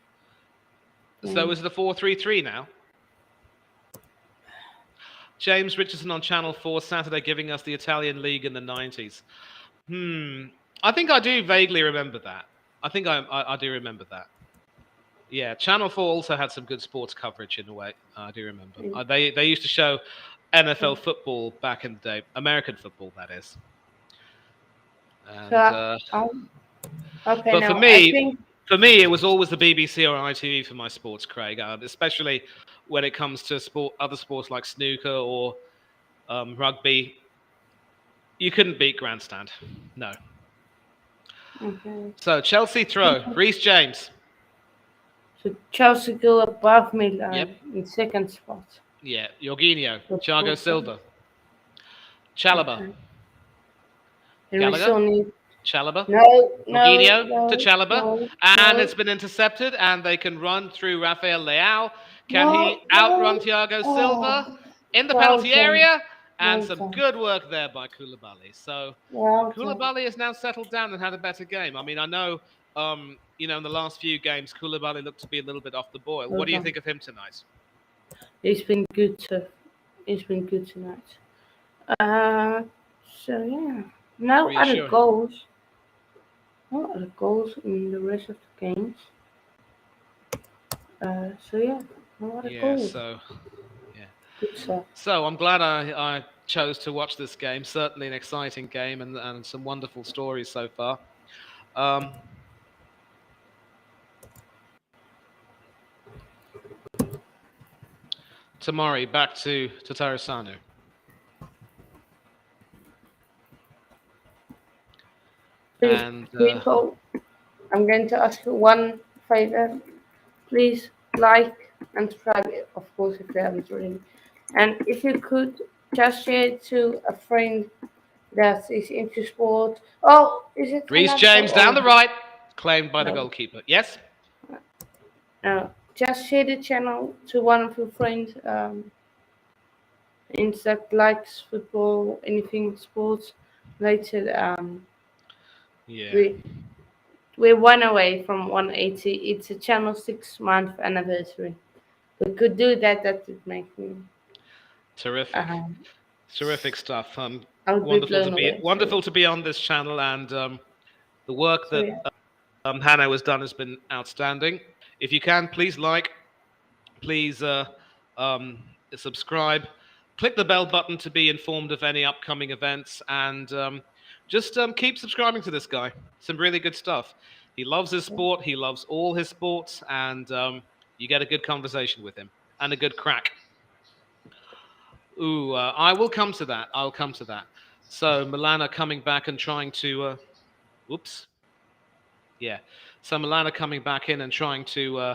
So is the 4-3-3 now? James Richardson on Channel 4 Saturday giving us the Italian League in the 90s. I think I do vaguely remember that. I think I do remember that. Yeah, Channel 4 also had some good sports coverage in a way. I do remember. They used to show NFL football back in the day. American football, that is. And, okay, but now, for me, it was always the BBC or ITV for my sports, Craig, especially when it comes to other sports like snooker or rugby. You couldn't beat Grandstand. No. Okay. So, Chelsea throw. Reece James. So, Chelsea go above Milan in second spot. Yeah, Jorginho, Thiago Silva, Chalobah, Gallagher, Chalobah, Jorginho to Chalobah, and it's been intercepted, and they can run through Rafael Leao. Can he outrun Thiago Silva in the penalty area? And some good work there by Koulibaly. So Koulibaly has now settled down and had a better game. I mean, I know, in the last few games, Koulibaly looked to be a little bit off the boil. What do you think of him tonight? He's been good. He's been good tonight. So yeah, no other Reassuring. goals. No other goals in the rest of the games. So yeah, no other Yeah, goals. so yeah. Good stuff. So I'm glad I chose to watch this game. Certainly an exciting game and some wonderful stories so far. Um, Tamari, back to Tarasanu. Please, And people, I'm going to ask you one favor. Please like and subscribe, of course, if you haven't already. And if you could just share it to a friend that is into sport. Oh, is it Reece another James down the goal? right, claimed by the No, goalkeeper. Yes? no. Just share the channel to one of your friends that likes football, anything sports related. Yeah. We we're one away from 180. It's a channel 6 month anniversary. We could do that. That would make me. Terrific. Um, Terrific stuff. I would be blown away. Wonderful to be on this channel, and the work So that yeah. Hannah has done has been outstanding. If you can, please like, please subscribe, click the bell button to be informed of any upcoming events, and just keep subscribing to this guy. Some really good stuff. He loves his sport. He loves all his sports, and you get a good conversation with him and a good crack. Ooh, I will come to that. I'll come to that. So Milan are coming back and trying to. Whoops. Yeah. So Milan are coming back in and trying to,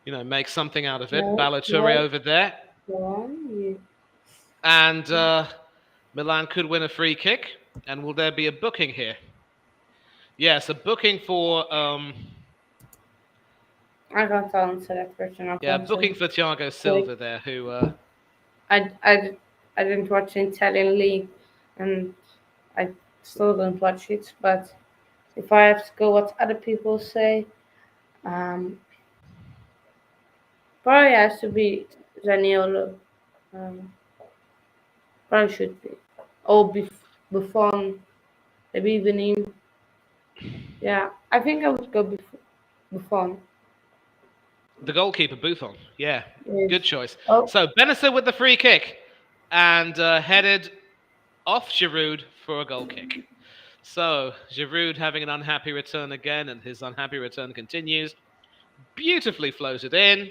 make something out of it. No, Balotelli no, over there, go on. You. and Milan could win a free kick. And will there be a booking here? Yes, a booking for. I can't answer that question. Yeah, Unfortunately. booking for Thiago Sorry. Silva there, who. I, I, I didn't watch the Italian league, and I still don't watch it. But if I have to go what other people say, um, probably has to be Zaniolo. Um, probably should be. Or Buffon, maybe even him. Yeah, I think I would go Buffon. The goalkeeper, Buffon. Yeah, Yes. good choice. Oh, So Benessa with the free kick and headed off Giroud for a goal kick. So Giroud having an unhappy return again, and his unhappy return continues. Beautifully floated in.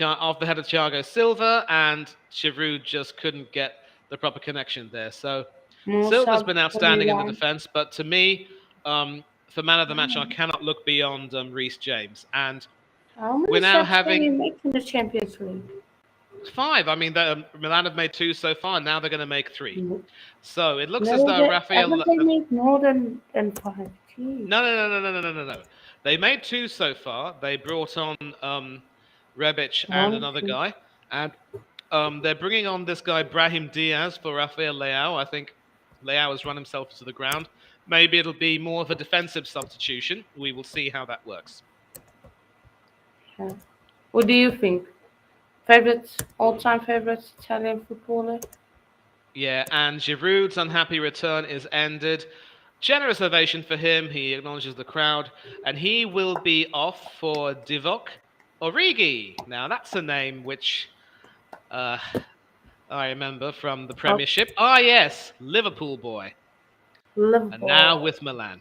Off the head of Thiago Silva, and Giroud just couldn't get the proper connection there. So more Silva's subs been for outstanding in the Milan. defence, but to me, for man of the match, I cannot look beyond Reece James. And How we're many now subs can you having make in the Champions League? 5. I mean, Milan have made 2 so far. Now they're going to make 3. No, So it looks as though Rafael. haven't they made more than 5? Jeez. No. They made 2 so far. They brought on Rebic and another guy, and they're bringing on this guy Brahim Diaz for Rafael Leao. I think Leao has run himself to the ground. Maybe it'll be more of a defensive substitution. We will see how that works. Yeah. What do you think? All-time favorite Italian footballer? Yeah, and Giroud's unhappy return is ended. Generous ovation for him. He acknowledges the crowd, and he will be off for Divock Origi. Now, that's a name which I remember from the Premiership. Ah, yes, Liverpool boy. Liverpool. And now with Milan.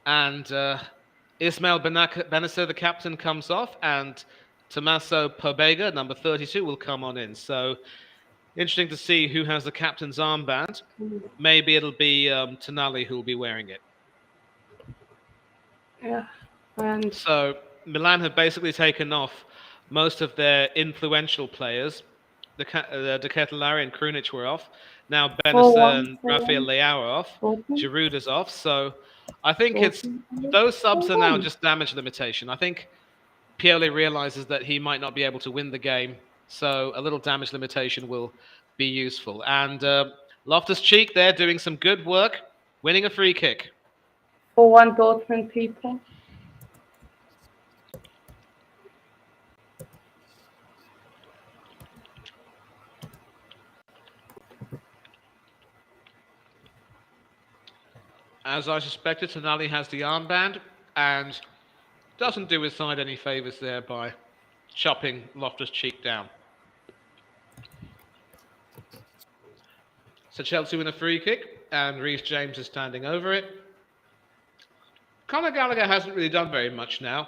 And Ismail Bennacer, the captain, comes off, and Tommaso Pobega, number 32, will come on in. So interesting to see who has the captain's armband. Maybe it'll be Tonali who will be wearing it. Yeah. And So Milan have basically taken off most of their influential players. De Ketelaere and Krunic were off. Now Bennacer and Rafael Leao are off. Giroud is off. So I think those subs are now just damage limitation. I think Pioli realizes that he might not be able to win the game, so a little damage limitation will be useful. And Loftus-Cheek there doing some good work, winning a free kick. 4-1 Dortmund people. As I suspected, Tonali has the armband and doesn't do his side any favours there by chopping Loftus-Cheek down. So Chelsea win a free kick, and Reece James is standing over it. Conor Gallagher hasn't really done very much now.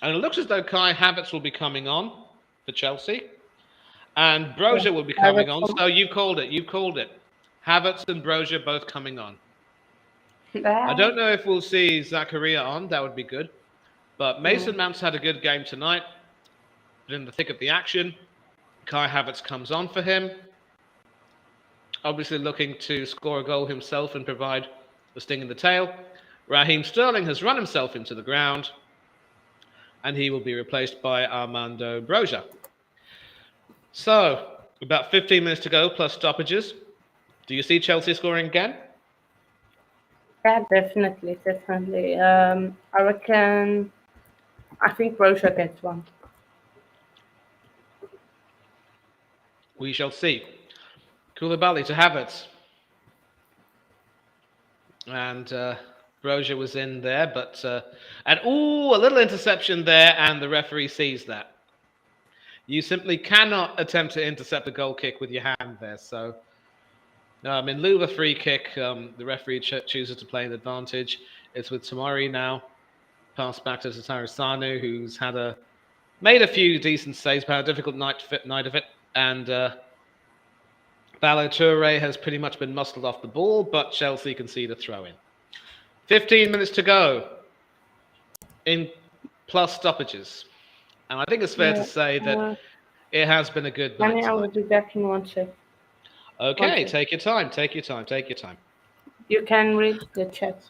And it looks as though Kai Havertz will be coming on for Chelsea. And Brozier will be coming on. So you called it. Havertz and Brozier both coming on. I don't know if we'll see Zakaria on. That would be good. But Mason Mount's had a good game tonight. But in the thick of the action, Kai Havertz comes on for him. Obviously looking to score a goal himself and provide a sting in the tail. Raheem Sterling has run himself into the ground. And he will be replaced by Armando Brozier. So, about 15 minutes to go, plus stoppages. Do you see Chelsea scoring again? Yeah, definitely. I think Brozier gets one. We shall see. Koulibaly to Havertz. And Brozier was in there, but... a little interception there, and the referee sees that. You simply cannot attempt to intercept a goal kick with your hand there. So, in lieu of a free kick, the referee chooses to play an advantage. It's with Tomori now. Pass back to Tatarusanu, who's made a few decent saves, but had a difficult night of it. And Balo Toure has pretty much been muscled off the ball, but Chelsea concede a throw-in. 15 minutes to go in plus stoppages. And I think it's fair to say that it has been a good night I will be back in 1 sec. Okay, take your time. You can read the chat.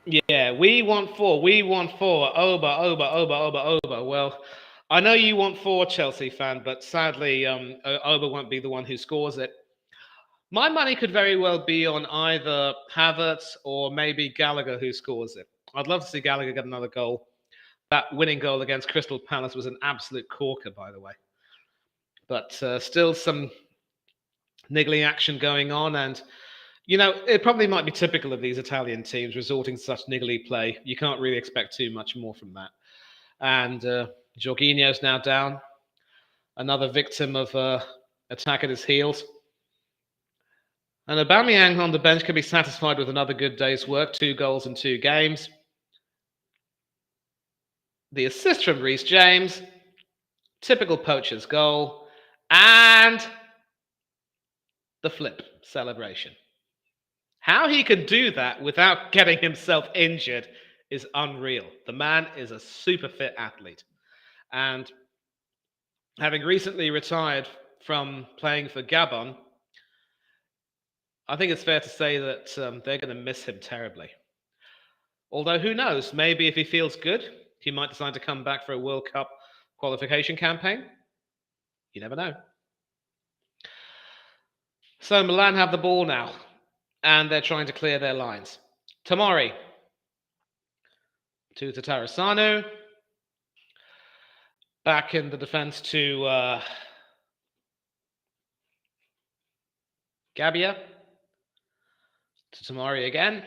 Yeah, we want 4. Oba. Well, I know you want 4, Chelsea fan, but sadly, Oba won't be the one who scores it. My money could very well be on either Havertz or maybe Gallagher who scores it. I'd love to see Gallagher get another goal. That winning goal against Crystal Palace was an absolute corker, by the way. But still some niggly action going on, and it probably might be typical of these Italian teams resorting to such niggly play. You can't really expect too much more from that. And Jorginho's now down, another victim of attack at his heels. And Aubameyang on the bench can be satisfied with another good day's work, 2 goals in 2 games. The assist from Reece James, typical poacher's goal, and the flip celebration. How he can do that without getting himself injured is unreal. The man is a super fit athlete. And having recently retired from playing for Gabon, I think it's fair to say that they're going to miss him terribly. Although, who knows? Maybe if he feels good, he might decide to come back for a World Cup qualification campaign. You never know. So Milan have the ball now, and they're trying to clear their lines. Tomori to Tatarusanu. Back in the defense to Gabbia. To Tomori again.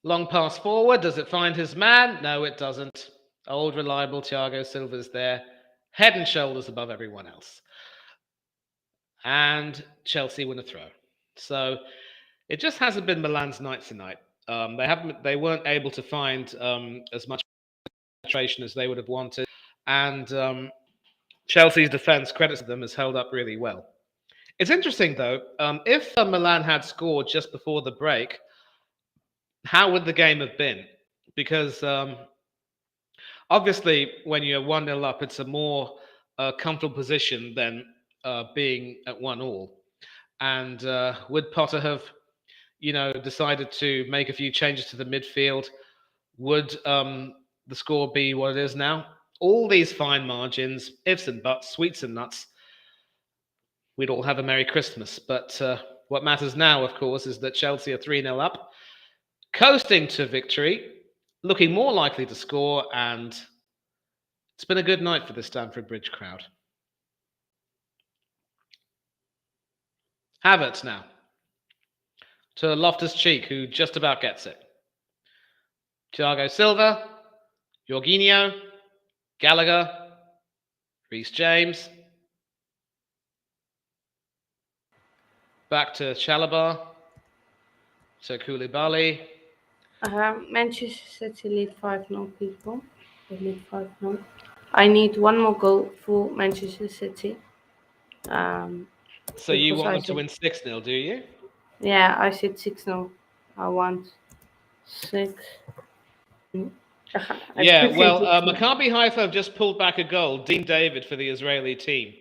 Long pass forward. Does it find his man? No, it doesn't. Old, reliable Thiago Silva's there. Head and shoulders above everyone else. And Chelsea win a throw. So it just hasn't been Milan's night tonight. They weren't able to find as much penetration as they would have wanted. And Chelsea's defense, credit to them, has held up really well. It's interesting, though. If Milan had scored just before the break, how would the game have been? Because obviously, when you're 1-0 up, it's a more comfortable position than being at 1-1. And would Potter have, decided to make a few changes to the midfield? Would the score be what it is now? All these fine margins, ifs and buts, sweets and nuts. We'd all have a Merry Christmas. But what matters now, of course, is that Chelsea are 3-0 up, coasting to victory, looking more likely to score, and it's been a good night for the Stamford Bridge crowd. Havertz now. to Loftus-Cheek, who just about gets it. Thiago Silva, Jorginho, Gallagher, Reece James. Back to Chalobah, to Koulibaly. Manchester City lead 5-0, people. They lead 5-0. I need one more goal for Manchester City. So you because want I them to said- win 6-0, do you? Yeah, I said 6-0. I want 6. Yeah, well, Maccabi Haifa have just pulled back a goal, Dean David for the Israeli team.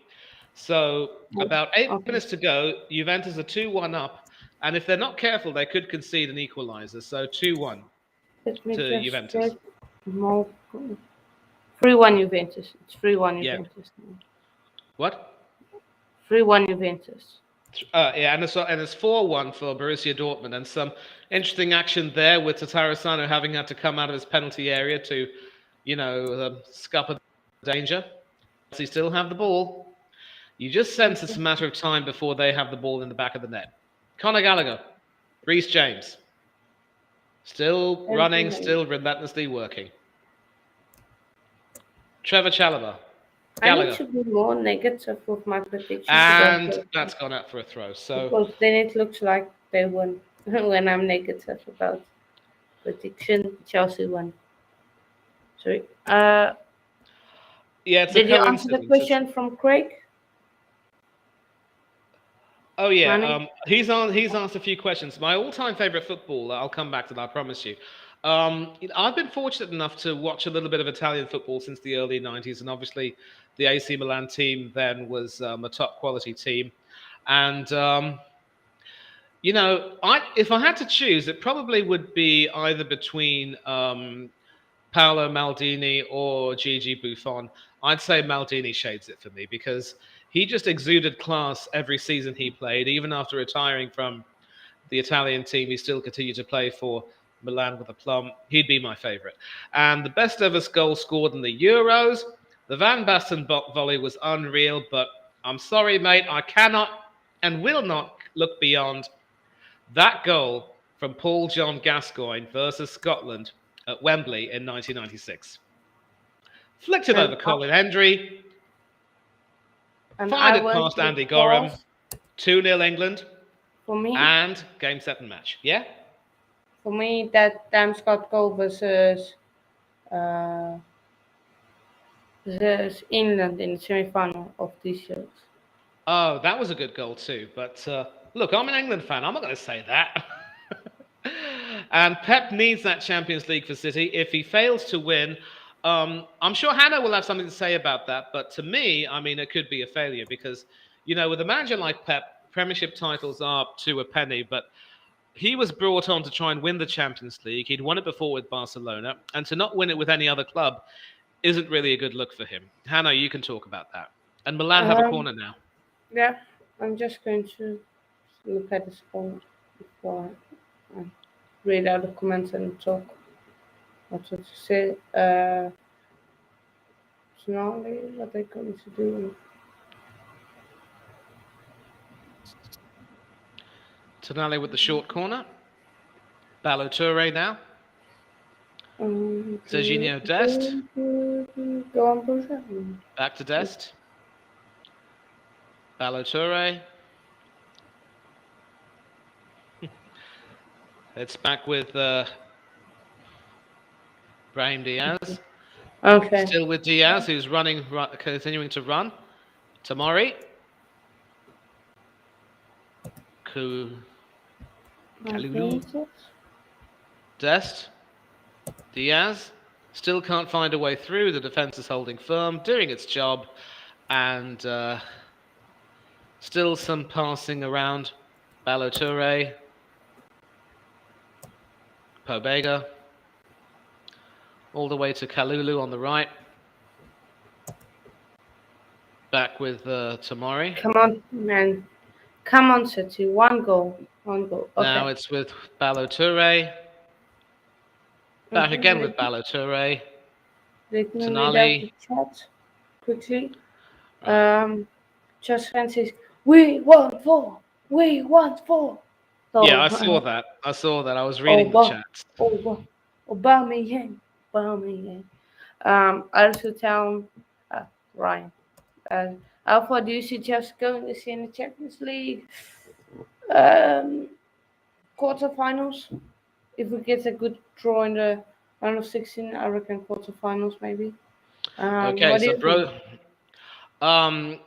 So about 8 Okay. minutes to go, Juventus are 2-1 up, and if they're not careful, they could concede an equalizer. So 2-1 Let me to just Juventus. check more. 3-1 Juventus. It's 3-1 Yeah. Juventus. What? 3-1 Juventus. Yeah, and it's 4-1 for Borussia Dortmund, and some interesting action there with Tatarusanu having had to come out of his penalty area to, scupper the danger. He still have the ball. You just sense it's a matter of time before they have the ball in the back of the net. Conor Gallagher, Reece James, still running, still relentlessly working. Trevor Chalobah, Gallagher. I need to be more negative with my prediction. And that's gone out for a throw. So because then it looks like they won when I'm negative about prediction. Chelsea won. Sorry. yeah, it's Did a you answer the coincidence. question from Craig? Oh yeah, Manny? he's asked a few questions. My all-time favorite footballer, I'll come back to that, I promise you. I've been fortunate enough to watch a little bit of Italian football since the early 90s, and obviously the AC Milan team then was a top quality team. And if I had to choose, it probably would be either between Paolo Maldini or Gigi Buffon. I'd say Maldini shades it for me because he just exuded class every season he played. Even after retiring from the Italian team, he still continued to play for Milan with aplomb. He'd be my favourite. And the best ever goal scored in the Euros, the Van Basten volley was unreal, but I'm sorry, mate, I cannot and will not look beyond that goal from Paul John Gascoigne versus Scotland at Wembley in 1996. Flicked it over Colin Hendry, fired it past Andy Gorham, 2-0 England, for me, and game, set, and match. Yeah? For me, that Dan Scott goal versus England in the semi-final of these years. Oh, that was a good goal too. But look, I'm an England fan. I'm not going to say that. And Pep needs that Champions League for City. If he fails to win, I'm sure Hannah will have something to say about that. But to me, I mean, it could be a failure because, with a manager like Pep, Premiership titles are to a penny. But he was brought on to try and win the Champions League. He'd won it before with Barcelona. And to not win it with any other club isn't really a good look for him. Hannah, you can talk about that. And Milan have a corner now. Yeah, I'm just going to look at the score before I read out the comments and talk what to say. Tonali, what they're going to do. Tonali with the short corner. Balotelli now. Serginho Dest. Go on, Borussia. Back to Dest. Balotelli. It's back with Brahim Diaz. Okay. Still with Diaz, who's continuing to run. Tamori. Kalulu. Dest. Diaz. Still can't find a way through. The defence is holding firm, doing its job. And still some passing around. Balotelli. Pobega. All the way to Kalulu on the right. Back with Tamori. Come on, man. Come on, City. One goal. Okay. Now it's with Balotelli. Back again with Balotelli. Let me read Tonali. out the chat quickly. Just Francis. We want 4. We want 4. So, Yeah, I saw that. I was reading the Oba, chat. Aubameyang. I also tell Ryan. How far do you see Chelsea going this year in the Champions League? Um, Quarterfinals. If we get a good draw in the round of 16, I reckon quarterfinals maybe. Okay, What do so you think? um,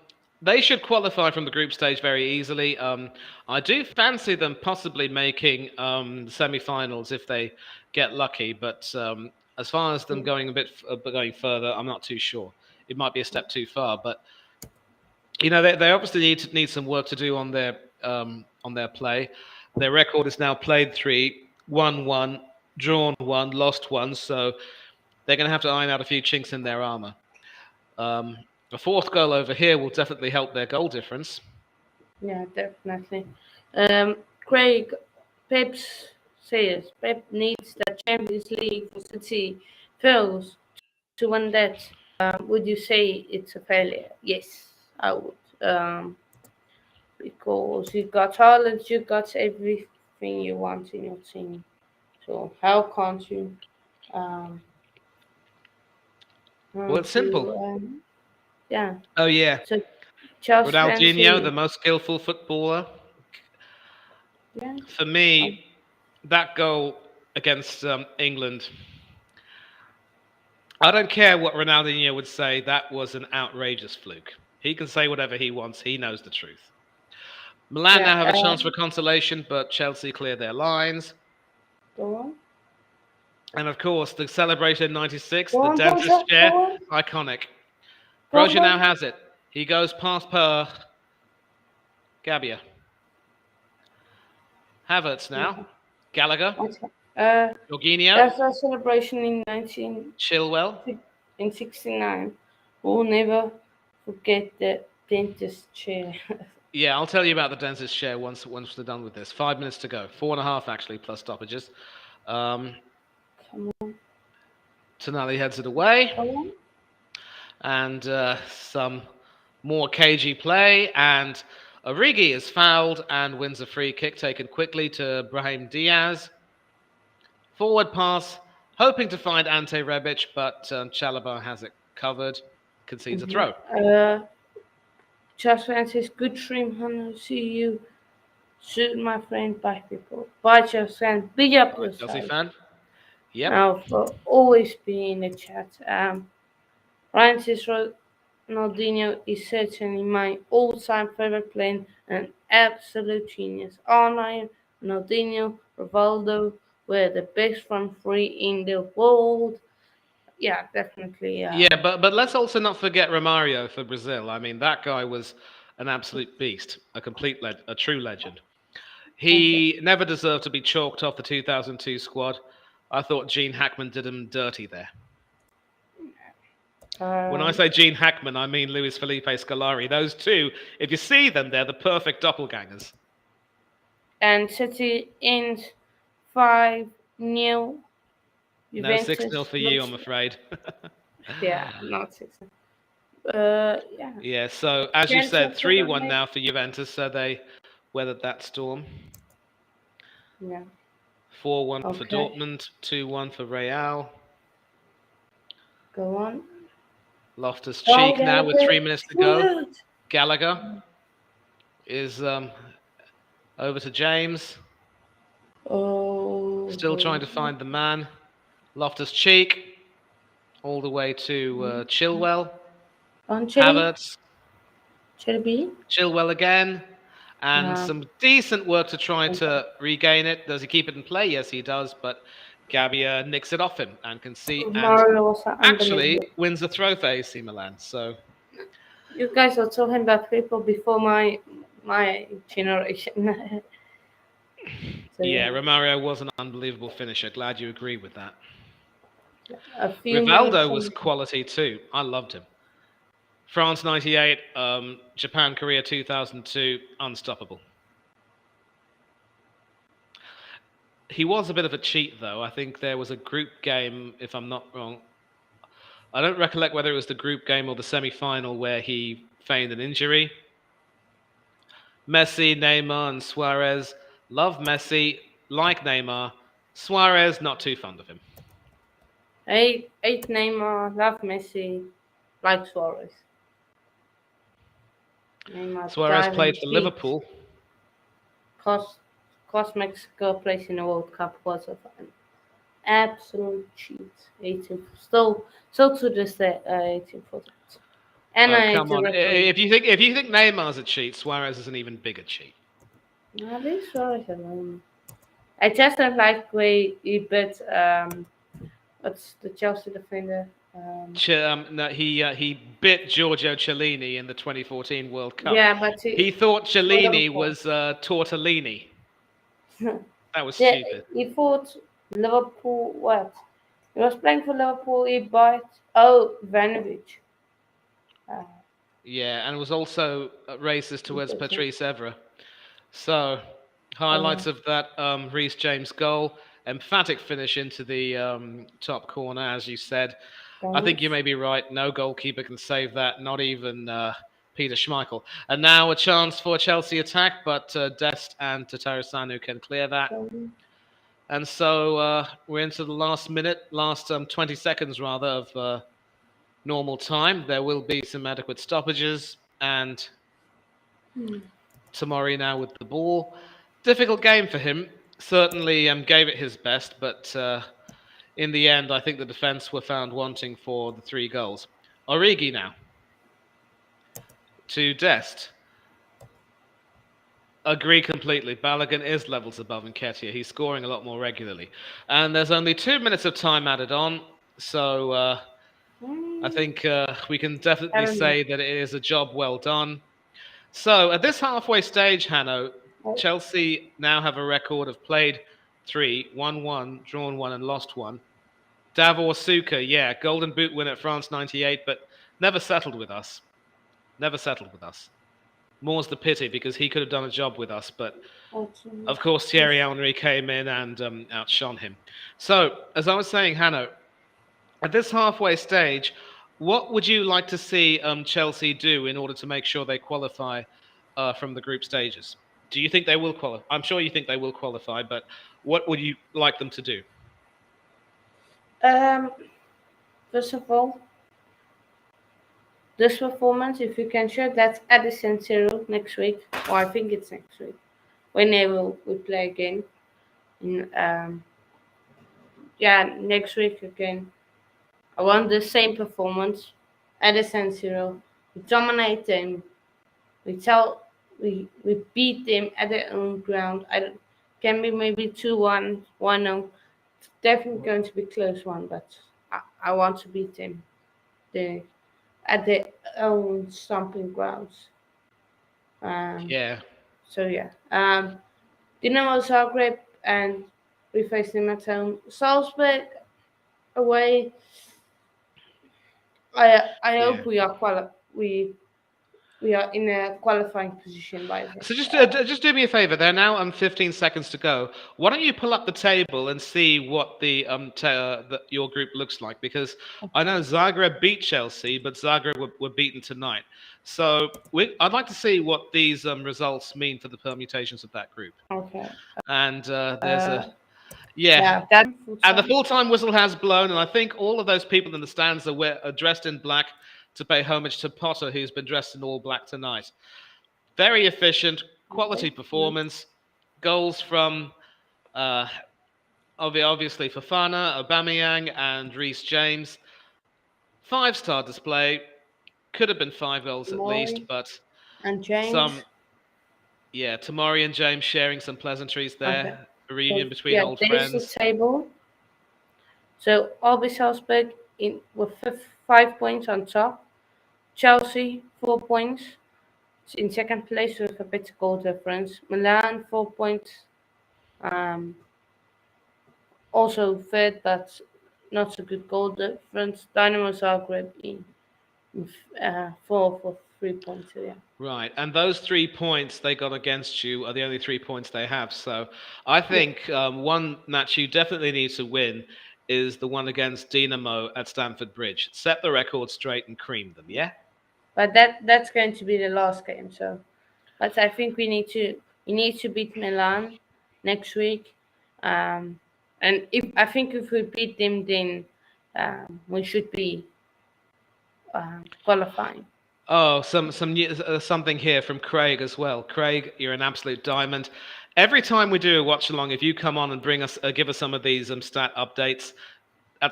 they should qualify from the group stage very easily. I do fancy them possibly making the semi-finals if they get lucky, but as far as them going going further, I'm not too sure. It might be a step too far, but they obviously need some work to do on their play. Their record is now played 3, won 1, drawn 1, lost 1, so they're going to have to iron out a few chinks in their armor. A fourth goal over here will definitely help their goal difference. Yeah, definitely. Craig, Pep says Pep needs the Champions League for City fails to win that. Would you say it's a failure? Yes, I would. Because you've got talent, you've got everything you want in your team. So how can't you? Um, Well, it's can't simple. you? Yeah. Oh yeah, So Chelsea fans Ronaldinho, the see. most skillful footballer. Yeah. For Um, me, that goal against England, I don't care what Ronaldinho would say. That was an outrageous fluke. He can say whatever he wants. He knows the truth. Milan yeah. now have a chance for consolation, but Chelsea clear their lines. Go on. And of course, the celebration in '96, Go the on, dentist Boja. chair, Go on. iconic. Go on, Broja now Boja. has it. He goes past per Gabia. Havertz now. Gallagher. Okay. Uh, Jorginho. that's our celebration in 19 Chilwell. in 69. We'll never forget the dentist chair. Yeah, I'll tell you about the dentist chair once we're done with this. 5 minutes to go. 4.5 actually, plus stoppages. Um, Come on. Tonali heads it away. Go on. And some more cagey play. And Origi is fouled and wins a free kick taken quickly to Brahim Diaz. Forward pass, hoping to find Ante Rebic, but Chalobah has it covered. Concedes a throw. Just Francis, good stream, Hannah. See you soon, my friend. Bye, people. Bye, Just Francis. Big up All right, Chelsea yourself. fan. Yep. Now, for always being in the chat. Ryan says Ronaldinho is certainly my all-time favorite player and absolute genius. R9, Ronaldinho, Rivaldo were the best front three in the world. Yeah, definitely. Yeah, but let's also not forget Romario for Brazil. I mean, that guy was an absolute beast, a true legend. He never deserved to be chalked off the 2002 squad. I thought Gene Hackman did him dirty there. When I say Gene Hackman, I mean Luis Felipe Scolari. Those two, if you see them, they're the perfect doppelgangers. And City ends 5-0. No Juventus 6-0 for you, I'm afraid. Yeah, not 6-0. Yeah. Yeah, so as you said, Juventus 3-1 now for Juventus, so they weathered that storm. Yeah. 4-1 for Okay. Dortmund, 2-1 for Real. Go on. Loftus-Cheek now with 3 minutes to go. Good. Gallagher is over to James. Oh. Still trying to find the man. Loftus-Cheek all the way to Chilwell. On Chile. Havertz. Chile. Chilwell again. And some decent work to try to regain it. Does he keep it in play? Yes, he does. But Gabia nicks it off him and can see and actually wins the throw for AC Milan. So you guys are talking about people before my generation. yeah, Romario was an unbelievable finisher. Glad you agree with that. Rivaldo was quality too. I loved him. France 98, Japan, Korea 2002, unstoppable. He was a bit of a cheat, though. I think there was a group game, if I'm not wrong. I don't recollect whether it was the group game or the semi-final where he feigned an injury. Messi, Neymar, and Suarez Love Messi, like Neymar. Suarez, not too fond of him. Hate Neymar, love Messi, like Suarez. Neymar Suarez diving played for cheat. Liverpool. Cost Mexico place in the World Cup was an absolute cheat. 18 still to this day 18 for that. And Oh, I hate come the on. referee. If you think Neymar's a cheat, Suarez is an even bigger cheat. No, leave Suarez alone. I just don't like the way he bet what's the Chelsea defender? No, he bit Giorgio Cellini in the 2014 World Cup. Yeah, but He thought for Cellini Liverpool. was tortellini. That was Yeah, stupid. he fought Liverpool. What? He was playing for Liverpool. He bought Vanovic. Uh, Yeah, and was also racist towards because he- Patrice Evra. So, highlights of that Reece James goal. Emphatic finish into the top corner, as you said. I think you may be right. No goalkeeper can save that, not even Peter Schmeichel. And now a chance for a Chelsea attack, but Dest and Tatarusanu can clear that. And so we're into the last minute, last 20 seconds rather, of normal time. There will be some adequate stoppages, and Tomori now with the ball. Difficult game for him. Certainly gave it his best, but in the end, I think the defence were found wanting for the 3 goals. Origi now to Dest. Agree completely. Balogun is levels above Nketiah. He's scoring a lot more regularly. And there's only 2 minutes of time added on, so I think we can definitely say that it is a job well done. So at this halfway stage, Hanno, Chelsea now have a record of played 3, won 1, drawn 1, and lost 1. Davor Suker, yeah, Golden Boot winner at France 98, but never settled with us. Never settled with us. More's the pity because he could have done a job with us, but of course Thierry Henry came in and outshone him. So, as I was saying, Hanno, at this halfway stage, what would you like to see Chelsea do in order to make sure they qualify from the group stages? Do you think they will qualify? I'm sure you think they will qualify, but what would you like them to do? First of all, this performance, if you can show that at the San Siro next week, or I think it's next week, when we play again. In next week again. I want the same performance at the San Siro. We dominate them. We beat them at their own ground. Can be maybe 2-1, 1-0. It's definitely going to be a close one, but I want to beat them. At their own stomping grounds. Yeah. So yeah. Dinamo Zagreb, and we face them at home. Salzburg away. I hope we are in a qualifying position by then. So just do me a favor. There are now 15 seconds to go. Why don't you pull up the table and see what the your group looks like? Because I know Zagreb beat Chelsea, but Zagreb were beaten tonight. So I'd like to see what these results mean for the permutations of that group. Okay. And there's a Yeah, that's and the full-time whistle has blown, and I think all of those people in the stands are dressed in black to pay homage to Potter, who's been dressed in all black tonight. Very efficient, quality performance. Goals from obviously Fofana, Aubameyang, and Reece James. 5-star display. Could have been 5 goals at least, but and James. Tomori and James sharing some pleasantries there. Okay. A reunion between old there's friends. the table. So RB Salzburg with 5 points on top. Chelsea 4 points in second place with a better goal difference. Milan 4 points. Also third, but not so good goal difference. Dynamo Zagreb in 4 for 3 points. So yeah. Right, and those 3 points they got against you are the only 3 points they have. So I think one match you definitely need to win is the one against Dinamo at Stamford Bridge. Set the record straight and cream them, yeah? But that's going to be the last game. So, but I think we need to beat Milan next week. And if we beat them, then we should be qualifying. Oh, something here from Craig as well. Craig, you're an absolute diamond. Every time we do a watch along, if you come on and give us some of these stat updates,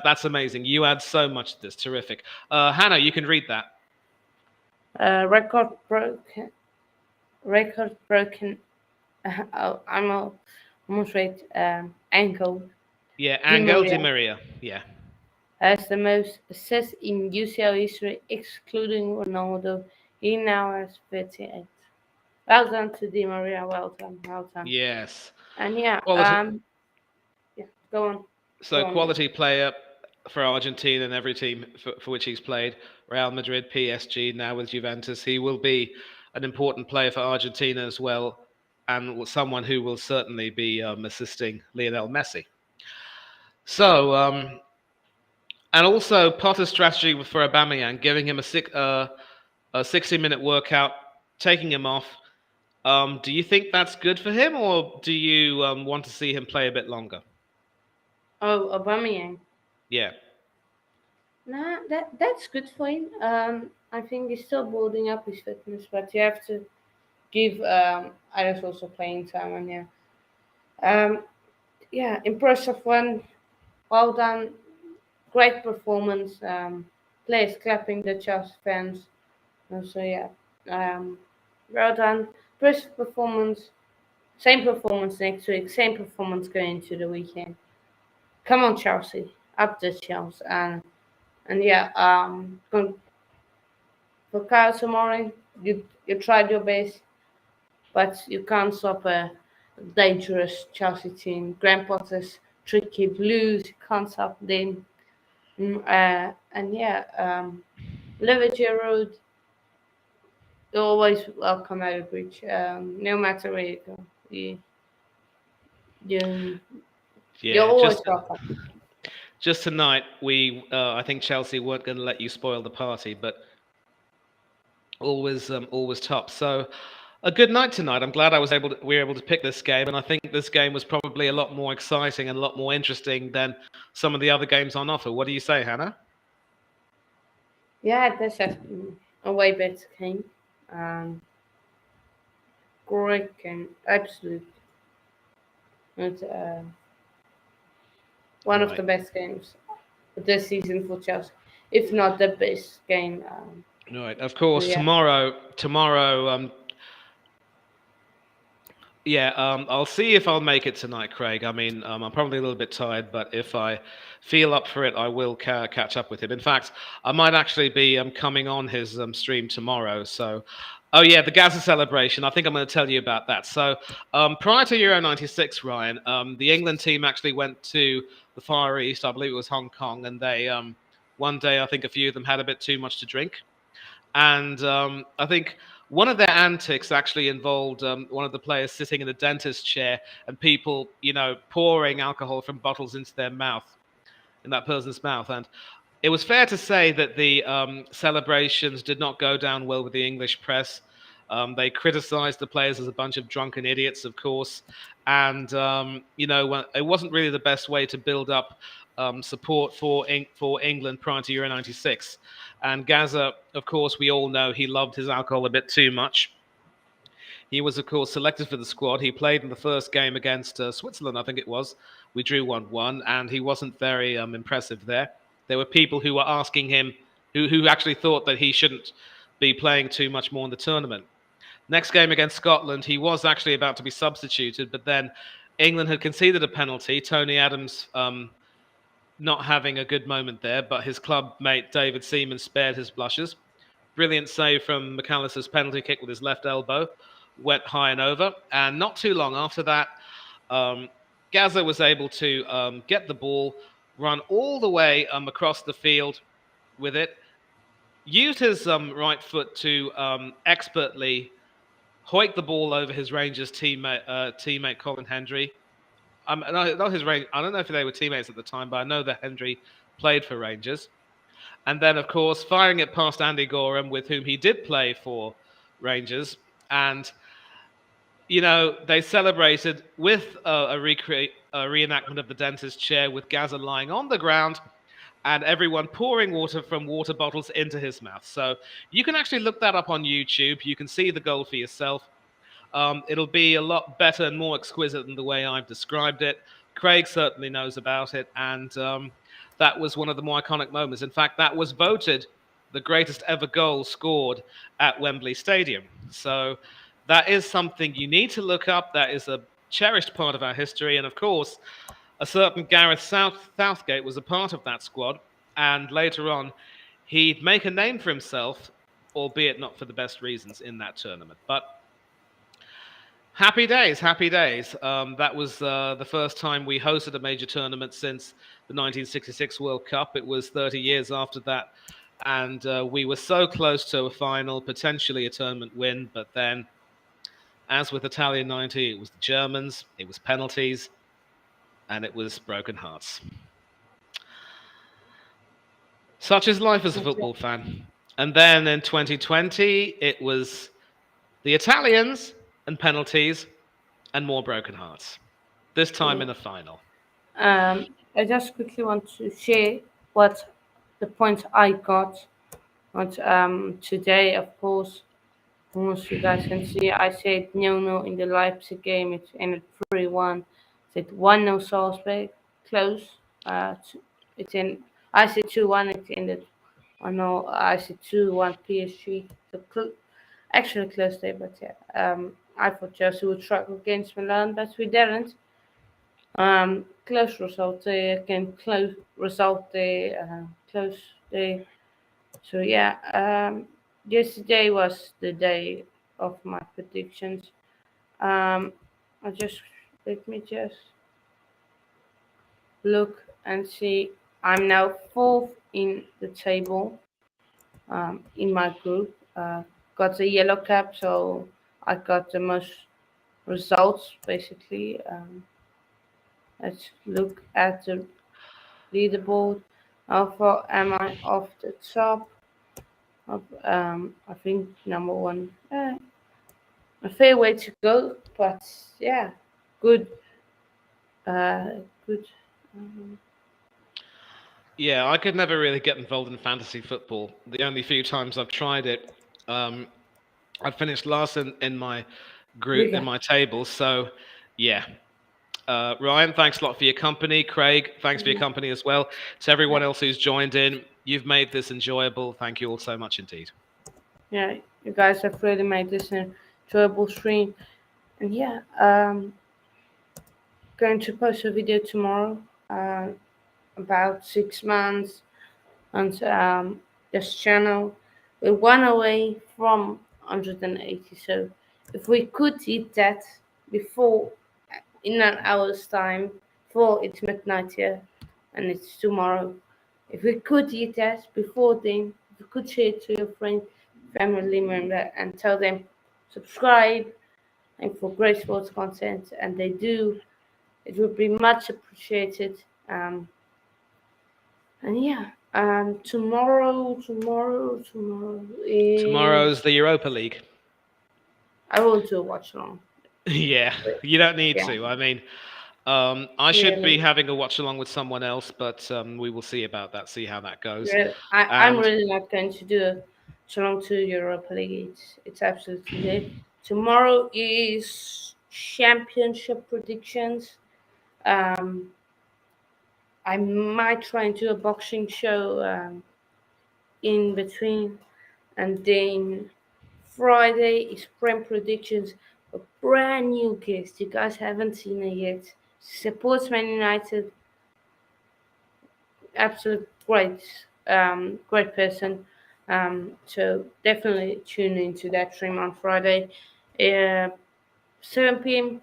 that's amazing. You add so much to this. Terrific. Hannah, you can read that. Record broken. Record broken. I'm almost right. Ankle. Yeah, Di Angel Di Maria Maria. Yeah. has the most assists in UCL history, excluding Ronaldo. He now has 38. Well done to Di Maria. Well done. Well done. Yes. And yeah, Quality. yeah. Go on. So quality player for Argentina and every team for which he's played. Real Madrid, PSG, now with Juventus. He will be an important player for Argentina as well, and someone who will certainly be assisting Lionel Messi. So, and also Potter's strategy for Aubameyang, giving him a 60-minute workout, taking him off. Do you think that's good for him, or do you want to see him play a bit longer? Oh, Aubameyang. Yeah. Nah, that's good for him. I think he's still building up his fitness, but you have to give others also playing time. And yeah, impressive one. Well done. Great performance. Players clapping the Chelsea fans. So yeah, um, well done. Impressive performance. Same performance next week. Same performance going into the weekend. Come on, Chelsea. Up the Chelsea. And yeah, for Kyle Tomori, you tried your best, but you can't stop a dangerous Chelsea team. Graham Potter's tricky blues, you can't stop them. And yeah, Liverpool Road, you're always welcome at a bridge, no matter where you go. You, you're Yeah. always welcome. Just tonight, I think Chelsea weren't going to let you spoil the party, but always top. So a good night tonight. I'm glad we were able to pick this game, and I think this game was probably a lot more exciting and a lot more interesting than some of the other games on offer. What do you say, Hannah? Yeah, that's a way better game. Um, Great game, absolute. It's one of Right. the best games this season for Chelsea, if not the best game. Right. Of course, Yeah, tomorrow. Yeah, I'll see if I'll make it tonight, Craig. I mean, I'm probably a little bit tired, but if I feel up for it, I will catch up with him. In fact, I might actually be coming on his stream tomorrow. So, oh yeah, the Gaza celebration. I think I'm going to tell you about that. So, prior to Euro '96, Ryan, the England team actually went to the Far East. I believe it was Hong Kong, and they one day I think a few of them had a bit too much to drink. And I think one of their antics actually involved one of the players sitting in a dentist chair and people, pouring alcohol from bottles into their mouth, in that person's mouth. And it was fair to say that the celebrations did not go down well with the English press. They criticized the players as a bunch of drunken idiots, of course. And, it wasn't really the best way to build up support for England prior to Euro '96. And Gaza, of course, we all know he loved his alcohol a bit too much. He was, of course, selected for the squad. He played in the first game against Switzerland, I think it was. We drew 1-1, and he wasn't very impressive there. There were people who were asking him, who actually thought that he shouldn't be playing too much more in the tournament. Next game against Scotland, he was actually about to be substituted, but then England had conceded a penalty. Tony Adams not having a good moment there, but his club mate David Seaman spared his blushes. Brilliant save from McAllister's penalty kick with his left elbow. Went high and over. And not too long after that, Gaza was able to get the ball, run all the way across the field with it, used his right foot to expertly hoik the ball over his Rangers teammate Colin Hendry. Not his range. I don't know if they were teammates at the time, but I know that Hendry played for Rangers. And then, of course, firing it past Andy Gorham, with whom he did play for Rangers. And they celebrated with a reenactment of the dentist chair with Gaza lying on the ground and everyone pouring water from water bottles into his mouth. So you can actually look that up on YouTube. You can see the goal for yourself. It'll be a lot better and more exquisite than the way I've described it. Craig certainly knows about it, and that was one of the more iconic moments. In fact, that was voted the greatest ever goal scored at Wembley Stadium. So that is something you need to look up. That is a cherished part of our history, and of course, a certain Gareth Southgate was a part of that squad, and later on, he'd make a name for himself, albeit not for the best reasons, in that tournament. But happy days, happy days. That was the first time we hosted a major tournament since the 1966 World Cup. It was 30 years after that, and we were so close to a final, potentially a tournament win, but then, as with Italian 90, it was the Germans, it was penalties, and it was broken hearts. Such is life as a football fan. And then in 2020, it was the Italians and penalties and more broken hearts. This time in a final. I just quickly want to share what the points I got. But today, of course, most you guys can see, I said 0-0 in the Leipzig game. It ended 3-1. I said 1-0 Salzburg, close. It in. I said 2-1. It ended 1-0. I said 2-1 PSG. So actually close day, but yeah. I thought Chelsea would struggle against Milan, but we didn't. Close result there. Again, close result there. Close there. So yeah, yesterday was the day of my predictions. Um, let me just look and see. I'm now fourth in the table. In my group, got a yellow cap, so I got the most results basically. Let's look at the leaderboard. How far am I off the top? I think number one. A fair way to go, but yeah, good. Good. Um, Yeah, I could never really get involved in fantasy football. The only few times I've tried it, I finished last in my group, in my table. So, yeah. Ryan, thanks a lot for your company. Craig, thanks for your company as well. To everyone else who's joined in, you've made this enjoyable. Thank you all so much indeed. yeah, you guys have really made this an enjoyable stream, and yeah, going to post a video tomorrow. About 6 months on this channel. We're one away from 180. So if we could hit that before in an hour's time, before it's midnight here and it's tomorrow, if we could hit that before then, if you could share it to your friend, family member, and tell them subscribe and for great sports content, and they do, it would be much appreciated. And yeah, tomorrow is Tomorrow's the Europa League. I will do a watch along. Yeah, you don't need Yeah. to. I mean, I should be Really. having a watch along with someone else, but we will see about that, see how that goes. Yeah, I'm And really not going to do a Toronto to Europa League. It's absolutely there. Tomorrow is championship predictions. Um, I might try and do a boxing show in between, and then Friday is Prem predictions. A brand new guest. You guys haven't seen it yet. Supports Man United. Absolute great person. So definitely tune into that stream on Friday. 7 p.m.,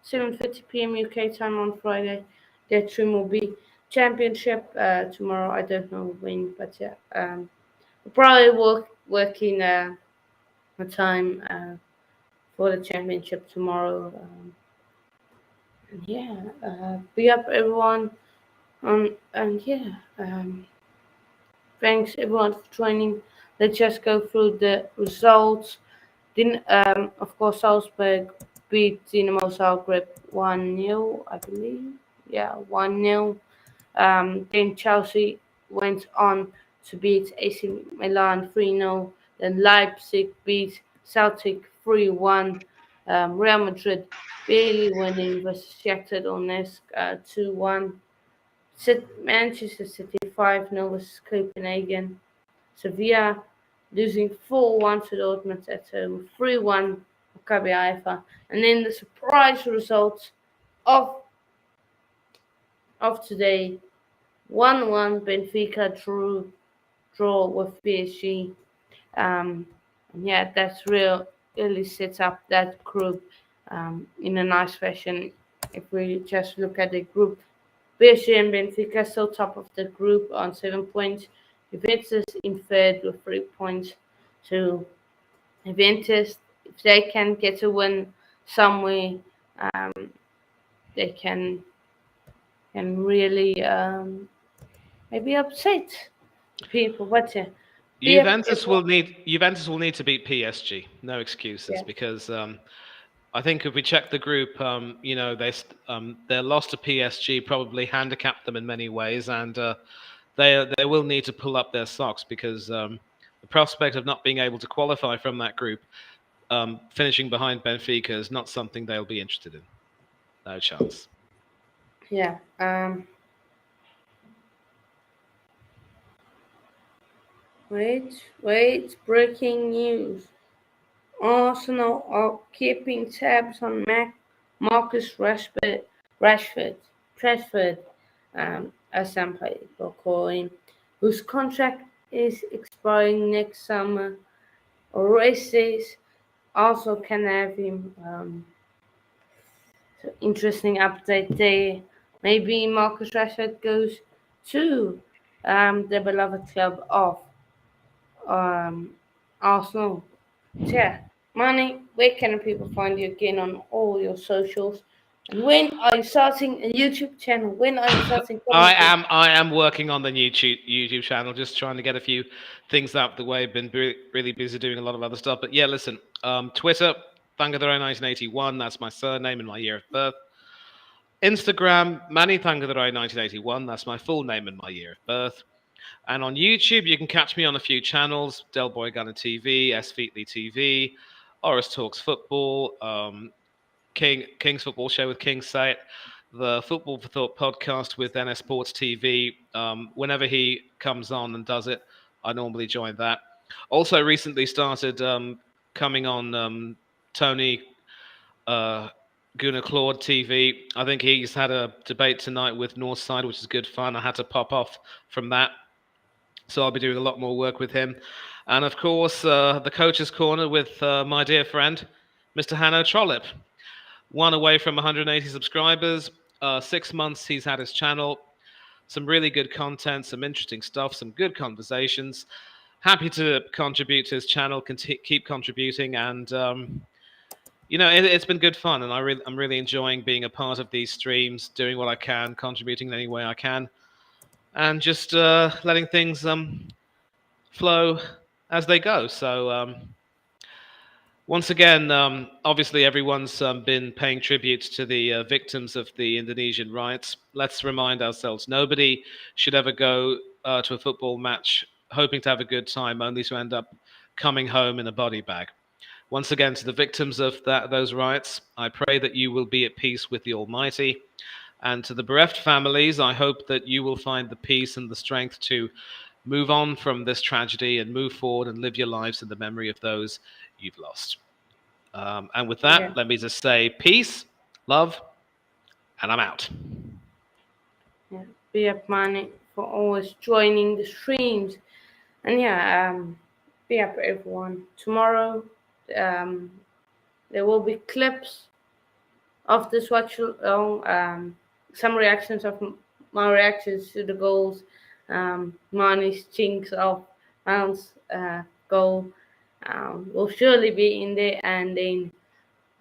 7:50 p.m. UK time on Friday. That stream will be championship tomorrow. I don't know when, but yeah, we'll probably working a time for the championship tomorrow. And yeah, be up everyone. And yeah, thanks everyone for joining. Let's just go through the results. Then, of course, Salzburg beat Dinamo Zagreb 1-0, I believe. Yeah, 1-0. Then Chelsea went on to beat AC Milan 3-0. Then Leipzig beat Celtic 3-1. Real Madrid barely winning versus Shakhtar Donetsk 2-1. Manchester City 5-0 versus Copenhagen. Sevilla losing 4-1 to Dortmund at home, 3-1 Maccabi Haifa. And then the surprise result of today, 1-1 Benfica draw with PSG. And yeah, that's really sets up that group in a nice fashion. If we just look at the group, PSG and Benfica still top of the group on 7 points. Juventus in third with 3 points. So Juventus, if they can get a win somewhere, they can really maybe upset people. But Juventus will need to beat PSG. No excuses, Yeah. because I think if we check the group, their loss to PSG probably handicapped them in many ways, and they will need to pull up their socks, because the prospect of not being able to qualify from that group, finishing behind Benfica, is not something they'll be interested in. No chance. Yeah. Wait. Breaking news. Arsenal are keeping tabs on Marcus Rashford, as some people call him, whose contract is expiring next summer. Races also can have him. So interesting update there. Maybe Marcus Rashford goes to the beloved club of um, Arsenal. So yeah, Manny, where can people find you again on all your socials? And when are you starting a YouTube channel? When are you starting commentary? I am working on the new YouTube channel, just trying to get a few things out of the way. Been really busy doing a lot of other stuff. But yeah, listen, Twitter, Thangathero 1981, that's my surname and my year of birth. Instagram, Manny Thangathero 1981, that's my full name and my year of birth. And on YouTube, you can catch me on a few channels: Del Boy Gunner TV, S Featley TV, Oris Talks Football, King's Football Show with King Say It, the Football for Thought podcast with NS Sports TV. Whenever he comes on and does it, I normally join that. Also, recently started coming on Tony Gunnar Claude TV. I think he's had a debate tonight with Northside, which is good fun. I had to pop off from that, so I'll be doing a lot more work with him. And of course, the Coach's Corner with my dear friend, Mr. Hanno Trollip. One away from 180 subscribers. 6 months he's had his channel. Some really good content, some interesting stuff, some good conversations. Happy to contribute to his channel, keep contributing, and it's been good fun, and I'm really enjoying being a part of these streams, doing what I can, contributing in any way I can, and just letting things flow as they go. So once again, obviously everyone's been paying tribute to the victims of the Indonesian riots. Let's remind ourselves, nobody should ever go to a football match hoping to have a good time, only to end up coming home in a body bag. Once again, to the victims of those riots, I pray that you will be at peace with the Almighty. And to the bereft families, I hope that you will find the peace and the strength to move on from this tragedy and move forward and live your lives in the memory of those you've lost. And with that, Yeah. let me just say peace, love, and I'm out. Yeah. Be up, Manny, for always joining the streams. And yeah, be up, everyone. Tomorrow, there will be clips of this watch along, some reactions of my reactions to the goals, Mani's chinks of Mount's goal will surely be in there, and then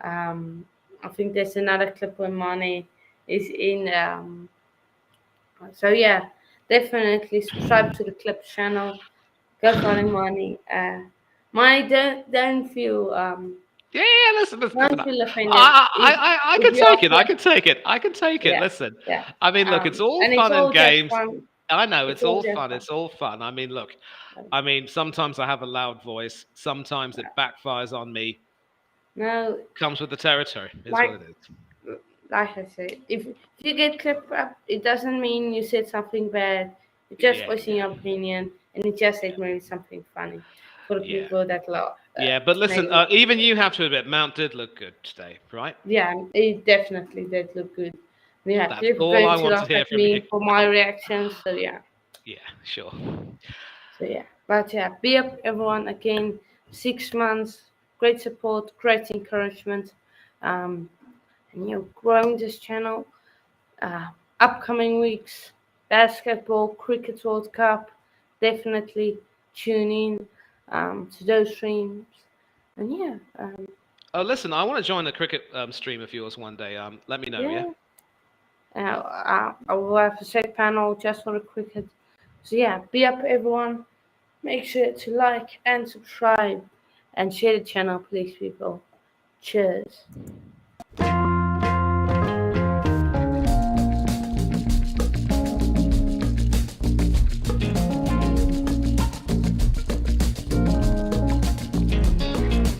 I think there's another clip when Mane is in. So yeah, definitely subscribe to the clip channel. Go follow Mane. Mane, don't feel Yeah, listen. Don't feel offended. I If can you're take it. I offended. can take it. I can take it. Yeah, Listen, yeah. I mean, look, it's all And it's fun and all just games. fun. I know It's it's all all just fun. fun. It's all fun. I mean, look, I mean, sometimes I have a loud voice. Sometimes it backfires on me. No, Comes with the territory. Is like what it is. like I said, if you get clipped up, it doesn't mean you said something bad. You're just Yeah, voicing your opinion, and it just said maybe something funny for the yeah, people that love. yeah. But listen, Maybe. even you have to admit, Mount did look good today, right? Yeah, it definitely did look good. Yeah, That's Cliff all I going to want to laugh hear at from you. me for my reactions. So yeah. Yeah, sure. So yeah, but yeah, be up everyone again. 6 months, great support, great encouragement, and growing this channel. Uh, Upcoming weeks, basketball, cricket World Cup. Definitely tune in to those streams, and yeah, Listen, I want to join the cricket stream of yours one day. Let me know. Yeah. yeah. I will have a set panel just for the cricket. So yeah, be up everyone. Make sure to like and subscribe and share the channel, please, people. Cheers.